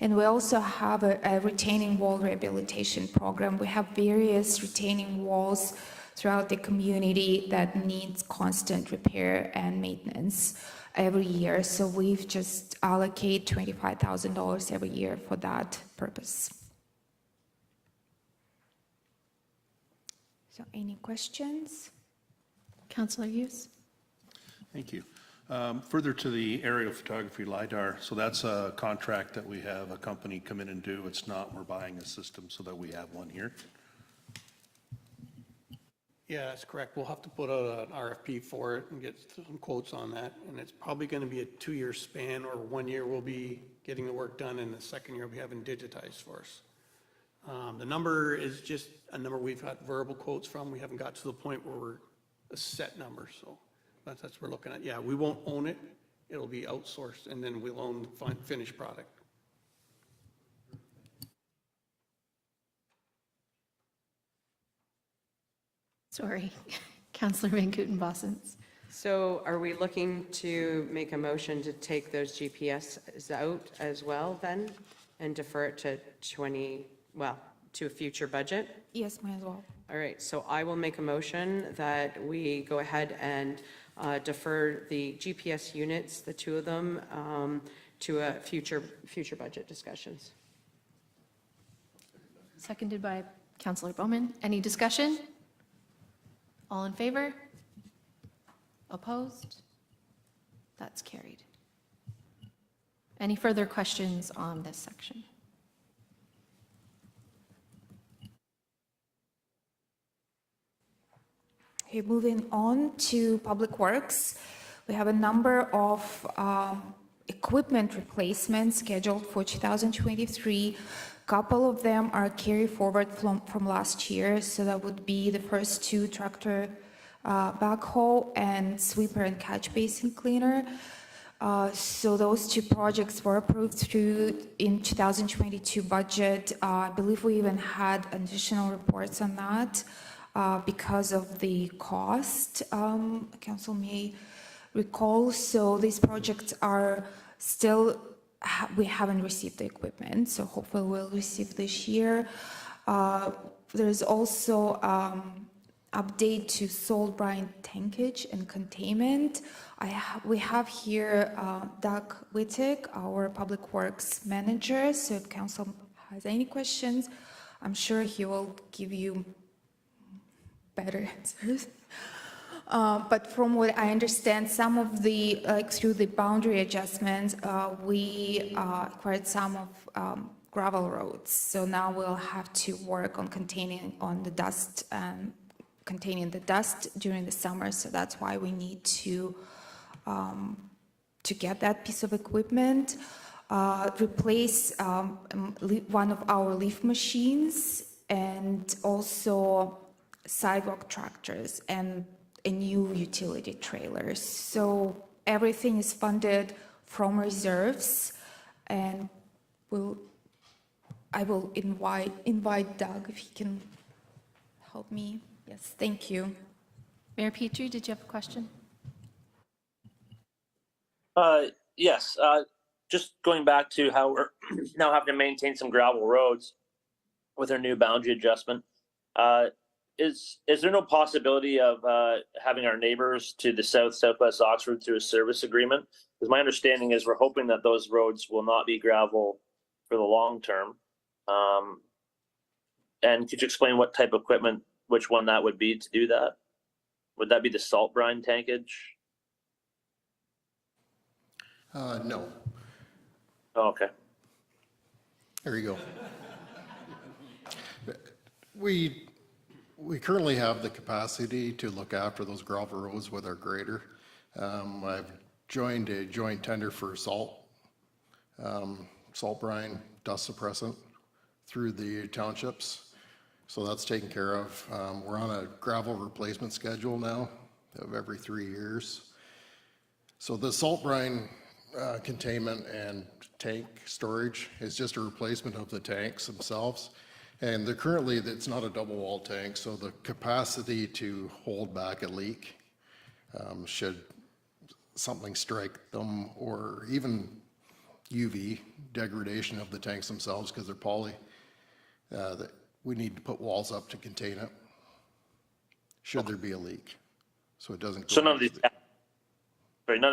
And we also have a retaining wall rehabilitation program. We have various retaining walls throughout the community that needs constant repair and maintenance every year. So we've just allocate $25,000 every year for that purpose. So any questions? Councillor Hughes? Thank you. Further to the aerial photography LiDAR, so that's a contract that we have a company come in and do. It's not, we're buying a system so that we have one here. Yeah, that's correct. We'll have to put out an RFP for it and get some quotes on that. And it's probably going to be a 2-year span, or 1 year we'll be getting the work done, and the second year we'll be having digitized for us. The number is just a number we've had verbal quotes from. We haven't got to the point where we're a set number, so that's what we're looking at. Yeah, we won't own it. It'll be outsourced, and then we'll own the finished product. Sorry, Councillor Van Kooten-Bossens. So are we looking to make a motion to take those GPSs out as well then and defer it to to a future budget? Yes, might as well. All right, so I will make a motion that we go ahead and defer the GPS units, the 2 of them, to a future budget discussions. Seconded by Councillor Bowman. Any discussion? All in favor? Opposed? That's carried. Any further questions on this section? Okay, moving on to Public Works. We have a number of equipment replacements scheduled for 2023. Couple of them are carry forward from last year, so that would be the first 2 tractor backhoe and sweeper and catch basin cleaner. So those 2 projects were approved through in 2022 budget. I believe we even had additional reports on that because of the cost, council may recall. So these projects are still, we haven't received the equipment, so hopefully we'll receive this year. There's also update to salt brine tankage and containment. We have here Doug Wittig, our Public Works Manager, so if council has any questions, I'm sure he will give you better answers. But from what I understand, some of the, through the boundary adjustments, we acquired some of gravel roads. So now we'll have to work on containing the dust during the summer. So that's why we need to get that piece of equipment, replace one of our leaf machines, and also sidewalk tractors and a new utility trailers. So everything is funded from reserves, and I will invite Doug if he can help me. Yes, thank you. Mayor Petrie, did you have a question? Yes, just going back to how we're now having to maintain some gravel roads with our new boundary adjustment. is there no possibility of having our neighbors to the southwest Oxford through a service agreement? Because my understanding is we're hoping that those roads will not be gravel for the long term. And could you explain what type of equipment, which one that would be to do that? Would that be the salt brine tankage? No. Oh, okay. There you go. We currently have the capacity to look after those gravel roads with our grader. I've joined a joint tender for salt brine, dust suppressant through the townships. So that's taken care of. We're on a gravel replacement schedule now of every 3 years. So the salt brine containment and tank storage is just a replacement of the tanks themselves. And they're currently, it's not a double wall tank, so the capacity to hold back a leak should something strike them, or even UV degradation of the tanks themselves because they're poly, that we need to put walls up to contain it should there be a leak, so it doesn't go. So none of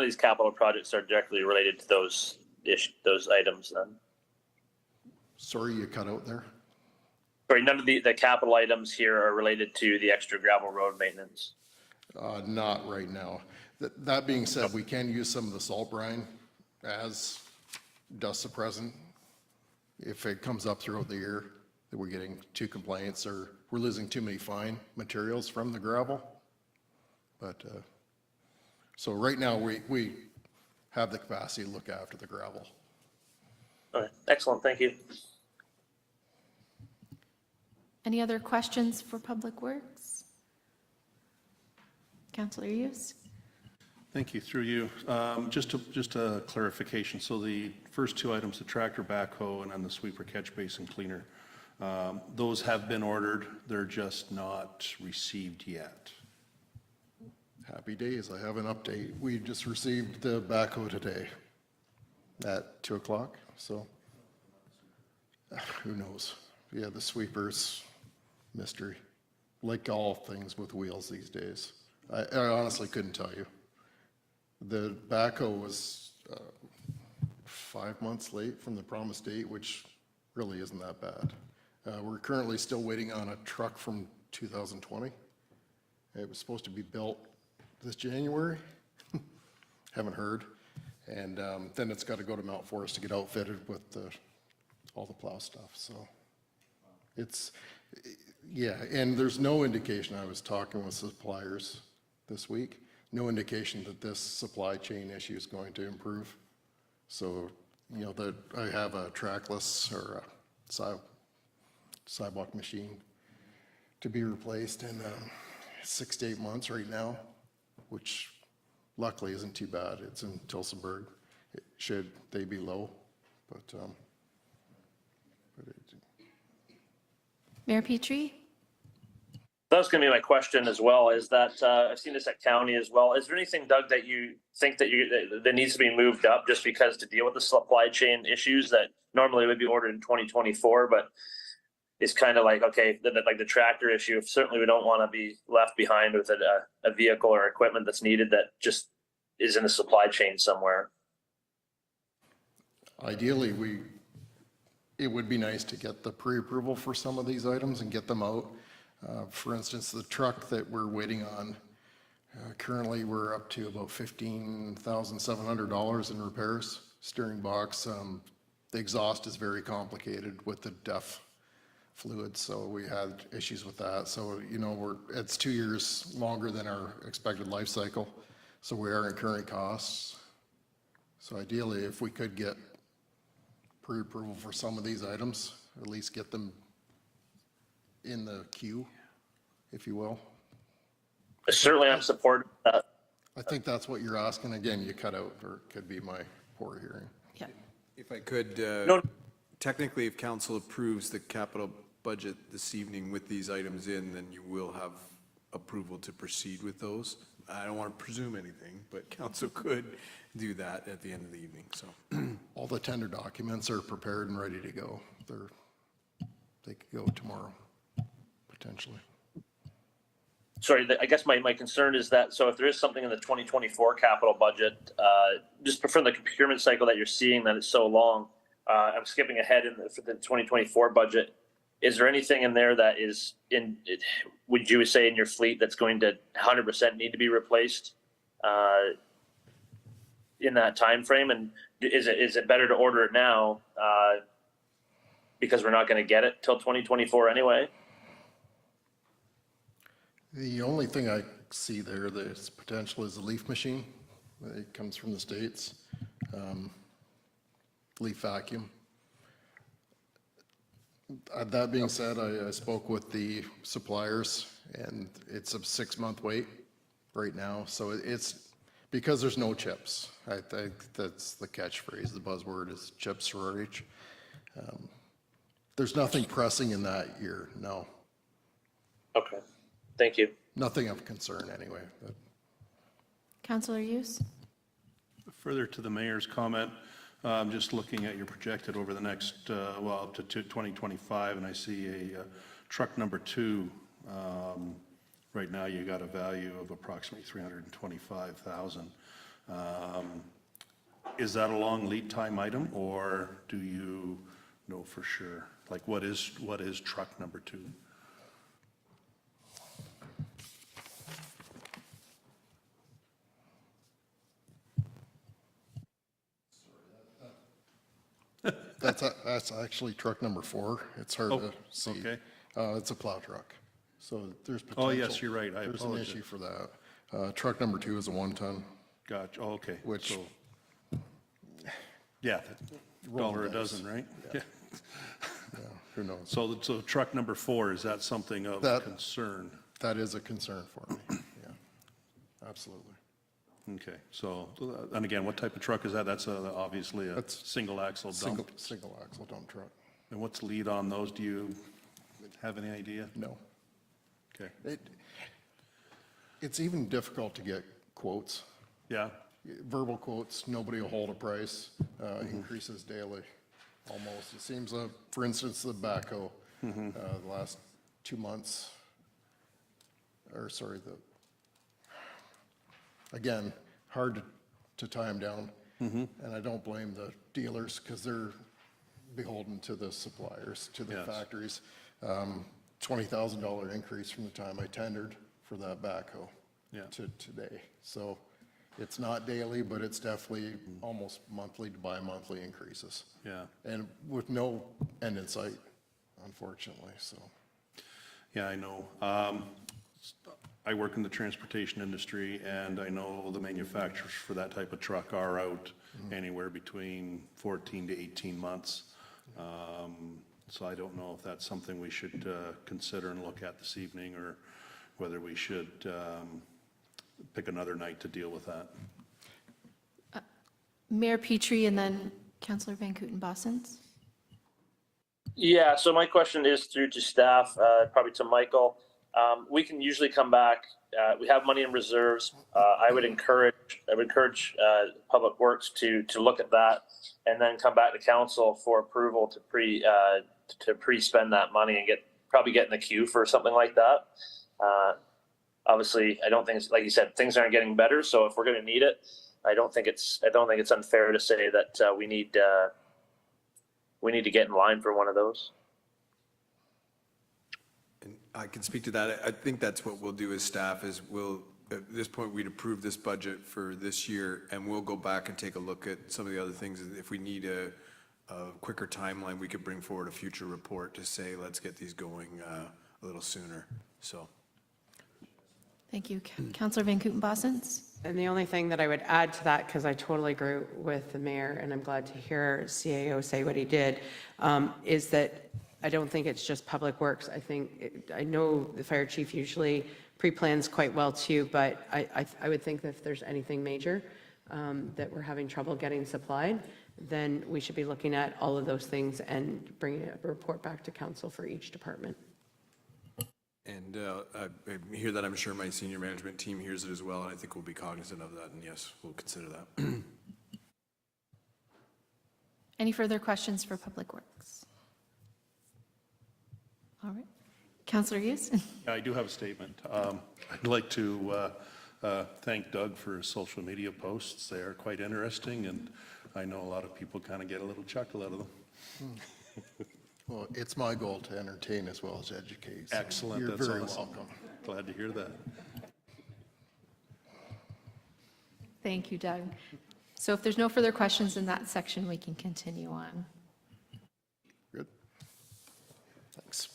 these capital projects are directly related to those items then? Sorry, you cut out there. Sorry, none of the capital items here are related to the extra gravel road maintenance? Not right now. That being said, we can use some of the salt brine as dust suppressant if it comes up throughout the year that we're getting 2 complaints or we're losing too many fine materials from the gravel. But so right now we have the capacity to look after the gravel. All right, excellent, thank you. Any other questions for Public Works? Councillor Hughes? Thank you. Through you. Just a clarification. So the first 2 items, the tractor backhoe and then the sweeper catch basin cleaner, those have been ordered. They're just not received yet. Happy days. I have an update. We just received the backhoe today at 2 o'clock. So who knows? Yeah, the sweepers, mystery. Like all things with wheels these days. I honestly couldn't tell you. The backhoe was 5 months late from the promised date, which really isn't that bad. We're currently still waiting on a truck from 2020. It was supposed to be built this January. Haven't heard. And then it's got to go to Mount Forest to get outfitted with all the plow stuff. So it's, yeah, and there's no indication. I was talking with suppliers this week. No indication that this supply chain issue is going to improve. So, you know, I have a trackless or a sidewalk machine to be replaced in 6 to 8 months right now, which luckily isn't too bad. It's in Tilsonburg. Should they be low, but Mayor Petrie? That was going to be my question as well, is that I've seen this at county as well. Is there anything, Doug, that you think that needs to be moved up just because to deal with the supply chain issues that normally would be ordered in 2024, but it's kind of like, okay, like the tractor issue, certainly we don't want to be left behind with a vehicle or equipment that's needed that just is in the supply chain somewhere. ideally, it would be nice to get the pre-approval for some of these items and get them out. For instance, the truck that we're waiting on, currently we're up to about $15,700 in repairs. Steering box, the exhaust is very complicated with the DEF fluid, so we had issues with that. So, you know, it's 2 years longer than our expected life cycle, so we are incurring costs. So ideally, if we could get pre-approval for some of these items, at least get them in the queue, if you will. Certainly, I'm supportive of that. I think that's what you're asking. Again, you cut out, or it could be my poor hearing. Yeah. If I could, technically, if council approves the capital budget this evening with these items in, then you will have approval to proceed with those. I don't want to presume anything, but council could do that at the end of the evening, so. All the tender documents are prepared and ready to go. They could go tomorrow, potentially. sorry, I guess my concern is that, so if there is something in the 2024 capital budget, just from the procurement cycle that you're seeing that it's so long, I'm skipping ahead for the 2024 budget. Is there anything in there that is would you say in your fleet that's going to 100% need to be replaced in that time frame? And is it better to order it now because we're not going to get it till 2024 anyway? The only thing I see there that's potential is the leaf machine. It comes from the States. Leaf vacuum. That being said, I spoke with the suppliers and it's a 6-month wait right now. So it's because there's no chips. I think that's the catchphrase. The buzzword is chips shortage. There's nothing pressing in that year, no. Okay, thank you. Nothing of concern anyway. But. Councillor Hughes? Further to the mayor's comment, I'm just looking at your projected over the next, well, up to 2025, and I see a truck number 2. Right now, you got a value of approximately $325,000. Is that a long lead time item, or do you know for sure? Like, what is truck number 2? That's actually truck number 4. It's hard to see. Okay. It's a plow truck. So there's potential. Oh, yes, you're right. I There's an apologize. issue for that. Truck number 2 is a 1-ton. Gotcha. Oh, okay. Which- So, yeah, $1 a dozen, right? Yeah. Yeah, who knows? So truck number 4, is that something of concern? That is a concern for me. Yeah, absolutely. Okay, so, and again, what type of truck is that? That's obviously a single axle dump. Single axle dump truck. And what's the lead on those? Do you have any idea? No. Okay. It's even difficult to get quotes. Yeah. Verbal quotes, nobody will hold a price, increases daily, almost. It seems, for instance, the backhoe, the last 2 months, or sorry, again, hard to tie them down. And I don't blame the dealers because they're beholden to the suppliers, to the factories. $20,000 increase from the time I tendered for that backhoe to today. So it's not daily, but it's definitely almost monthly to bi-monthly increases. Yeah. And with no end in sight, unfortunately, so. Yeah, I know. I work in the transportation industry, and I know the manufacturers for that type of truck are out anywhere between 14 to 18 months. So I don't know if that's something we should consider and look at this evening, or whether we should pick another night to deal with that. Mayor Petrie and then Councillor Van Kooten-Bossens. Yeah, so my question is through to staff, probably to Michael. We can usually come back. We have money in reserves. I would encourage Public Works to look at that and then come back to council for approval to pre-spend that money and probably get in the queue for something like that. Obviously, I don't think like you said, things aren't getting better. So if we're going to need it, I don't think it's unfair to say that we need to get in line for one of those. And I can speak to that. I think that's what we'll do as staff is at this point, we'd approve this budget for this year, and we'll go back and take a look at some of the other things. If we need a quicker timeline, we could bring forward a future report to say, let's get these going a little sooner, so. Thank you. Councillor Van Kooten-Bossens. And the only thing that I would add to that, because I totally agree with the mayor, and I'm glad to hear CAO say what he did, is that I don't think it's just Public Works. I know the fire chief usually pre-plans quite well too, but I would think that if there's anything major that we're having trouble getting supplied, then we should be looking at all of those things and bringing a report back to council for each department. And I hear that. I'm sure my senior management team hears it as well, and I think we'll be cognizant of that, and yes, we'll consider that. Any further questions for Public Works? All right. Councillor Hughes? Yeah, I do have a statement. I'd like to thank Doug for his social media posts. They are quite interesting, and I know a lot of people kind of get a little chuckle out of them. Well, it's my goal to entertain as well as educate. So Excellent. You're That's very awesome. welcome. Glad to hear that. Thank you, Doug. So if there's no further questions in that section, we can continue on. Good. Thanks.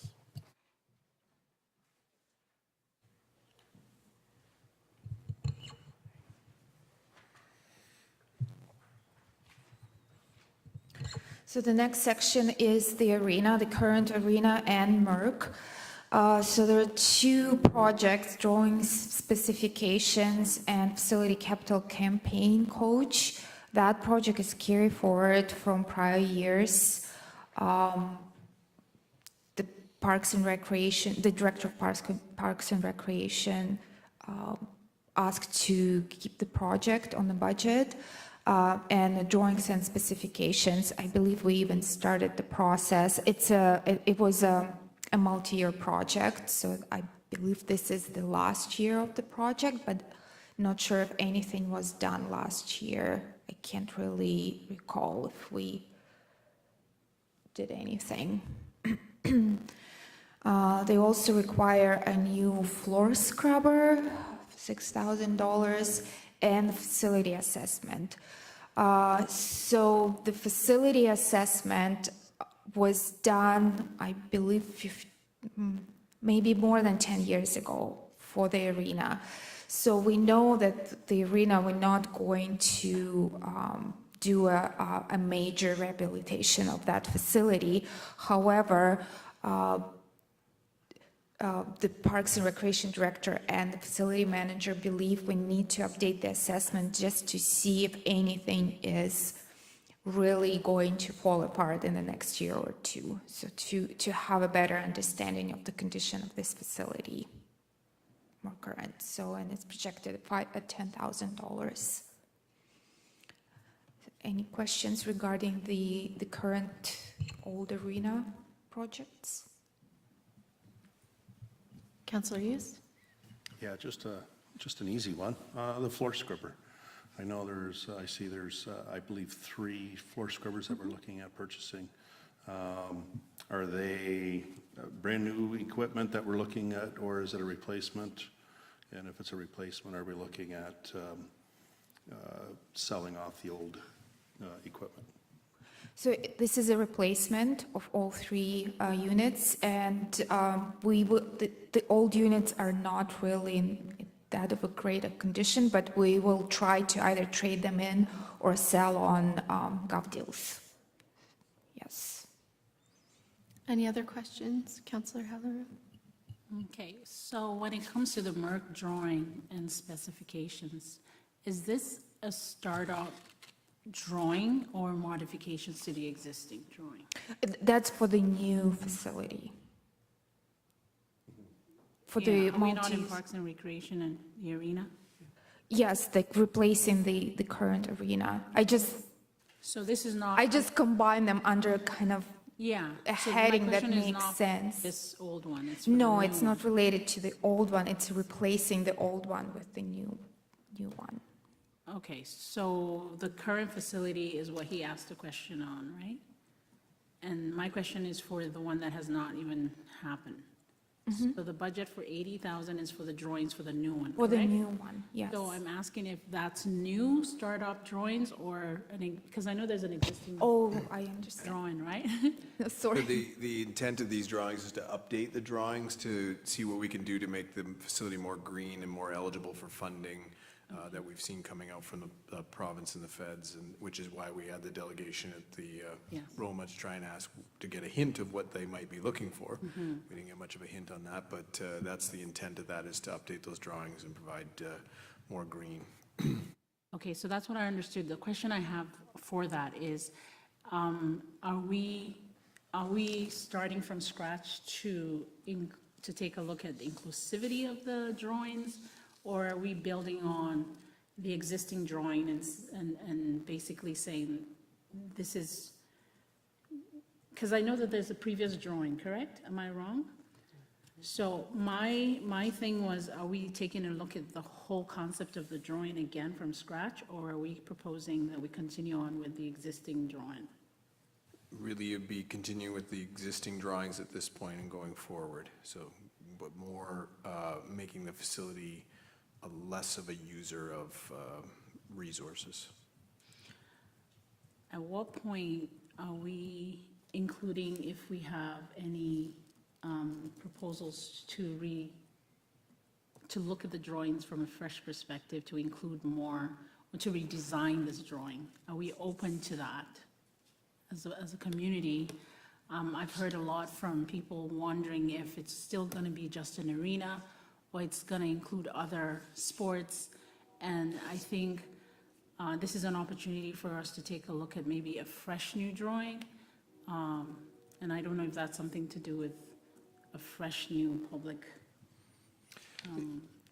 So the next section is the arena, the current arena and Merck. So there are two projects, drawings, specifications, and facility capital campaign coach. That project is carried forward from prior years. The Parks and Recreation, the Director of Parks and Recreation asked to keep the project on the budget. And the drawings and specifications, I believe we even started the process. It was a multi-year project, so I believe this is the last year of the project, but not sure if anything was done last year. I can't really recall if we did anything. They also require a new floor scrubber, $6,000, and facility assessment. So the facility assessment was done, I believe, maybe more than 10 years ago for the arena. So we know that the arena, we're not going to do a major rehabilitation of that facility. However, the Parks and Recreation Director and the facility manager believe we need to update the assessment just to see if anything is really going to fall apart in the next year or two. So to have a better understanding of the condition of this facility, more current. So, and it's projected at $10,000. Any questions regarding the current old arena projects? Councillor Hughes? Yeah, just an easy one. The floor scrubber. I know I see there's, I believe, 3 floor scrubbers that we're looking at purchasing. Are they brand new equipment that we're looking at, or is it a replacement? And if it's a replacement, are we looking at selling off the old equipment? So this is a replacement of all 3 units, and the old units are not really in that of a great condition, but we will try to either trade them in or sell on gov deals. Yes. Any other questions, Councillor Haliru? Okay, so when it comes to the Merck drawing and specifications, is this a start-up drawing or modifications to the existing drawing? That's for the new facility. For the Are we not in Parks and Recreation and the arena? Yes, like replacing the current arena. So this is not. I just combine them under kind of Yeah. a so my heading that question is makes not sense. This old one. It's for the No, new it's one. not related to the old one. It's replacing the old one with the new one. Okay, so the current facility is what he asked the question on, right? And my question is for the one that has not even happened. So the budget for 80,000 is for the drawings for the new one, For the correct? new one, yes. So I'm asking if that's new startup drawings or, because I know there's an existing Oh, I understand. drawing, right? Sorry. The intent of these drawings is to update the drawings to see what we can do to make the facility more green and more eligible for funding that we've seen coming out from the province and the feds, and which is why we had the delegation at the Yes. Roma to try and ask to get a hint of what they might be looking for. We didn't get much of a hint on that, but that's the intent of that, is to update those drawings and provide more green. Okay, so that's what I understood. The question I have for that is, are we starting from scratch to take a look at the inclusivity of the drawings? Or are we building on the existing drawing and basically saying, this is, because I know that there's a previous drawing, correct? Am I wrong? So my thing was, are we taking a look at the whole concept of the drawing again from scratch, or are we proposing that we continue on with the existing drawing? Really, you'd be continuing with the existing drawings at this point and going forward. So, but more making the facility less of a user of resources. At what point are we including, if we have any proposals to look at the drawings from a fresh perspective, to include more, or to redesign this drawing? Are we open to that as a community? I've heard a lot from people wondering if it's still going to be just an arena, or it's going to include other sports. And I think this is an opportunity for us to take a look at maybe a fresh new drawing. And I don't know if that's something to do with a fresh new public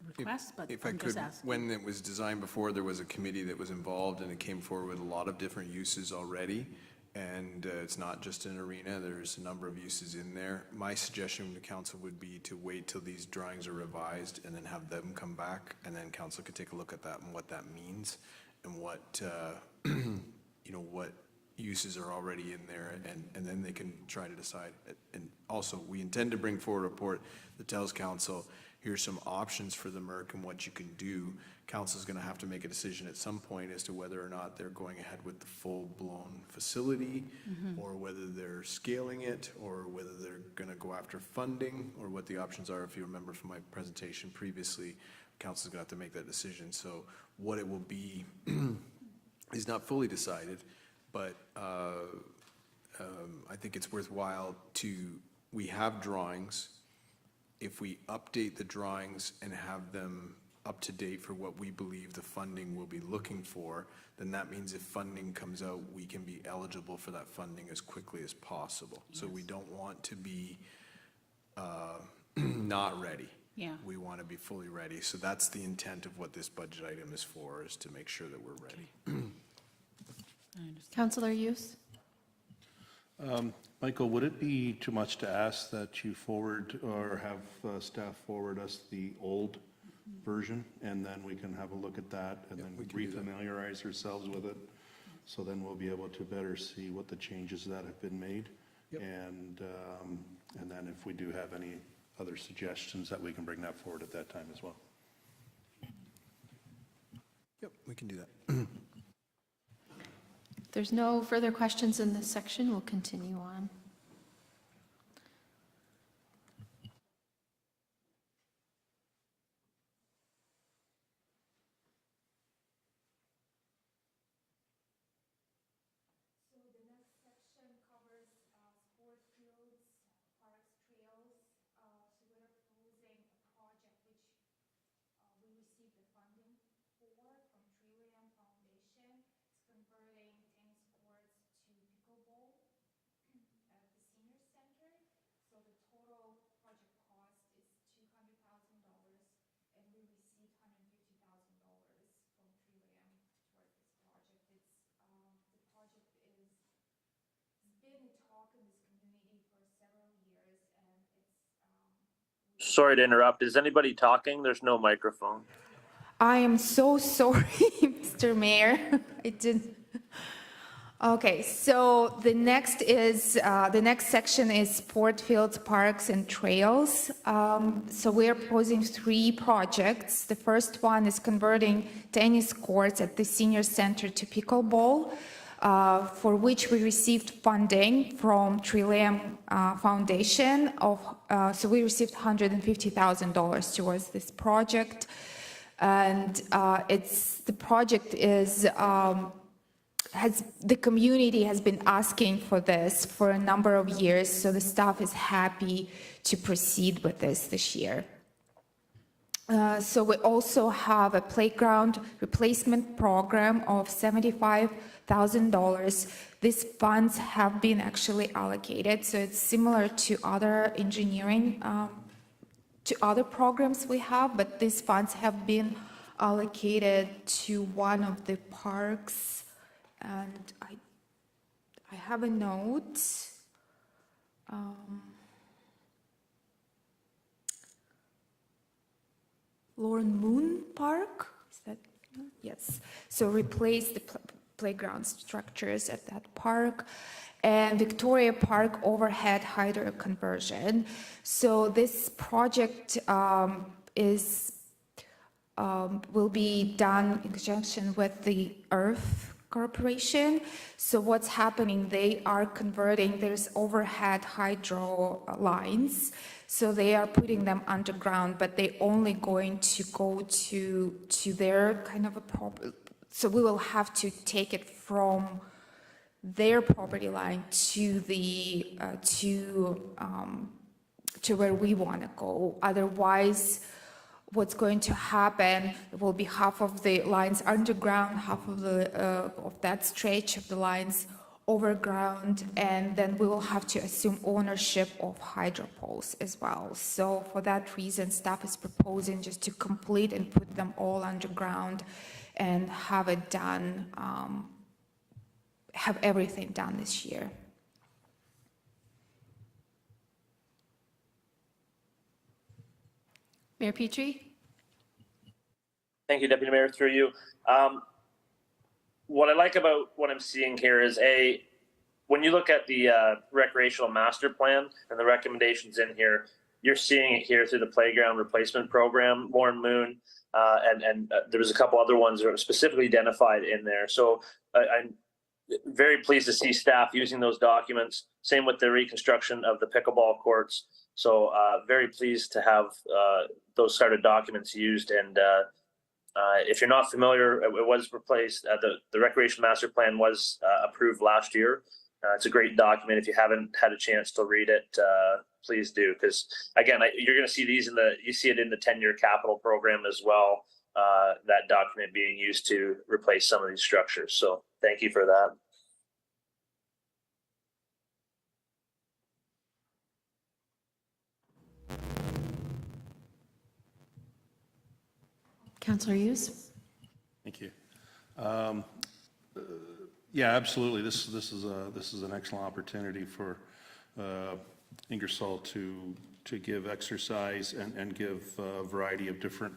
request, but If I'm I just could, asking. when it was designed before, there was a committee that was involved and it came forward with a lot of different uses already. And it's not just an arena, there's a number of uses in there. My suggestion to council would be to wait till these drawings are revised and then have them come back, and then council could take a look at that and what that means and what, you know, what uses are already in there, and then they can try to decide. And also, we intend to bring forward a report that tells council, here's some options for the MERC and what you can do. Council's going to have to make a decision at some point as to whether or not they're going ahead with the full-blown facility, or whether they're scaling it, or whether they're going to go after funding, or what the options are. If you remember from my presentation previously, council's going to have to make that decision. So what it will be is not fully decided, but I think it's worthwhile we have drawings. If we update the drawings and have them up to date for what we believe the funding will be looking for, then that means if funding comes out, we can be eligible for that funding as quickly as possible. Yes. So we don't want to be not ready. Yeah. We want to be fully ready. So that's the intent of what this budget item is for, is to make sure that we're ready. I understand. Councillor Hughes? Michael, would it be too much to ask that you forward or have staff forward us the old version, and then we can have a look at that and then refamiliarize ourselves with it? So then we'll be able to better see what the changes that have been made. Yep. And then if we do have any other suggestions, that we can bring that forward at that time as well. Yep, we can do that. If there's no further questions in this section, we'll continue on. Sorry to interrupt. Is anybody talking? There's no microphone. I am so sorry, Mr. Mayor. I didn't. Okay, so the next section is sport fields, parks, and trails. So we are proposing 3 projects. The first one is converting tennis courts at the senior center to pickleball, for which we received funding from Trillium Foundation so we received $150,000 towards this project. And the project the community has been asking for this for a number of years, so the staff is happy to proceed with this year. So we also have a playground replacement program of $75,000. These funds have been actually allocated, so it's similar to other engineering, to other programs we have, but these funds have been allocated to one of the parks. And I have a note. Lauren Moon Park. Is that, yes. So replace the playground structures at that park. And Victoria Park overhead hydro conversion. So this project will be done in conjunction with the Earth Corporation. So what's happening, they are converting, there's overhead hydro lines. So they are putting them underground, but they're only going to go to their kind of a property. So we will have to take it from their property line to the to where we want to go. Otherwise, what's going to happen will be half of the lines underground, half of the of that stretch of the lines overground, and then we will have to assume ownership of hydro poles as well. So for that reason, staff is proposing just to complete and put them all underground and have it done, have everything done this year. Mayor Petrie? Thank you, Deputy Mayor, through you. What I like about what I'm seeing here is when you look at the recreational master plan and the recommendations in here, you're seeing it here through the playground replacement program, Lauren Moon, and there was a couple other ones that are specifically identified in there. So I'm very pleased to see staff using those documents. Same with the reconstruction of the pickleball courts. So very pleased to have those sort of documents used. And if you're not familiar, it was replaced. The Recreation Master Plan was approved last year. It's a great document. If you haven't had a chance to read it, please do. Because again, you're going to see these you see it in the 10-year capital program as well. That document being used to replace some of these structures. So thank you for that. Councillor Hughes? Thank you. Yeah, absolutely. This is an excellent opportunity for Ingersoll to give exercise and give a variety of different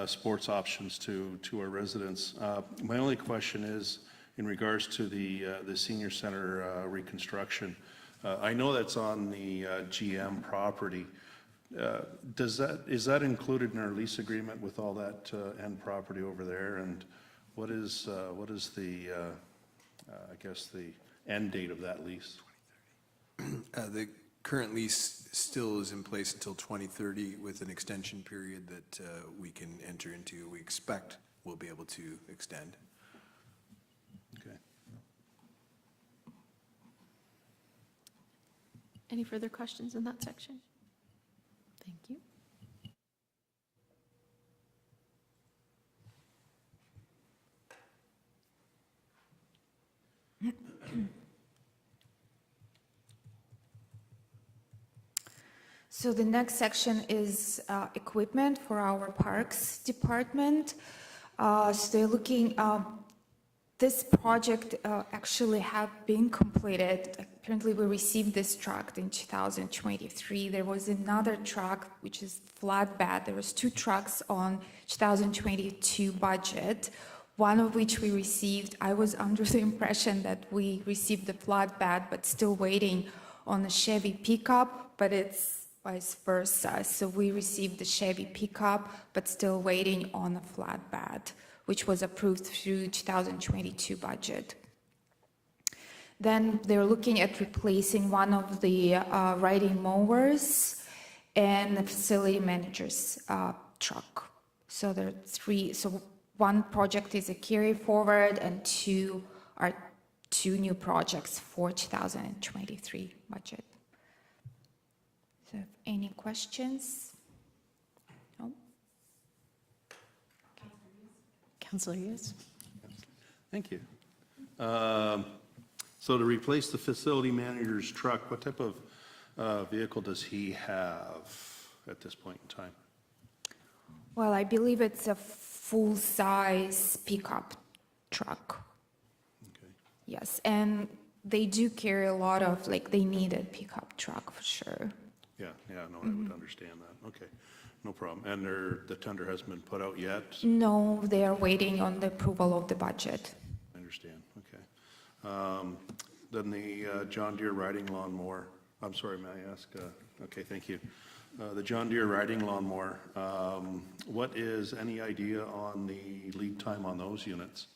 sports options to our residents. My only question is in regards to the senior center reconstruction. I know that's on the GM property. Is that included in our lease agreement with all that end property over there? And what is the I guess the end date of that lease? The current lease still is in place until 2030 with an extension period that we can enter into. We expect we'll be able to extend. Okay. Any further questions in that section? Thank you. So the next section is equipment for our parks department. So they're looking, this project actually have been completed. Apparently we received this truck in 2023. There was another truck, which is flatbed. There was 2 trucks on 2022 budget, one of which we received. I was under the impression that we received the flatbed, but still waiting on the Chevy pickup, but it's vice versa. So we received the Chevy pickup, but still waiting on the flatbed, which was approved through 2022 budget. Then they're looking at replacing one of the riding mowers and the facility manager's truck. So there are 3. So one project is a carry forward, and 2 are 2 new projects for 2023 budget. So any questions? No? Councillor Hughes? Thank you. So to replace the facility manager's truck, what type of vehicle does he have at this point in time? Well, I believe it's a full-size pickup truck. Okay. Yes, and they do carry a lot of, they need a pickup truck for sure. Yeah, no, I would understand that. Okay. no problem. And the tender hasn't been put out yet? No, they are waiting on the approval of the budget. I understand, okay. Then the John Deere riding lawnmower, I'm sorry, may I ask? Okay, thank you. The John Deere riding lawnmower, what is any idea on the lead time on those units?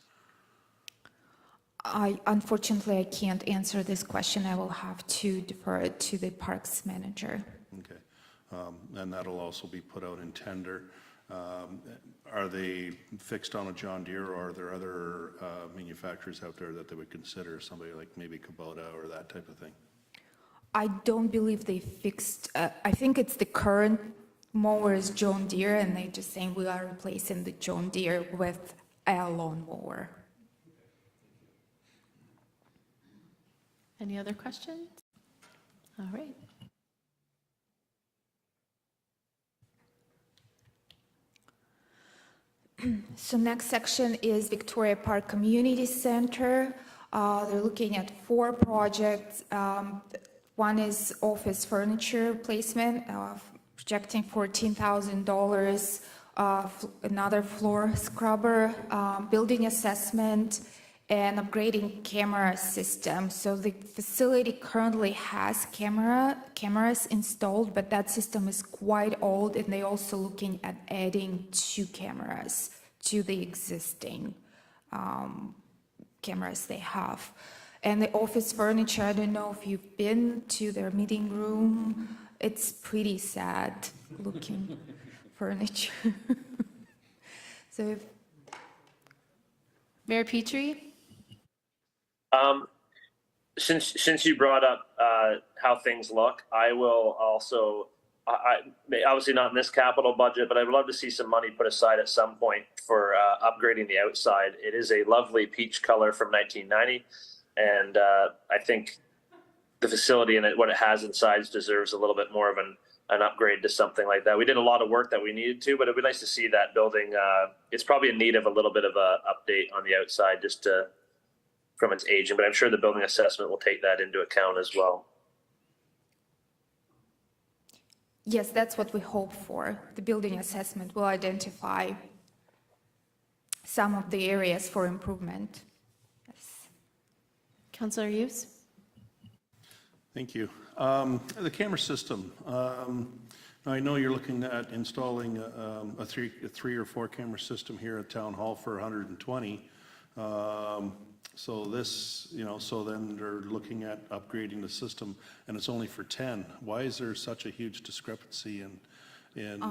Unfortunately, I can't answer this question. I will have to defer it to the parks manager. Okay, and that'll also be put out in tender. Are they fixed on a John Deere, or are there other manufacturers out there that they would consider, somebody like maybe Kubota or that type of thing? I don't believe they fixed, I think it's the current mower is John Deere, and they're just saying we are replacing the John Deere with a lawnmower. Any other questions? All right. So next section is Victoria Park Community Center. They're looking at 4 projects. One is office furniture replacement, projecting $14,000. Another floor scrubber, building assessment, and upgrading camera system. So the facility currently has cameras installed, but that system is quite old, and they're also looking at adding 2 cameras to the existing cameras they have. And the office furniture, I don't know if you've been to their meeting room. It's pretty sad looking furniture. So if Mayor Petrie? Since you brought up how things look, I will also, obviously not in this capital budget, but I would love to see some money put aside at some point for upgrading the outside. It is a lovely peach color from 1990, and I think the facility and what it has inside deserves a little bit more of an upgrade to something like that. We did a lot of work that we needed to, but it'd be nice to see that building. It's probably in need of a little bit of a update on the outside just to from its aging, but I'm sure the building assessment will take that into account as well. yes, that's what we hope for. The building assessment will identify some of the areas for improvement. Yes. Councillor Hughes? Thank you. The camera system. I know you're looking at installing a 3 or 4 camera system here at Town Hall for 120. So this, so then they're looking at upgrading the system, and it's only for 10. Why is there such a huge discrepancy in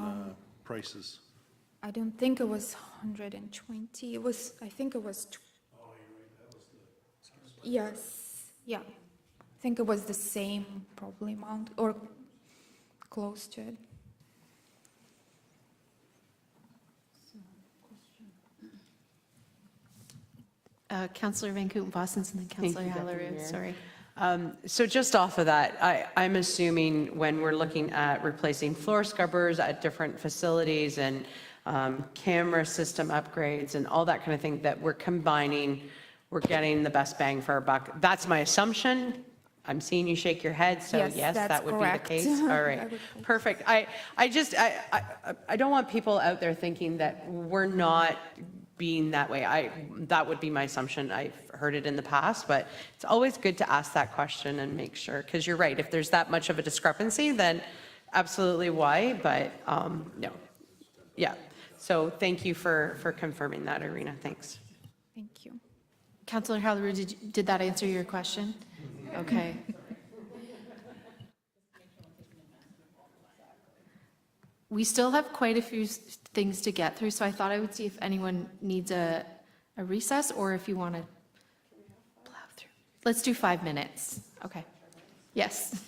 prices? I don't think it was 120. It was, I think it was. Oh, you're right. That was the. Yes. Yeah. I think it was the same probably amount or close to it. Councillor Van Kouten-Vossens and then Councillor Haliru, sorry. So just off of that, I'm assuming when we're looking at replacing floor scrubbers at different facilities and camera system upgrades and all that kind of thing, that we're combining, we're getting the best bang for our buck. That's my assumption. I'm seeing you shake your head, so yes, that's that would correct. be the case. All right, perfect. I don't want people out there thinking that we're not being that way. That would be my assumption. I've heard it in the past, but it's always good to ask that question and make sure, because you're right. If there's that much of a discrepancy, then absolutely why, but no. Yeah, so thank you for confirming that, Irina. Thanks. Thank you. Councillor Haliru, did that answer your question? Okay. We still have quite a few things to get through, so I thought I would see if anyone needs a recess or if you want to plow through. Let's do 5 minutes. Okay. Yes.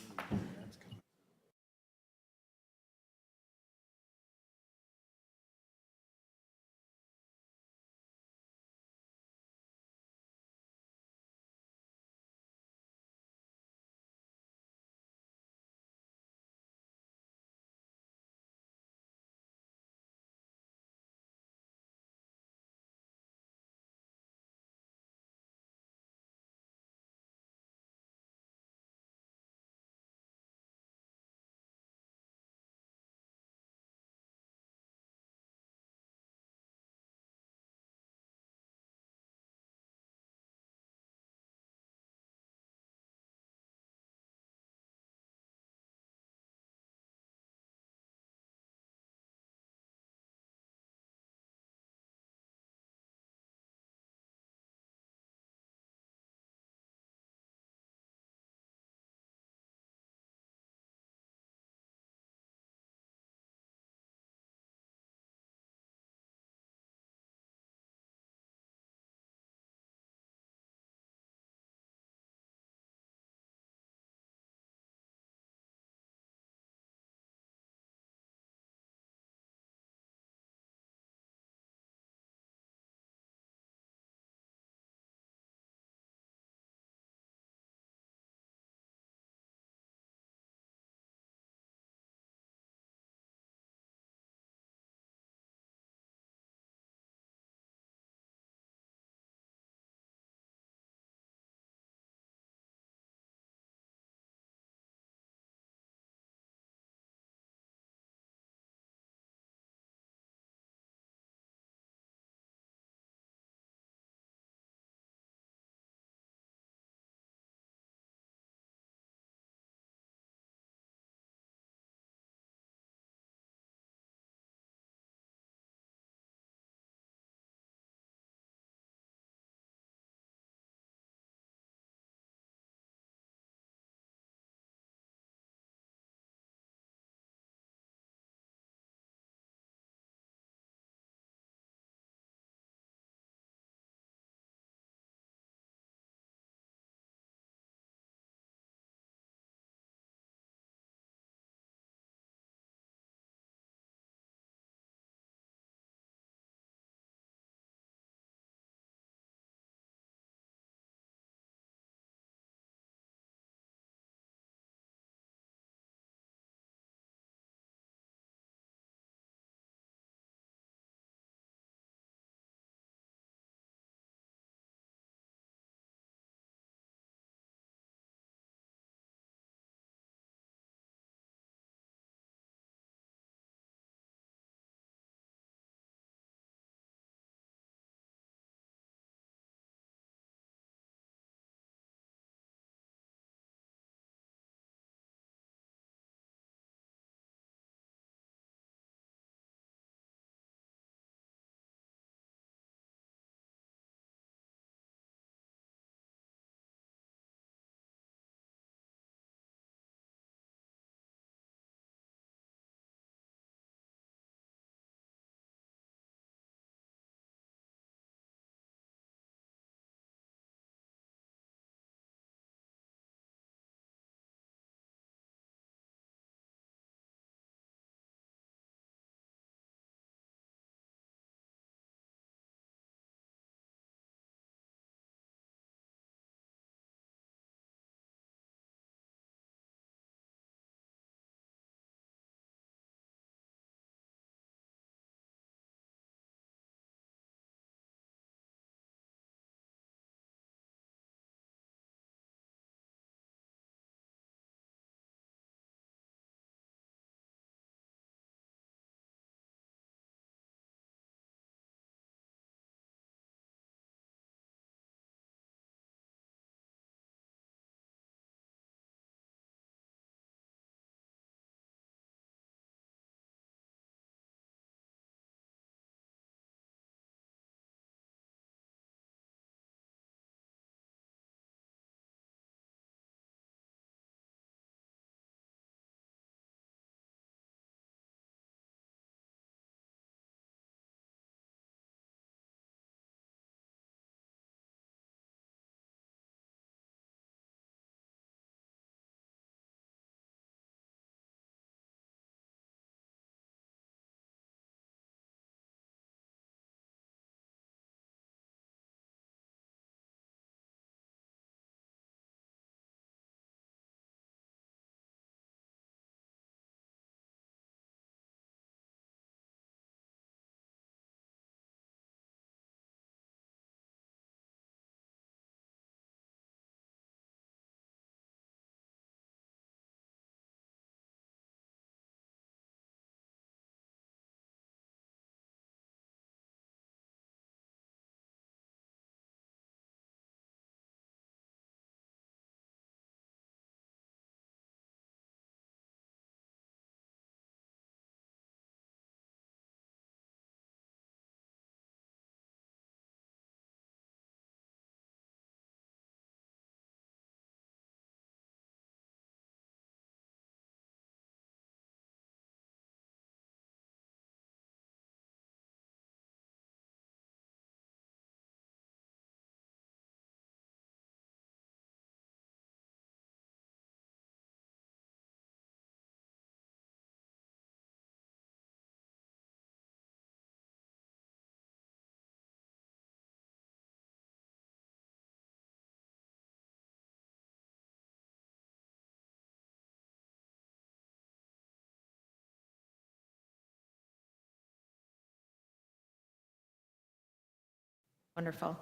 Wonderful.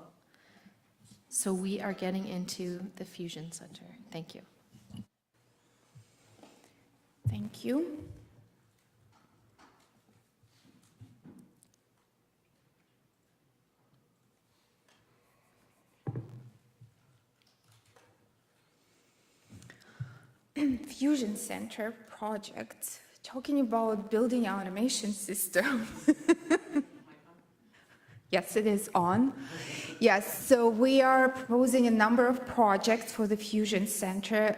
So we are getting into the Fusion Center. Thank you. Thank you. Fusion Center project, talking about building automation system. Yes, it is on. Yes, so we are proposing a number of projects for the Fusion Center.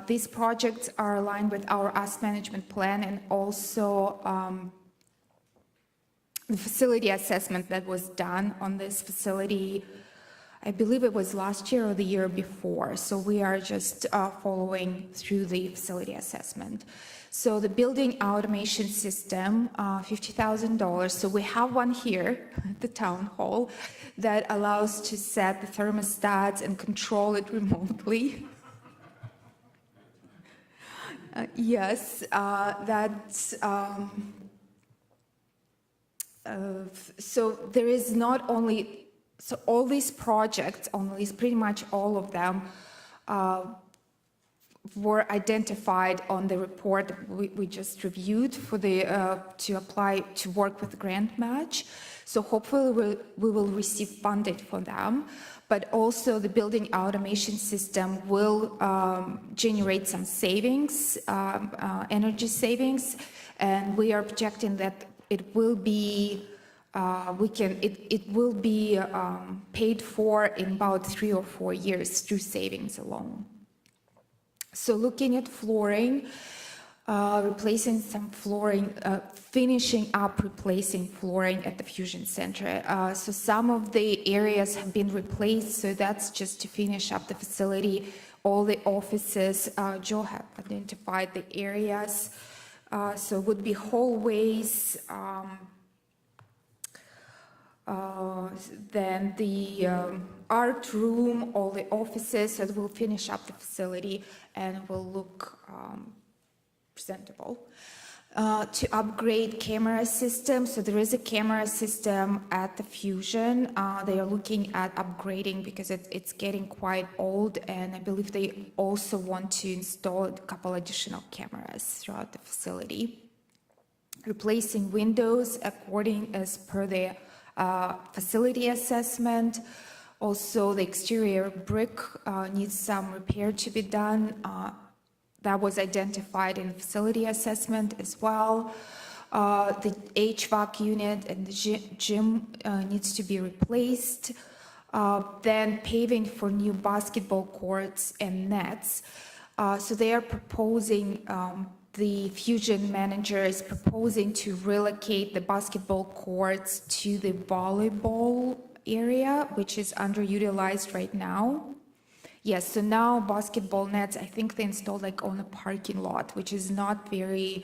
These projects are aligned with our asset management plan and also the facility assessment that was done on this facility. I believe it was last year or the year before. So we are just following through the facility assessment. So the building automation system, $50,000. So we have one here at the town hall that allows to set the thermostats and control it remotely. Yes, that's. So there is not only. So all these projects, pretty much all of them, were identified on the report we just reviewed for the to apply to work with grant match. So hopefully we will receive funding for them. But also the building automation system will generate some savings, energy savings, and we are projecting that it will be. It will be paid for in about 3 or 4 years through savings alone. So looking at flooring, replacing some flooring, finishing up replacing flooring at the Fusion Center. So some of the areas have been replaced, so that's just to finish up the facility. All the offices, Joe have identified the areas. So it would be hallways, then the art room, all the offices, so we'll finish up the facility and will look presentable. To upgrade camera system, so there is a camera system at the Fusion. They are looking at upgrading because it's getting quite old, and I believe they also want to install a couple additional cameras throughout the facility. Replacing windows according as per the facility assessment. Also, the exterior brick needs some repair to be done. That was identified in facility assessment as well. The HVAC unit and the gym needs to be replaced. Then paving for new basketball courts and nets. So they are proposing the Fusion manager is proposing to relocate the basketball courts to the volleyball area, which is underutilized right now. Yes, so now basketball nets, I think they installed like on a parking lot, which is not very,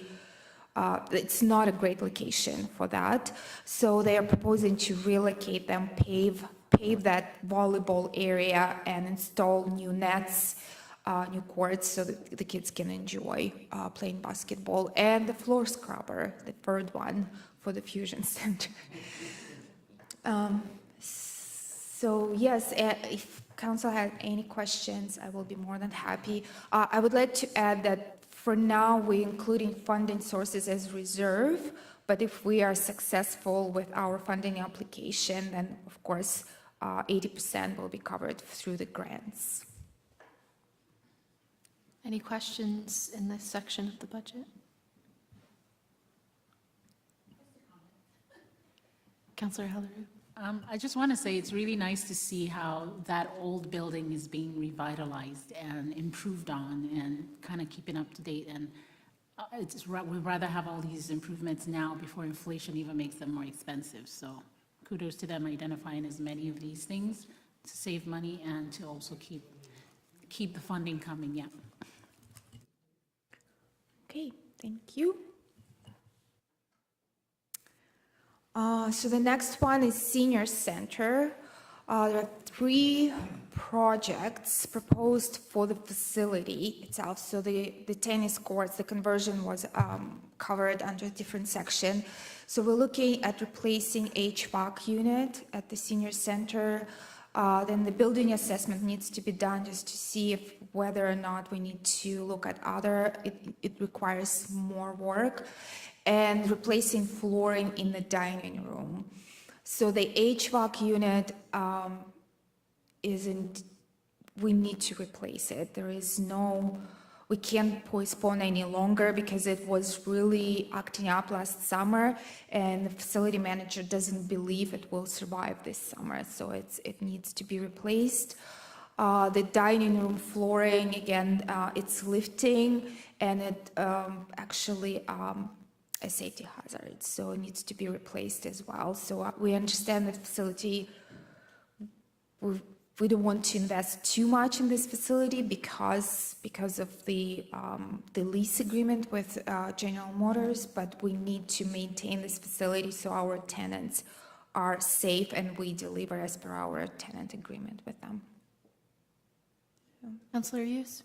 it's not a great location for that. So they are proposing to relocate them, pave that volleyball area and install new nets, new courts so that the kids can enjoy playing basketball, and the floor scrubber, the third one for the Fusion Center. So yes, if council had any questions, I will be more than happy. I would like to add that for now we're including funding sources as reserve, but if we are successful with our funding application, then of course 80% will be covered through the grants. Any questions in this section of the budget? Councillor Haliru. I just want to say it's really nice to see how that old building is being revitalized and improved on and kind of keeping up to date. And we'd rather have all these improvements now before inflation even makes them more expensive. So kudos to them identifying as many of these things to save money and to also keep the funding coming. Yeah. Okay, thank you. So the next one is Senior Center. There are 3 projects proposed for the facility itself. So the tennis courts, the conversion was covered under a different section. So we're looking at replacing HVAC unit at the senior center. Then the building assessment needs to be done just to see if whether or not we need to look at other, it requires more work, and replacing flooring in the dining room. So the HVAC unit we need to replace it. There is no, we can't postpone any longer because it was really acting up last summer, and the facility manager doesn't believe it will survive this summer, so it needs to be replaced. The dining room flooring, again, it's lifting, and it actually a safety hazard, so it needs to be replaced as well. So we understand that facility, we don't want to invest too much in this facility because of the lease agreement with General Motors, but we need to maintain this facility so our tenants are safe and we deliver as per our tenant agreement with them. Councillor Hughes?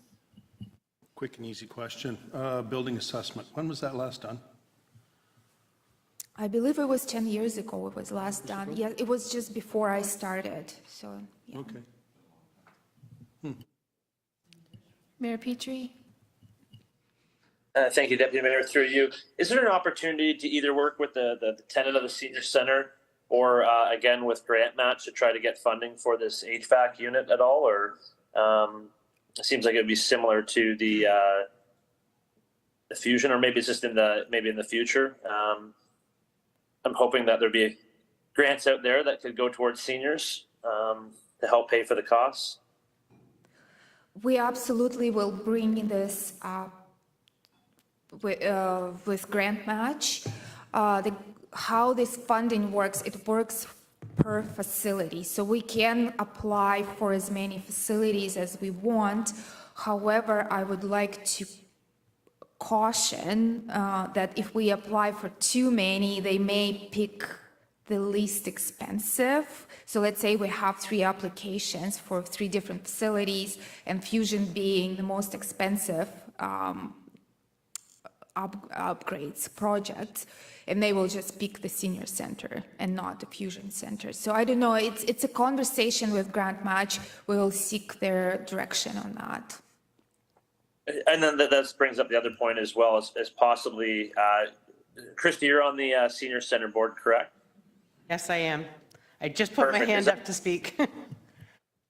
Quick and easy question. Building assessment, when was that last done? I believe it was 10 years ago it was last done. Yeah, it was just before I started, so, yeah. Okay. Mayor Petrie? Thank you, Deputy Mayor, through you. Is there an opportunity to either work with the tenant of the senior center or again with grant match to try to get funding for this HVAC unit at all? Or it seems like it would be similar to the fusion, or maybe it's just in the future. I'm hoping that there'd be grants out there that could go towards seniors to help pay for the costs. We absolutely will bring this up with grant match. How this funding works, it works per facility. So we can apply for as many facilities as we want. However, I would like to caution that if we apply for too many, they may pick the least expensive. So let's say we have 3 applications for 3 different facilities, and Fusion being the most expensive upgrades project, and they will just pick the senior center and not the Fusion center. So I don't know, it's a conversation with grant match. We'll seek their direction on that. And then that brings up the other point as well as possibly, Kristen, you're on the senior center board, correct? Yes, I am. I just put my hand up to speak.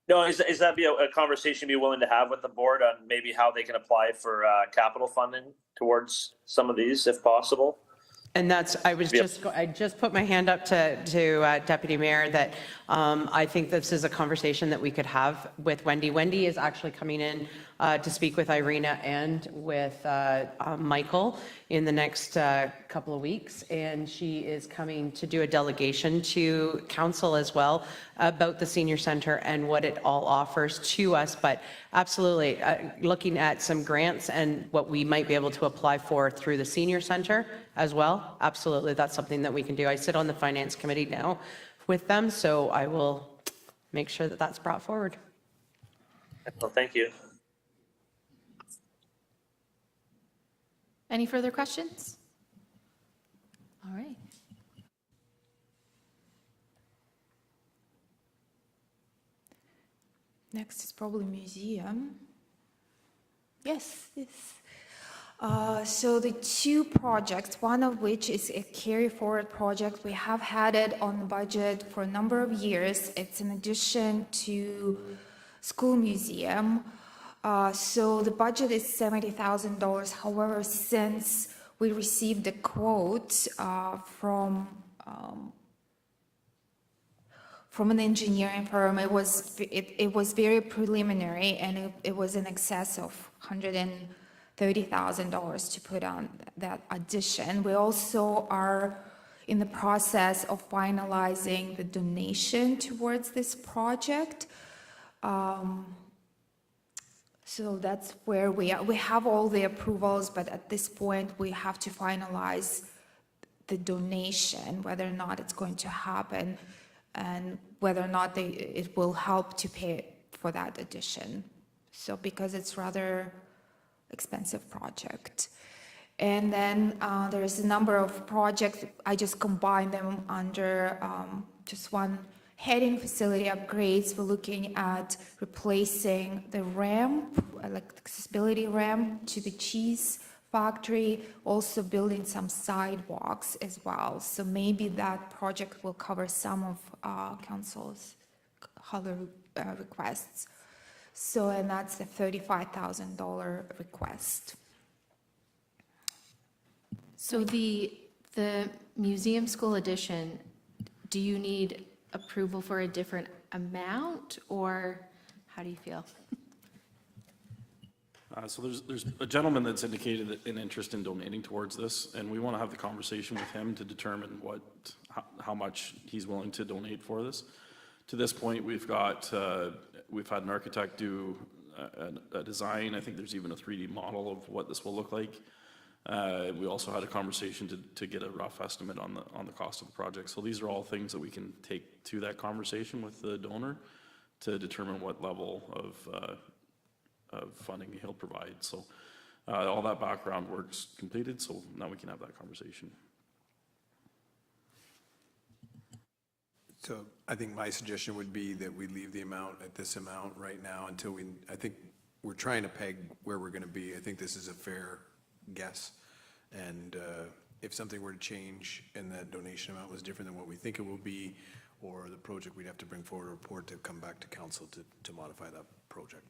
No, is that be a conversation you'd be willing to have with the board on maybe how they can apply for capital funding towards some of these, if possible? And that's, I just put my hand up to Deputy Mayor that I think this is a conversation that we could have with Wendy. Wendy is actually coming in to speak with Irina and with Michael in the next couple of weeks. And she is coming to do a delegation to council as well about the senior center and what it all offers to us. But absolutely, looking at some grants and what we might be able to apply for through the senior center as well. Absolutely, that's something that we can do. I sit on the finance committee now with them, so I will make sure that that's brought forward. Well, thank you. Any further questions? All right. Next is probably museum. Yes, yes. So the 2 projects, one of which is a carry forward project. We have had it on the budget for a number of years. It's in addition to school museum. So the budget is $70,000. However, since we received a quote from an engineering firm, it was very preliminary, and it was in excess of $130,000 to put on that addition. We also are in the process of finalizing the donation towards this project. So that's where we are. We have all the approvals, but at this point we have to finalize the donation, whether or not it's going to happen and whether or not it will help to pay for that addition. So because it's rather expensive project. And then there is a number of projects, I just combined them under just one heading: facility upgrades. We're looking at replacing the ramp, like accessibility ramp to the cheese factory, also building some sidewalks as well. So maybe that project will cover some of council's Haliru requests. So, and that's a $35,000 request. So the museum school addition, do you need approval for a different amount, or how do you feel? So there's a gentleman that's indicated an interest in donating towards this, and we want to have the conversation with him to determine how much he's willing to donate for this. To this point, we've had an architect do a design. I think there's even a 3D model of what this will look like. We also had a conversation to get a rough estimate on the cost of the project. So these are all things that we can take to that conversation with the donor to determine what level of funding he'll provide. So all that background work's completed, so now we can have that conversation. So I think my suggestion would be that we leave the amount at this amount right now until I think we're trying to peg where we're going to be. I think this is a fair guess. And if something were to change and that donation amount was different than what we think it will be, or the project, we'd have to bring forward a report to come back to council to modify that project.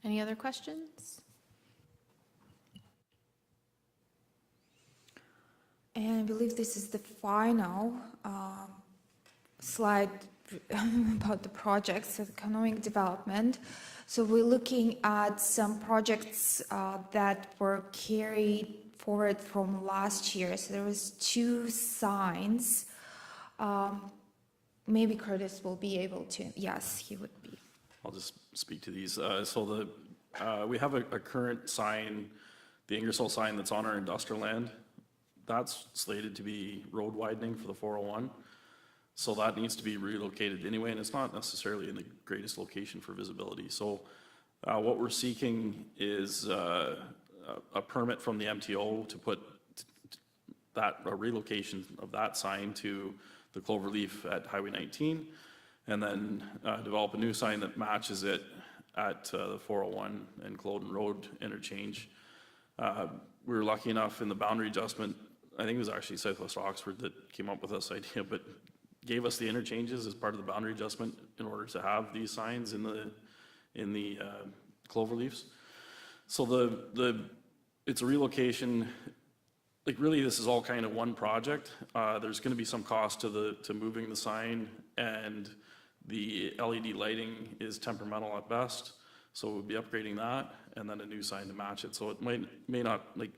Any other questions? And I believe this is the final slide about the projects of economic development. So we're looking at some projects that were carried forward from last year. So there was 2 signs. Maybe Curtis will be able to. Yes, he would be. I'll just speak to these. So we have a current sign, the Ingersoll sign that's on our industrial land. That's slated to be road widening for the 401. So that needs to be relocated anyway, and it's not necessarily in the greatest location for visibility. So what we're seeking is a permit from the MTO to put a relocation of that sign to the cloverleaf at Highway 19, and then develop a new sign that matches it at the 401 and Cloden Road interchange. We were lucky enough in the boundary adjustment, I think it was actually Southwest Oxford that came up with this idea, but gave us the interchanges as part of the boundary adjustment in order to have these signs in the cloverleafs. So it's a relocation. Like really, this is all kind of one project. There's going to be some cost to moving the sign, and the LED lighting is temperamental at best. So we'll be upgrading that, and then a new sign to match it. So it may not, like,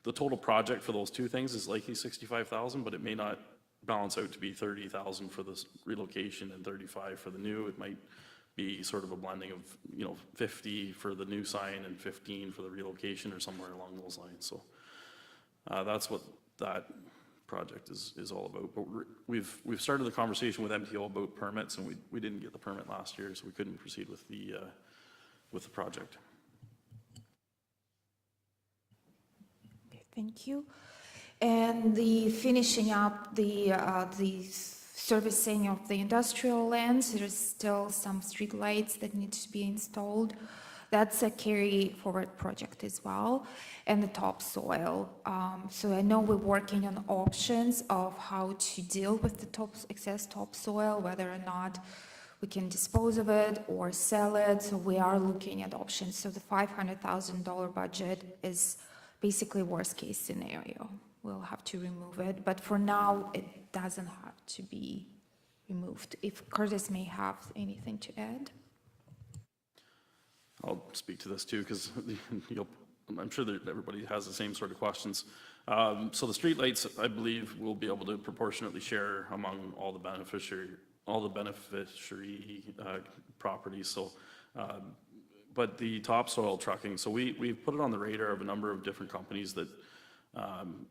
the total project for those 2 things is likely $65,000, but it may not balance out to be $30,000 for this relocation and $35,000 for the new. It might be sort of a blending of, $50,000 for the new sign and $15,000 for the relocation, or somewhere along those lines. So that's what that project is all about. But we've started the conversation with MTO about permits, and we didn't get the permit last year, so we couldn't proceed with the project. Thank you. And the finishing up the servicing of the industrial lands, there's still some street lights that need to be installed. That's a carry forward project as well, and the topsoil. So I know we're working on options of how to deal with the excess topsoil, whether or not we can dispose of it or sell it. So we are looking at options. So the $500,000 budget is basically worst case scenario. We'll have to remove it, but for now, it doesn't have to be removed. If Curtis may have anything to add. I'll speak to this too, because I'm sure that everybody has the same sort of questions. So the streetlights, I believe, will be able to proportionately share among all the beneficiary properties. So, but the topsoil trucking, so we've put it on the radar of a number of different companies that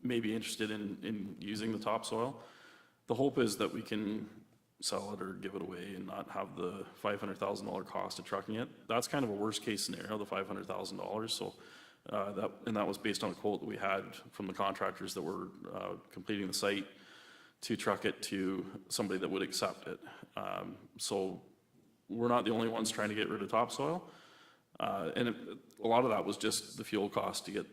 may be interested in using the topsoil. The hope is that we can sell it or give it away and not have the $500,000 cost of trucking it. That's kind of a worst case scenario, the $500,000. So that was based on a quote that we had from the contractors that were completing the site to truck it to somebody that would accept it. So we're not the only ones trying to get rid of topsoil. And a lot of that was just the fuel cost to get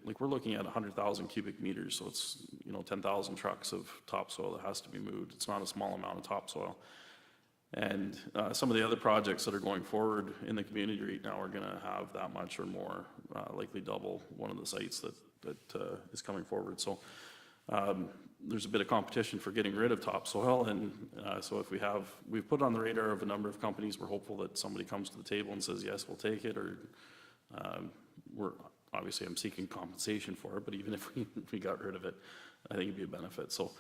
like we're looking at 100,000 cubic meters. So it's, 10,000 trucks of topsoil that has to be moved. It's not a small amount of topsoil. And some of the other projects that are going forward in the community right now are going to have that much or more, likely double one of the sites that is coming forward. So there's a bit of competition for getting rid of topsoil. And so if we've put on the radar of a number of companies, we're hopeful that somebody comes to the table and says, yes, we'll take it, or obviously I'm seeking compensation for it, but even if we got rid of it, I think it'd be a benefit. So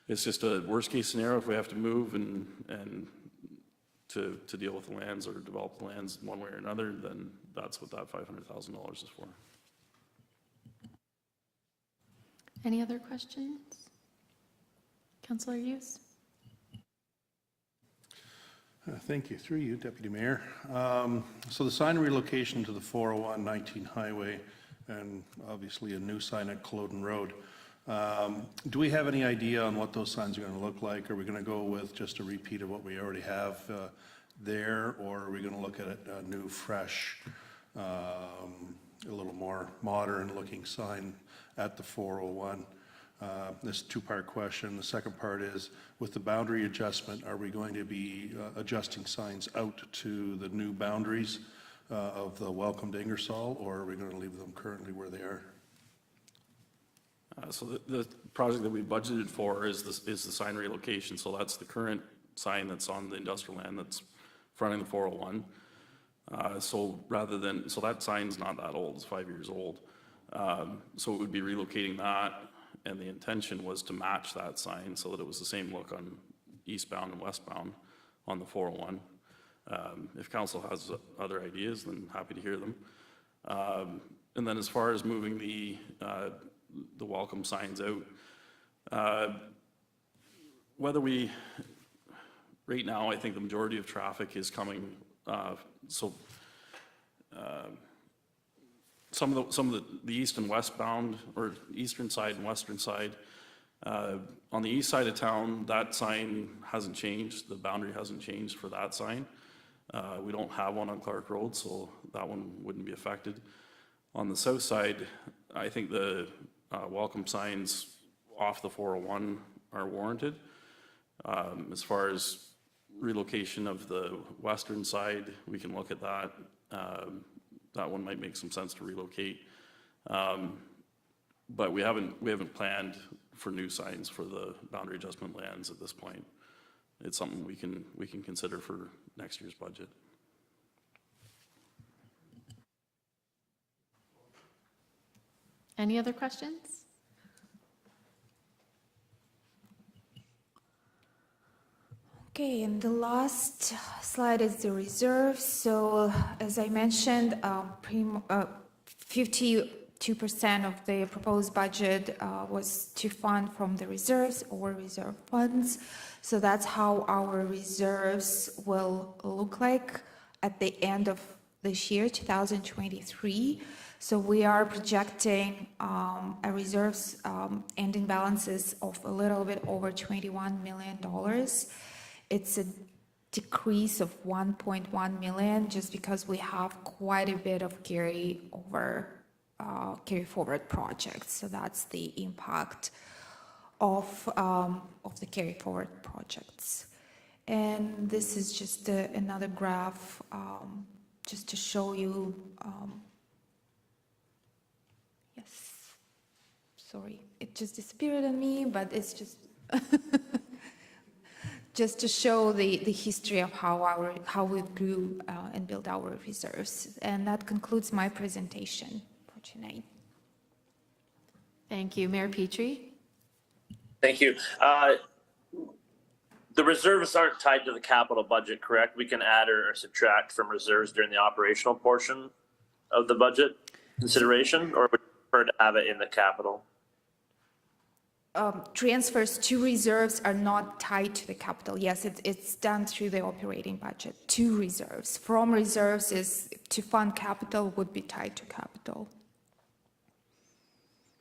it's just a worst case scenario if we have to move and to deal with the lands or develop the lands one way or another, then that's what that $500,000 is for. Any other questions? Councillor Hughes? Thank you. Through you, Deputy Mayor. So the sign relocation to the 401-19 highway and obviously a new sign at Culloden Road. Do we have any idea on what those signs are going to look like? Are we going to go with just a repeat of what we already have there, or are we going to look at a new, fresh, a little more modern looking sign at the 401? This is a two-part question. The second part is, with the boundary adjustment, are we going to be adjusting signs out to the new boundaries of the Welcome to Ingersoll, or are we going to leave them currently where they are? So the project that we budgeted for is the sign relocation. So that's the current sign that's on the industrial land that's fronting the 401. So that sign's not that old, it's 5 years old. So it would be relocating that, and the intention was to match that sign so that it was the same look on eastbound and westbound on the 401. If council has other ideas, then happy to hear them. And then as far as moving the welcome signs out, right now I think the majority of traffic is coming, some of the east and westbound, or eastern side and western side, on the east side of town, that sign hasn't changed. The boundary hasn't changed for that sign. We don't have one on Clark Road, so that one wouldn't be affected. On the south side, I think the welcome signs off the 401 are warranted. As far as relocation of the western side, we can look at that. That one might make some sense to relocate. But we haven't planned for new signs for the boundary adjustment lands at this point. It's something we can consider for next year's budget. Any other questions? Okay, and the last slide is the reserves. So as I mentioned, 52% of the proposed budget was to fund from the reserves or reserve funds. So that's how our reserves will look like at the end of this year, 2023. So we are projecting a reserves ending balances of a little bit over $21 million. It's a decrease of 1.1 million just because we have quite a bit of carry forward projects. So that's the impact of the carry forward projects. And this is just another graph just to show you. Yes, sorry, it just disappeared on me, but it's just just to show the history of how we grew and built our reserves. And that concludes my presentation for tonight. Thank you. Mayor Petrie? Thank you. The reserves aren't tied to the capital budget, correct? We can add or subtract from reserves during the operational portion of the budget consideration, or would you prefer to have it in the capital? transfers to reserves are not tied to the capital. Yes, it's done through the operating budget to reserves. From reserves is to fund capital would be tied to capital.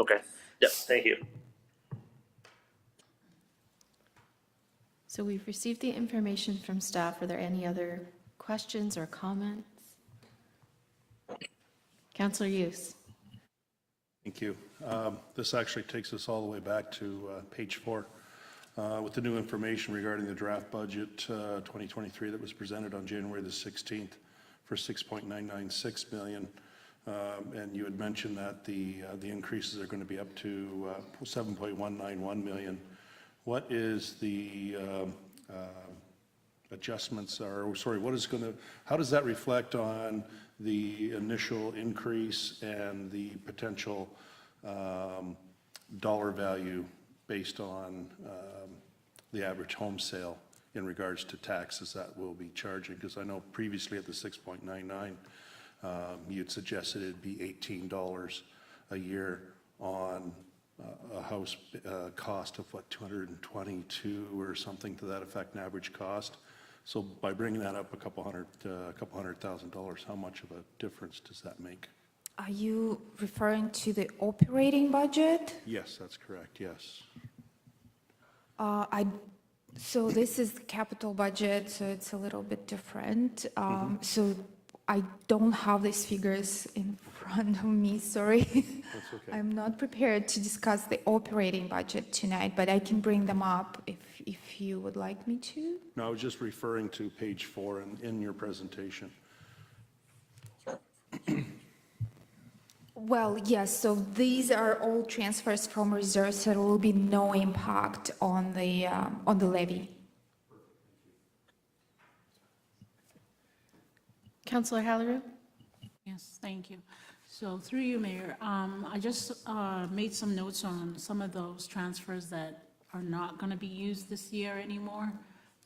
Okay. Yep. Thank you. So we've received the information from staff. Are there any other questions or comments? Councillor Hughes. Thank you. This actually takes us all the way back to page 4 with the new information regarding the draft budget 2023 that was presented on January the 16th for $6.996 million. And you had mentioned that the increases are going to be up to $7.191 million. What is the adjustments, or sorry, what is going to, how does that reflect on the initial increase and the potential dollar value based on the average home sale in regards to taxes that we'll be charging? Because I know previously at the 6.99, you'd suggested it'd be $18 a year on a house cost of what, 222 or something to that effect, an average cost. So by bringing that up a couple $100,000, how much of a difference does that make? Are you referring to the operating budget? Yes, that's correct. Yes. So this is the capital budget, so it's a little bit different. So I don't have these figures in front of me, sorry. That's okay. I'm not prepared to discuss the operating budget tonight, but I can bring them up if you would like me to. No, I was just referring to page 4 in your presentation. Well, yes, so these are all transfers from reserves, so there will be no impact on the levy. Councillor Haliru. Yes, thank you. So through you, Mayor, I just made some notes on some of those transfers that are not going to be used this year anymore.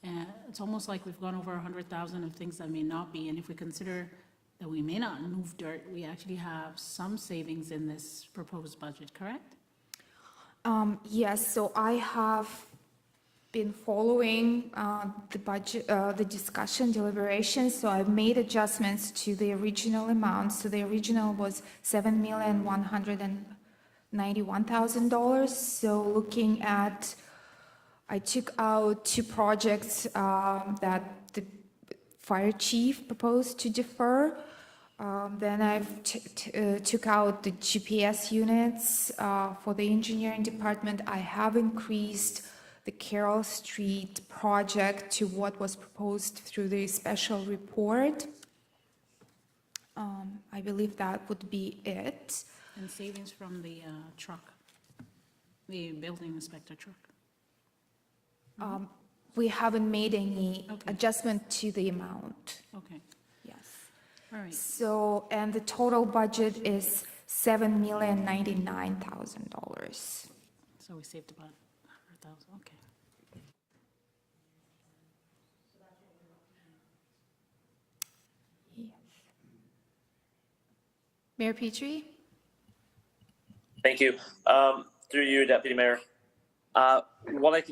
And it's almost like we've gone over 100,000 of things that may not be. And if we consider that we may not move dirt, we actually have some savings in this proposed budget, correct? Yes, so I have been following the budget, the discussion, deliberations, so I've made adjustments to the original amount. So the original was $7,191,000. So looking at, I took out 2 projects that the fire chief proposed to defer. Then I've took out the GPS units for the engineering department. I have increased the Carroll Street project to what was proposed through the special report. I believe that would be it. And savings from the truck, the building inspector truck. We haven't made any adjustment to the amount. Okay, Yes. all right. So, and the total budget is $7,099,000. So we saved about 100,000, okay. Mayor Petrie. Thank you. Through you, Deputy Mayor. What I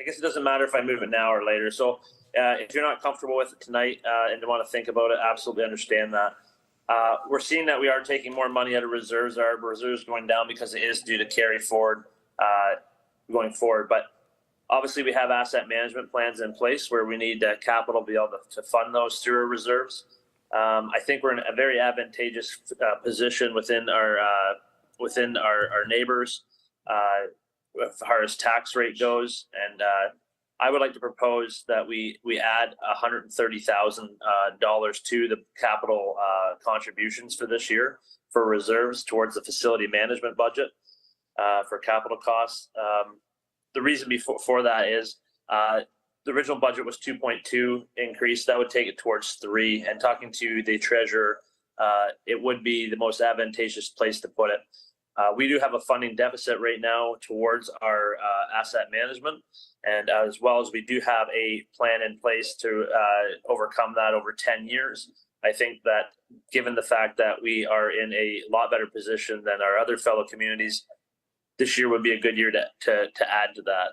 guess it doesn't matter if I move it now or later. So if you're not comfortable with it tonight and want to think about it, absolutely understand that. We're seeing that we are taking more money out of reserves. Our reserves going down because it is due to carry forward going forward. But obviously we have asset management plans in place where we need capital to be able to fund those through our reserves. I think we're in a very advantageous position within our neighbors as far as tax rate goes, and I would like to propose that we add $130,000 to the capital contributions for this year for reserves towards the facility management budget for capital costs. The reason for that is the original budget was 2.2 increase. That would take it towards 3. And talking to the treasurer, it would be the most advantageous place to put it. We do have a funding deficit right now towards our asset management, and as well as we do have a plan in place to overcome that over 10 years. I think that given the fact that we are in a lot better position than our other fellow communities, this year would be a good year to add to that.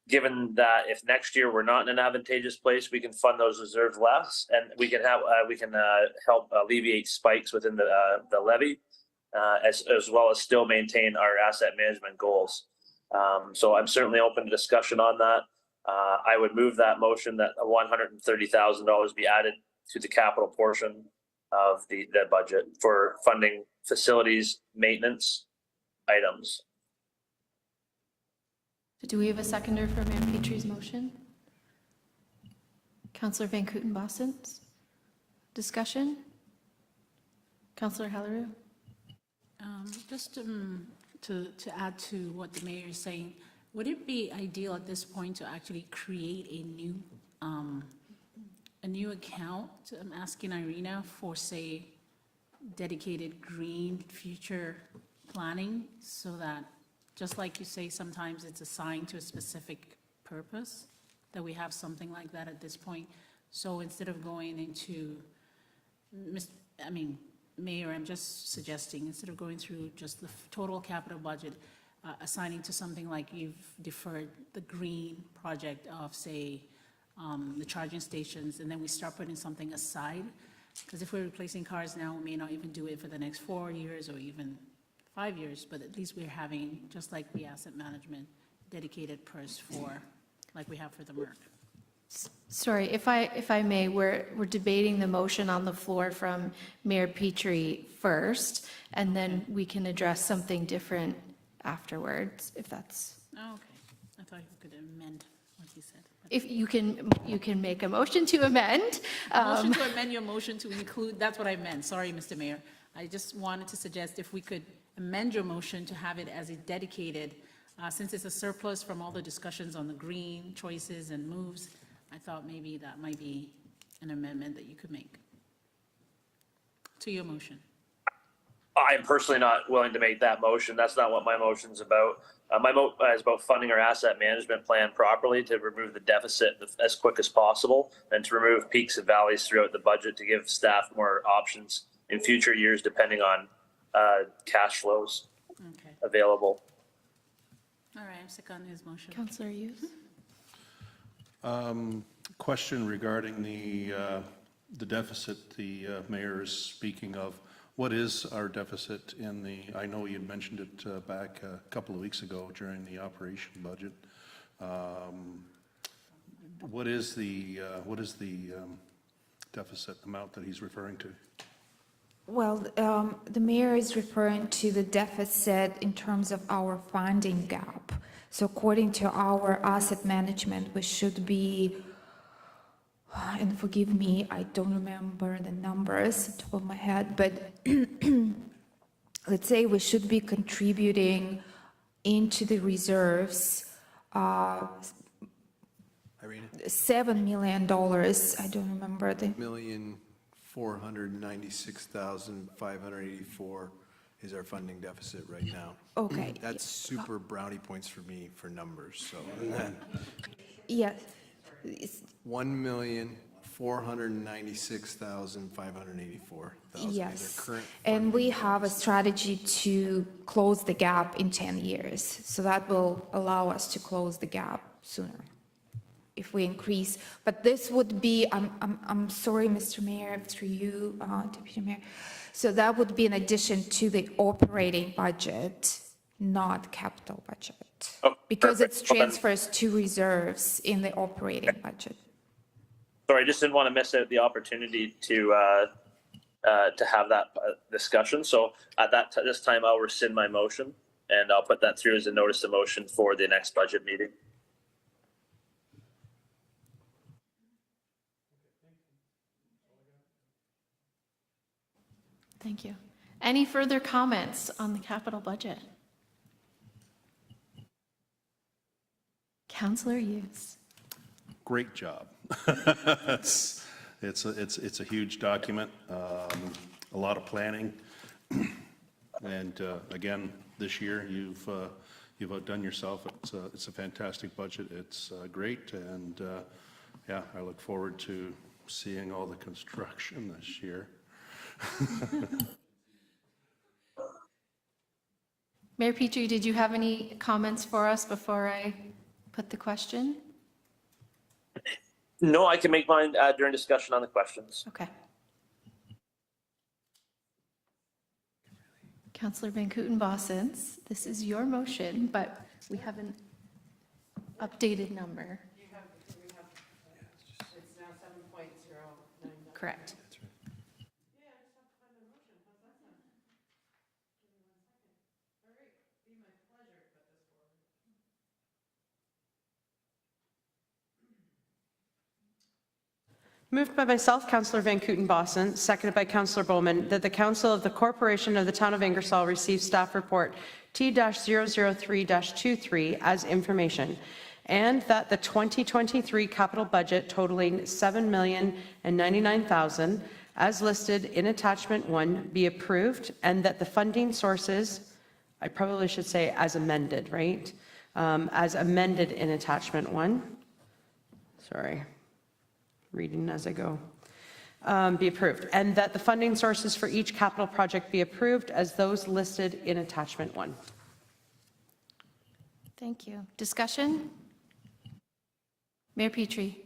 Given that if next year we're not in an advantageous place, we can fund those reserves less, and we can help alleviate spikes within the levy, as well as still maintain our asset management goals. So I'm certainly open to discussion on that. I would move that motion that $130,000 be added to the capital portion of the budget for funding facilities maintenance items. Do we have a seconder for Mayor Petrie's motion? Councillor Van Kooten-Bossen's discussion? Councillor Haliru? Just to add to what the mayor is saying, would it be ideal at this point to actually create a new account? I'm asking Irina for, say, dedicated green future planning, so that, just like you say, sometimes it's assigned to a specific purpose, that we have something like that at this point. So instead of going into, Mayor, I'm just suggesting, instead of going through just the total capital budget, assigning to something like you've deferred the green project of, say, the charging stations, and then we start putting something aside. Because if we're replacing cars now, we may not even do it for the next 4 years or even 5 years, but at least we're having, just like the asset management, dedicated purse for, like we have for the MERC. Sorry, if I may, we're debating the motion on the floor from Mayor Petrie first, and then we can address something different afterwards, if that's. Oh, okay. I thought you could amend what he said. If you can make a motion to amend. Motion to amend your motion to include, that's what I meant. Sorry, Mr. Mayor. I just wanted to suggest if we could amend your motion to have it as a dedicated, since it's a surplus from all the discussions on the green choices and moves, I thought maybe that might be an amendment that you could make to your motion. I'm personally not willing to make that motion. That's not what my motion's about. My is about funding our asset management plan properly to remove the deficit as quick as possible, and to remove peaks and valleys throughout the budget to give staff more options in future years depending on cash flows available. All right, I'm second his motion. Councillor Hughes? Question regarding the deficit the mayor is speaking of. What is our deficit in the, I know you'd mentioned it back a couple of weeks ago during the operation budget. What is the deficit amount that he's referring to? Well, the mayor is referring to the deficit in terms of our funding gap. So according to our asset management, we should be, and forgive me, I don't remember the numbers on top of my head, but let's say we should be contributing into the reserves $7 million. I don't remember the $1,496,584 is our funding deficit right now. Okay. That's super brownie points for me for numbers, so. Yes. It's- 1,496,584. Yes, and we have a strategy to close the gap in 10 years. So that will allow us to close the gap sooner if we increase. But this would be, I'm sorry, Mr. Mayor, through you, Deputy Mayor. So that would be in addition to the operating budget, not capital budget. Because it's transfers to reserves in the operating budget. Sorry, I just didn't want to miss out the opportunity to have that discussion. So at this time, I'll rescind my motion, and I'll put that through as a notice of motion for the next budget meeting. Thank you. Any further comments on the capital budget? Councillor Hughes. Great job. It's a huge document, a lot of planning, and again, this year you've outdone yourself. It's a fantastic budget. It's great, and yeah, I look forward to seeing all the construction this year. Mayor Mayor Petrie, did you have any comments for us before I put the question? No, I can make mine during discussion on the questions. Okay. Councillor Van Kooten-Bosens, this is your motion, but we have an updated number. It's now 7.09. Correct. Moved by myself, Councillor Van Kooten-Bosens, seconded by Councillor Bowman, that the Council of the Corporation of the Town of Ingersoll receive staff report T-003-23 as information, and that the 2023 capital budget totaling $7,099,000 as listed in attachment 1 be approved, and that the funding sources, I probably should say as amended, right? As amended in attachment 1. Sorry. Reading as I go, be approved, and that the funding sources for each capital project be approved as those listed in attachment 1. Thank you. Discussion? Mayor Petrie.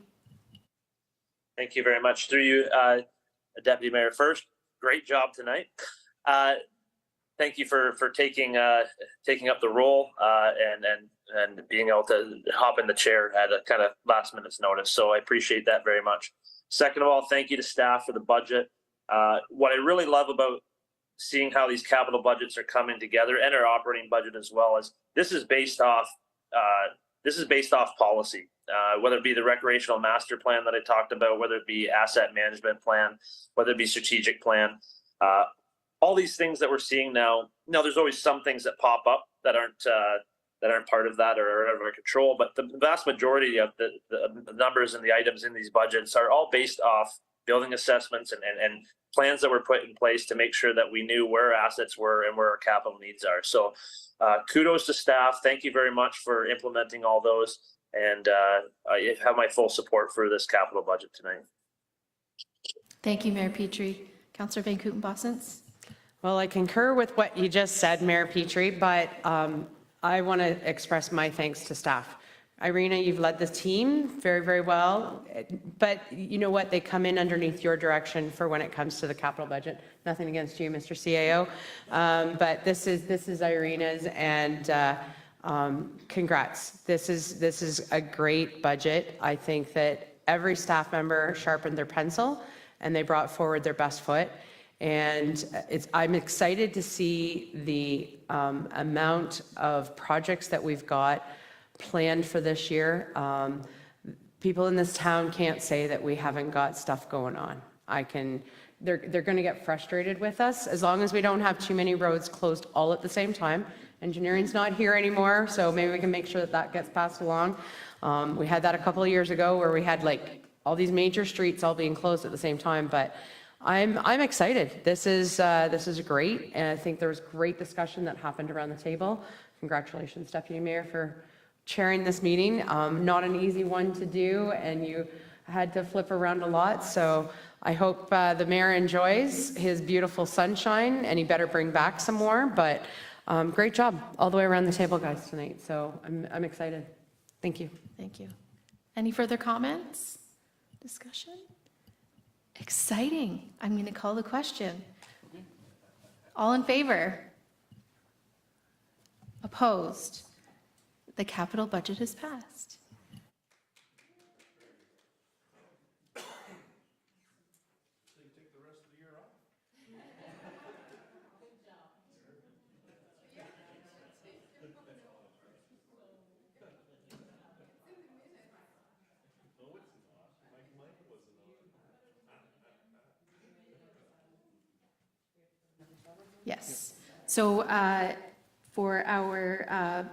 Thank you very much. Through you, Deputy Mayor, first, great job tonight. Thank you for taking up the role and being able to hop in the chair at a kind of last minute's notice. So I appreciate that very much. Second of all, thank you to staff for the budget. What I really love about seeing how these capital budgets are coming together, and our operating budget as well, is this is based off policy. Whether it be the recreational master plan that I talked about, whether it be asset management plan, whether it be strategic plan. All these things that we're seeing now, there's always some things that pop up that aren't part of that or out of our control, but the vast majority of the numbers and the items in these budgets are all based off building assessments and plans that were put in place to make sure that we knew where our assets were and where our capital needs are. So kudos to staff. Thank you very much for implementing all those, and I have my full support for this capital budget tonight. Thank you, Mayor Petrie. Councillor Van Kooten-Bosens. Well, I concur with what you just said, Mayor Petrie, but I want to express my thanks to staff. Irina, you've led the team very, very well, but you know what? They come in underneath your direction for when it comes to the capital budget. Nothing against you, Mr. CAO, but this is Irina's, and congrats. This is a great budget. I think that every staff member sharpened their pencil and they brought forward their best foot. And I'm excited to see the amount of projects that we've got planned for this year. People in this town can't say that we haven't got stuff going on. They're going to get frustrated with us as long as we don't have too many roads closed all at the same time. Engineering's not here anymore, so maybe we can make sure that that gets passed along. We had that a couple of years ago where we had like all these major streets all being closed at the same time, but I'm excited. This is great, and I think there was great discussion that happened around the table. Congratulations, Deputy Mayor, for chairing this meeting. Not an easy one to do, and you had to flip around a lot. So I hope the mayor enjoys his beautiful sunshine, and he better bring back some more. But great job all the way around the table, guys, tonight. So I'm excited. Thank you. Thank you. Any further comments? Discussion? Exciting. I'm going to call the question. All in favor? Opposed? The capital budget is passed. Yes. So for our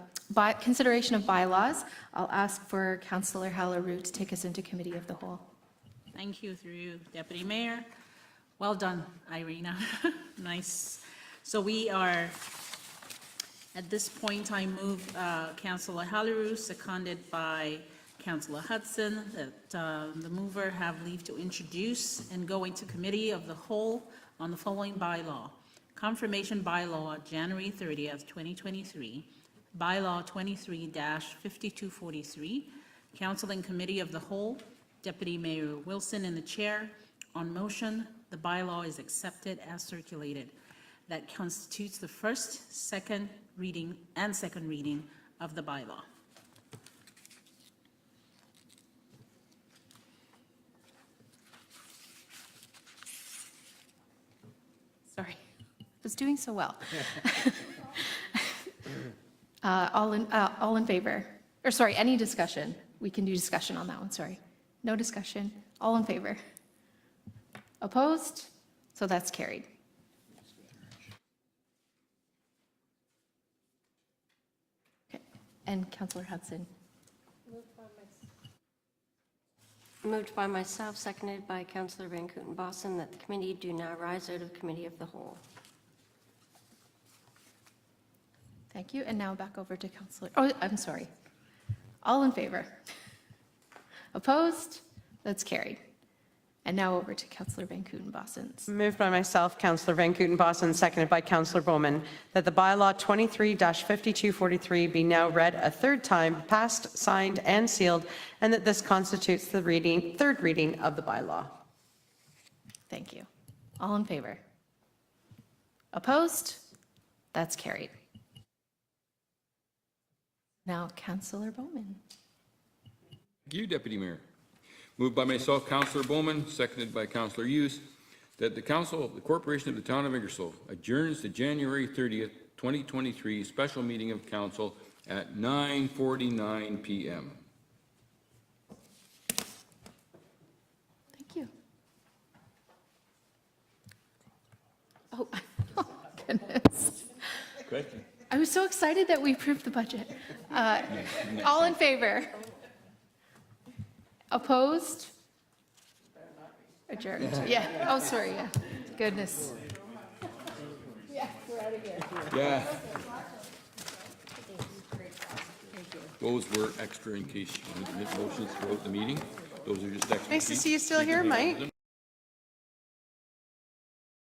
consideration of bylaws, I'll ask for Councillor Haliru to take us into Committee of the Whole. Thank you, through you, Deputy Mayor. Well done, Irina. Nice. So we are, at this point, I move Councillor Haliru, seconded by Councillor Hudson, that the mover have leave to introduce and go into Committee of the Whole on the following bylaw: Confirmation Bylaw, January 30th, 2023, Bylaw 23-5243, Council and Committee of the Whole, Deputy Mayor Wilson in the chair. On motion, the bylaw is accepted as circulated. That constitutes the first, second reading of the bylaw. Sorry, I was doing so well. All in favor? Or sorry, any discussion? We can do discussion on that one, sorry. No discussion. All in favor? Opposed? So that's carried. Okay. And Councillor Hudson. Moved by myself, seconded by Councillor Van Kooten-Bosson, that the committee do now rise out of Committee of the Whole. Thank you. And now back over to Councillor, oh, I'm sorry. All in favor? Opposed? That's carried. And now over to Councillor Van Kooten-Bosson. Moved by myself, Councillor Van Kooten-Bosson, seconded by Councillor Bowman, that the bylaw 23-5243 be now read a third time, passed, signed, and sealed, and that this constitutes the third reading of the bylaw. Thank you. All in favor? Opposed? That's carried. Now, Councillor Bowman. Thank you, Deputy Mayor. Moved by myself, Councillor Bowman, seconded by Councillor Hughes, that the Council of the Corporation of the Town of Ingersoll adjourns the January 30th, 2023 special meeting of Council at 9:49 p.m. Thank you. Oh, goodness. Question? I was so excited that we approved the budget. All in favor? Opposed? Adjourned. Yeah. Oh, sorry. Yeah. Goodness. Yeah, we're out of here. Yeah. Those were extra in case you wanted to make motions throughout the meeting. Those are just extra. Nice to see you still here, Mike.